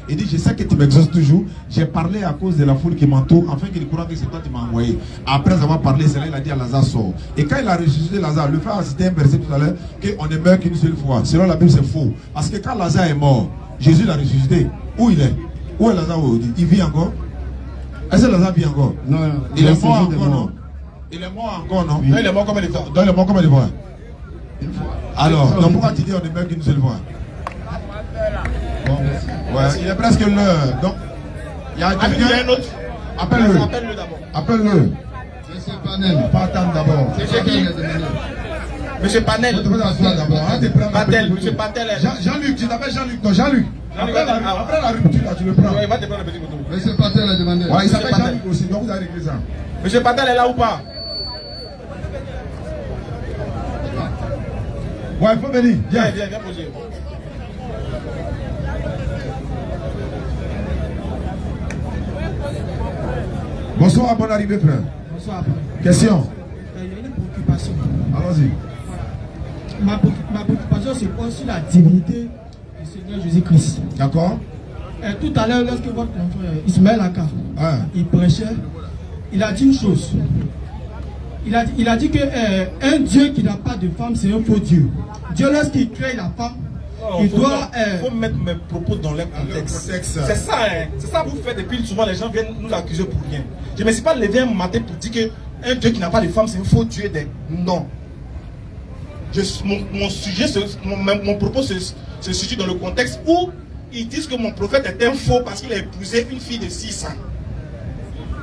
Il dit, je sais que tu m'exauces toujours. J'ai parlé à cause de la foule qui m'entoure, afin qu'il croit que c'est toi qui m'as envoyé. Après avoir parlé, c'est là il a dit à Lazare, sort. Et quand il a ressuscité Lazare, le frère a cité un verset tout à l'heure, qu'on ne meurt qu'une seule fois. Selon la Bible, c'est faux. Parce que quand Lazare est mort, Jésus l'a ressuscité. Où il est? Où est Lazare aujourd'hui? Il vit encore? Est-ce que Lazare vit encore? Non, il est mort encore, non? Il est mort encore, non? Non, il est mort comme il est mort. Donc il est mort comme il est mort. Alors, donc pourquoi tu dis on ne meurt qu'une seule fois? Bon, ouais, il est presque l'heure. Donc, il y a quelqu'un. Appelle-le. Appelle-le d'abord. Appelle-le. Monsieur Panel. Pas attendre d'abord. Monsieur qui? Monsieur Panel. Patel, Monsieur Patel. Jean-Luc, tu t'appelles Jean-Luc. Non, Jean-Luc. Après la rupture, là, tu le prends. Il va te prendre le petit couteau. Monsieur Patel a demandé. Ouais, il s'appelle Jean-Luc aussi, donc vous avez réglé ça. Monsieur Patel est là ou pas? Ouais, il faut venir. Viens poser. Bonsoir, bonne arrivée, frère. Bonsoir. Question. Il y a une préoccupation. Allons-y. Ma préoccupation se pose sur la divinité du Seigneur Jésus-Christ. D'accord. Tout à l'heure, lorsque votre enfant Ismaël Aka, il prêchait, il a dit une chose. Il a dit que un Dieu qui n'a pas de femme, c'est un faux Dieu. Dieu, lorsqu'il crée la femme, il doit... faut mettre mes propos dans leur contexte. C'est ça, hein. C'est ça que vous faites. Et puis souvent, les gens viennent nous accuser pour rien. Je ne me suis pas levé un matin pour dire qu'un Dieu qui n'a pas de femme, c'est un faux Dieu. Non. Mon propos se situe dans le contexte où ils disent que mon prophète est un faux parce qu'il a épousé une fille de 6 ans.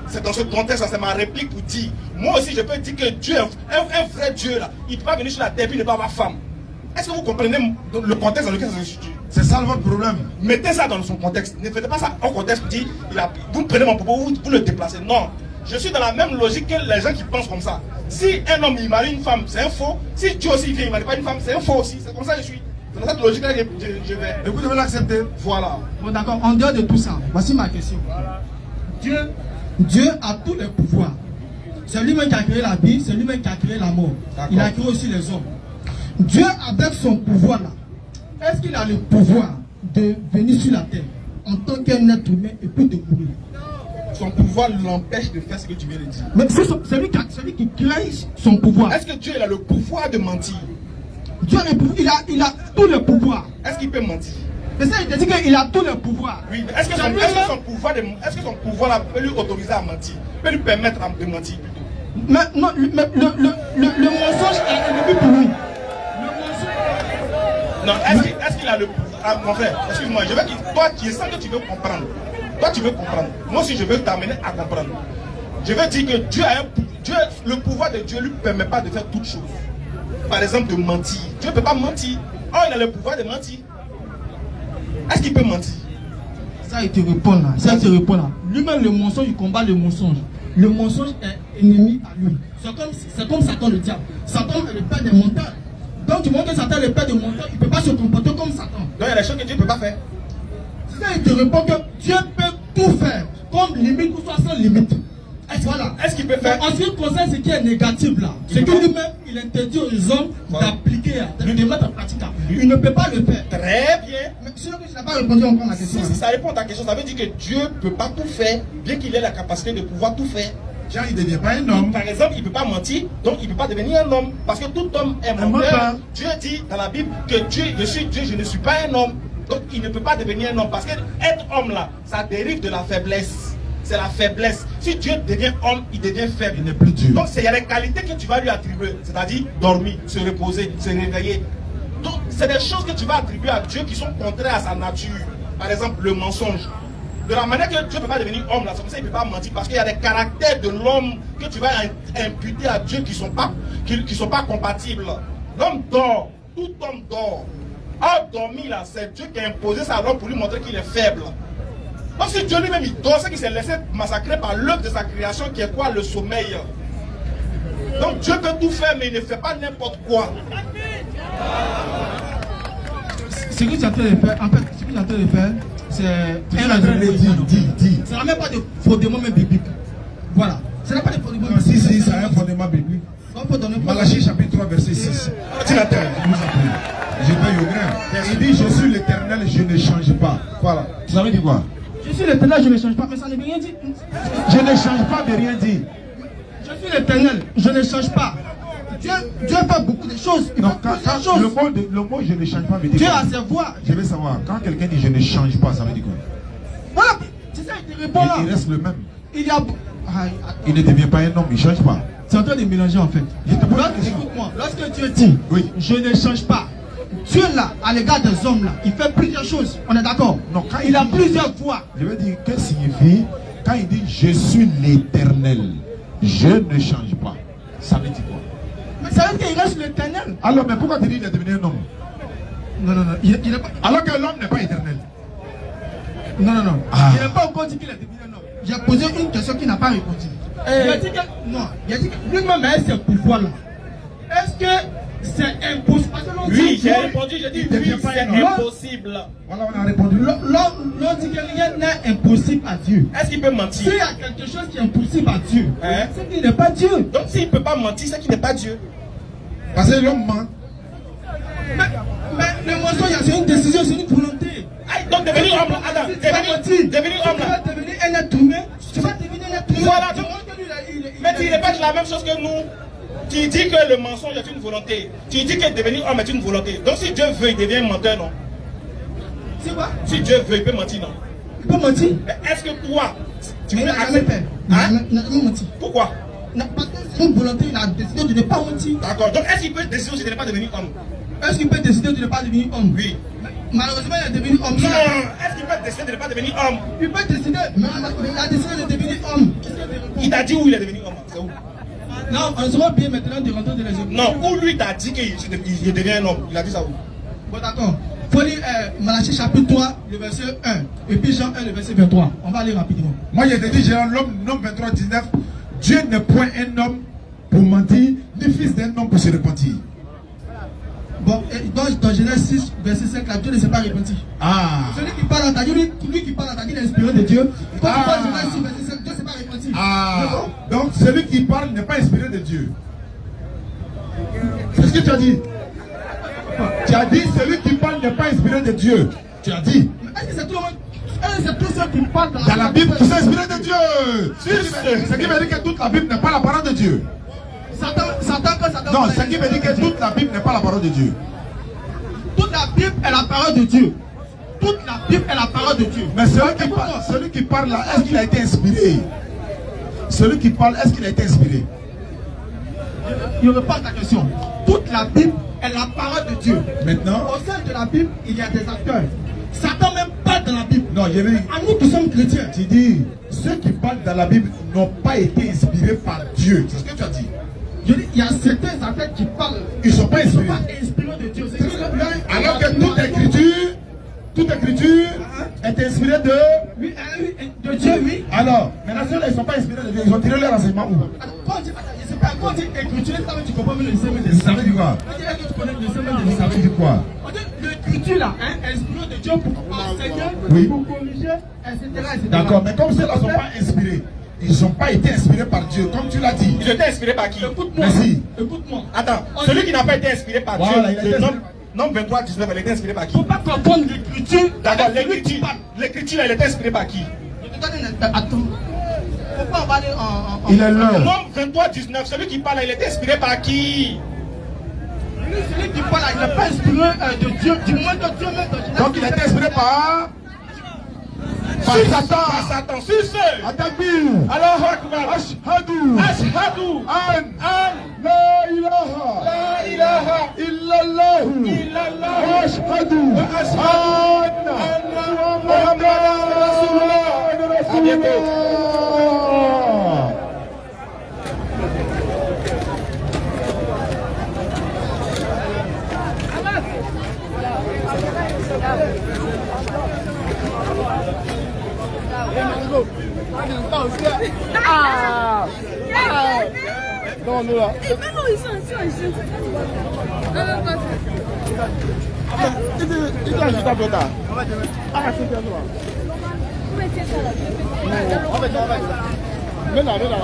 C'est dans ce contexte, c'est ma réplique pour dire. Moi aussi, je peux dire que Dieu, un vrai Dieu, là, il ne peut pas venir sur la terre et il ne peut pas avoir femme. Est-ce que vous comprenez le contexte dans lequel ça se situe? C'est ça votre problème. Mettez ça dans son contexte. Ne faites pas ça en contexte pour dire, vous prenez mon propos, vous le déplacez. Non. Je suis dans la même logique que les gens qui pensent comme ça. Si un homme il marie une femme, c'est un faux. Si Dieu aussi vient, il ne marie pas une femme, c'est un faux aussi. C'est comme ça que je suis. Dans cette logique-là, je vais. Et vous devez l'accepter. Voilà. Bon, d'accord. En dehors de tout ça, voici ma question. Dieu a tous les pouvoirs. C'est lui-même qui a créé la vie, c'est lui-même qui a créé la mort. Il a créé aussi les hommes. Dieu, avec son pouvoir-là, est-ce qu'il a le pouvoir de venir sur la terre en tant qu'un être humain et puis de mourir? Son pouvoir l'empêche de faire ce que tu viens de dire. Mais c'est celui qui crée son pouvoir. Est-ce que Dieu il a le pouvoir de mentir? Dieu il a tout le pouvoir. Est-ce qu'il peut mentir? Mais ça, il te dit qu'il a tout le pouvoir. Oui, est-ce que son pouvoir là peut lui autoriser à mentir? Peut lui permettre de mentir plutôt? Mais non, le mensonge est ennemi pour lui. Non, est-ce qu'il a le pouvoir? Mon frère, excuse-moi, je veux que toi qui es sans que tu veux comprendre. Toi tu veux comprendre. Moi aussi je veux t'amener à comprendre. Je veux dire que le pouvoir de Dieu ne lui permet pas de faire toutes choses. Par exemple de mentir. Dieu ne peut pas mentir. Oh, il a le pouvoir de mentir. Est-ce qu'il peut mentir? Ça il te répond là. Ça il te répond là. Lui-même le mensonge, il combat le mensonge. Le mensonge est ennemi à lui. C'est comme Satan le diable. Satan est le père des menteurs. Donc tu montres que Satan est le père des menteurs, il ne peut pas se comporter comme Satan. Donc il y a des choses que Dieu ne peut pas faire. Ça il te répond que Dieu peut tout faire, comme limite ou soit sans limite. Voilà. Est-ce qu'il peut faire? En ce qui concerne ce qui est négatif là, c'est que lui-même il interdit aux hommes d'appliquer, de mettre en pratique. Il ne peut pas le faire. Très bien. Mais sinon que je n'ai pas répondu encore à ma question. Si ça répond à ta question, ça veut dire que Dieu ne peut pas tout faire, bien qu'il ait la capacité de pouvoir tout faire. Jean, il ne devient pas un homme. Par exemple, il ne peut pas mentir, donc il ne peut pas devenir un homme. Parce que tout homme est menteur. Dieu dit dans la Bible que je suis Dieu, je ne suis pas un homme. Donc il ne peut pas devenir un homme. Parce que être homme là, ça dérive de la faiblesse. C'est la faiblesse. Si Dieu devient homme, il devient faible. Il n'est plus Dieu. Donc il y a des qualités que tu vas lui attribuer. C'est-à-dire dormir, se reposer, se réveiller. Donc c'est des choses que tu vas attribuer à Dieu qui sont contraires à sa nature. Par exemple, le mensonge. De la manière que Dieu ne peut pas devenir homme, là, c'est comme ça il ne peut pas mentir. Parce qu'il y a des caractères de l'homme que tu vas imputer à Dieu qui ne sont pas compatibles. L'homme dort. Tout homme dort. Or, dormir là, c'est Dieu qui a imposé ça à l'homme pour lui montrer qu'il est faible. Donc si Dieu lui-même il dort, c'est qu'il s'est laissé massacrer par l'œuvre de sa création qui est quoi? Le sommeil. Donc Dieu peut tout faire, mais il ne fait pas n'importe quoi. Ce que tu es en train de faire, en fait, ce que tu es en train de faire, c'est un raisonnement. Ça n'a même pas de fondement même biblique. Voilà. Ça n'a pas de fondement biblique. Si, ça a un fondement biblique. Malachie chapitre 3, verset 6. Je vais au grain. Il dit, je suis l'Éternel, je ne change pas. Voilà. Ça veut dire quoi? Je suis l'Éternel, je ne change pas, mais ça ne veut rien dire. Je ne change pas de rien dire. Je suis l'Éternel, je ne change pas. Dieu fait beaucoup de choses. Non, le mot je ne change pas veut dire Dieu quoi? a ses voix. Je veux savoir, quand quelqu'un dit je ne change pas, ça veut dire quoi? Voilà, c'est ça, il te répond là. Il reste le même. Il ne devient pas un homme, il ne change pas. C'est en train de mélanger en fait. Écoute-moi, lorsque Dieu dit oui, je ne change pas, Dieu là, à l'égard des hommes là, il fait plusieurs choses. On est d'accord? Non, quand il a plusieurs voix. Je veux dire, que signifie quand il dit je suis l'Éternel, je ne change pas? Ça veut dire quoi? Mais ça veut dire qu'il reste l'Éternel. Alors, mais pourquoi tu dis qu'il est devenu un homme? Non, il n'est pas. Alors que l'homme n'est pas éternel. Non. Il n'a pas encore dit qu'il est devenu un homme. J'ai posé une question qui n'a pas répondu. Il a dit que. Non, il a dit que lui-même a ce pouvoir-là. Est-ce que c'est impossible? Oui, j'ai répondu, j'ai dit oui, c'est impossible. Voilà, on a répondu. L'on dit que rien n'est impossible à Dieu. Est-ce qu'il peut mentir? S'il y a quelque chose qui est impossible à Dieu, c'est qu'il n'est pas Dieu. Donc s'il ne peut pas mentir, c'est qu'il n'est pas Dieu. Parce que l'homme ment. Mais le mensonge, c'est une décision, c'est une volonté. Donc devenir homme, Adam, devenir homme. Tu vas devenir un être humain. Tu vas devenir un être humain. Voilà, mais il n'est pas la même chose que nous. Tu dis que le mensonge est une volonté. Tu dis que devenir homme est une volonté. Donc si Dieu veut, il devient menteur, non? C'est quoi? Si Dieu veut, il peut mentir, non? Il peut mentir. Est-ce que toi, tu Mais peux il n'a jamais fait. Il n'a jamais menti. Pourquoi? Parce que c'est une volonté, il a décidé de ne pas mentir. D'accord. Donc est-ce qu'il peut décider aussi de ne pas devenir homme? Est-ce qu'il peut décider de ne pas devenir homme? Oui. Malheureusement, il est devenu homme. Non. Est-ce qu'il peut décider de ne pas devenir homme? Il peut décider, mais il a décidé de devenir homme. Il t'a dit où il est devenu homme? C'est où? Non, on sera bien maintenant de rentrer dans les écoles. Non, où lui t'a dit qu'il devient un homme? Il a dit ça où? Bon, d'accord. Il faut lire Malachie chapitre 3, le verset 1. Et puis Jean 1, le verset 23. On va aller rapidement. Moi, je te dis, Jean, l'homme 23, 19. Dieu n'est point un homme pour mentir, ni fils d'un homme pour se repentir. Bon, dans Genèse 6, verset 5, là, Dieu ne s'est pas repenti. Ah. Celui qui parle en Tadji, lui qui parle en Tadji, il est inspiré de Dieu. Quand tu parles de Genèse 6, verset 5, Dieu ne s'est pas repenti. Ah. Donc, celui qui parle n'est pas inspiré de Dieu. C'est ce que tu as dit. Tu as dit, celui qui parle n'est pas inspiré de Dieu. Tu as dit. Mais est-ce que c'est tout le monde? C'est tous ceux qui parlent dans la Bible qui sont inspirés de Dieu. Ce qui veut dire que toute la Bible n'est pas la parole de Dieu. Non, ce qui veut dire que toute la Bible n'est pas la parole de Dieu. Toute la Bible est la parole de Dieu. Toute la Bible est la parole de Dieu. Mais celui qui parle là, est-ce qu'il a été inspiré? Celui qui parle, est-ce qu'il a été inspiré? Je réponds à ta question. Toute la Bible est la parole de Dieu. Maintenant, au sein de la Bible, il y a des acteurs. Satan même parle dans la Bible. Non, je veux dire, à nous qui sommes chrétiens. Tu dis, ceux qui parlent dans la Bible n'ont pas été inspirés par Dieu. C'est ce que tu as dit. Je dis, il y a certains acteurs qui parlent. Ils ne sont pas inspirés. De Dieu. Alors que toute écriture est inspirée de... Oui, de Dieu, oui. Alors, maintenant ceux-là, ils ne sont pas inspirés de Dieu. Ils ont tiré leur enseignement où? Quand on dit écriture, tu comprends même le séminaire des ça veut dire quoi? Ça veut dire quoi? L'écriture là, inspirée de Dieu pour enseigner, oui, pour corriger, etc. D'accord, mais comme ceux-là ne sont pas inspirés, ils n'ont pas été inspirés par Dieu, comme tu l'as dit. Ils étaient inspirés par qui? Écoute-moi. Merci. Écoute-moi. Attends, celui qui n'a pas été inspiré par Dieu, le nombre 23, 19, elle était inspirée par qui? Il ne faut pas comprendre l'écriture. D'accord, l'écriture, elle était inspirée par qui? Attends. Pourquoi on va aller en... Il est l'heure. Le nombre 23, 19, celui qui parle, il était inspiré par qui? Celui qui parle, il n'est pas inspiré de Dieu, du moins de Dieu même. Donc il était inspiré par Satan. Par Satan, si c'est. Atakbir. Alors, Akbar. Ashhadu. Ashhadu. La ilaha illallah. Wa ashhadu anna Muhammadan Rasulullah. À bientôt. Non, nous là. Et même ils sont ici. Il est juste à peu tard. Ah, c'est bien. On va mais là.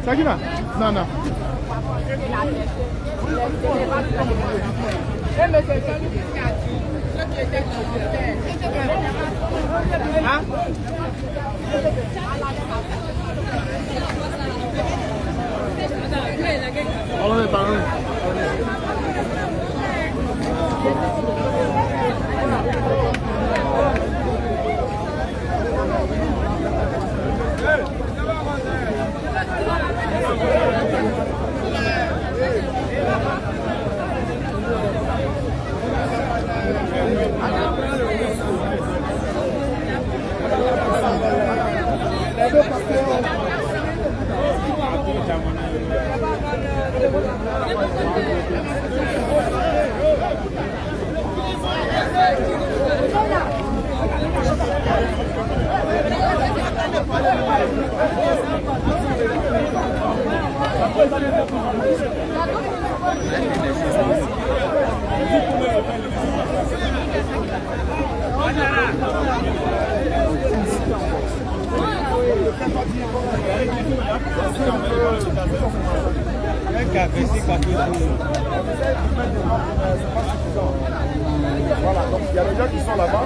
Sakina. Non. Voilà, donc il y a des gens qui sont là-bas.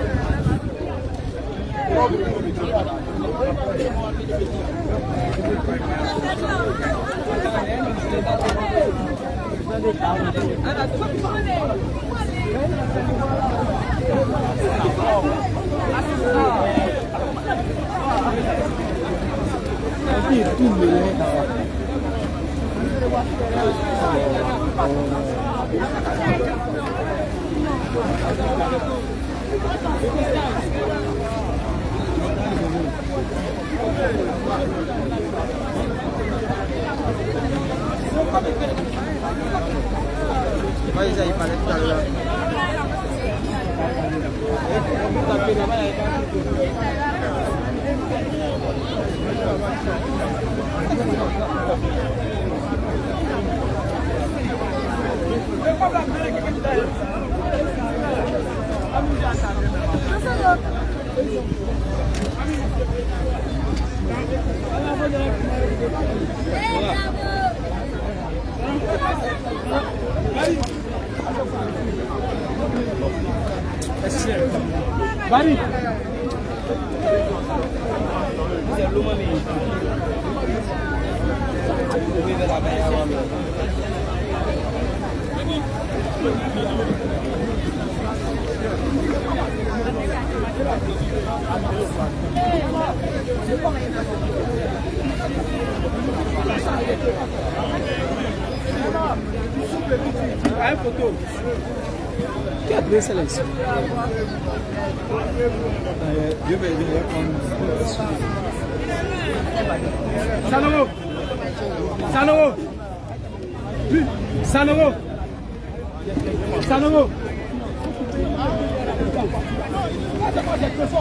Bari. Une photo. Qui a pris celle ici? Sanoro. Sanoro. Sanoro. Sanoro.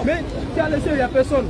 Mais tu as laissé, il n'y a personne.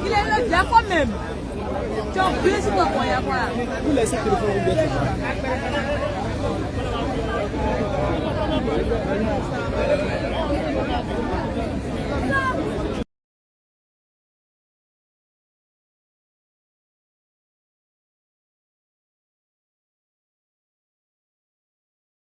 Il est là, bien quand même. Tu as oublié ce qu'on va y avoir. Vous laissez que le fond ouvert.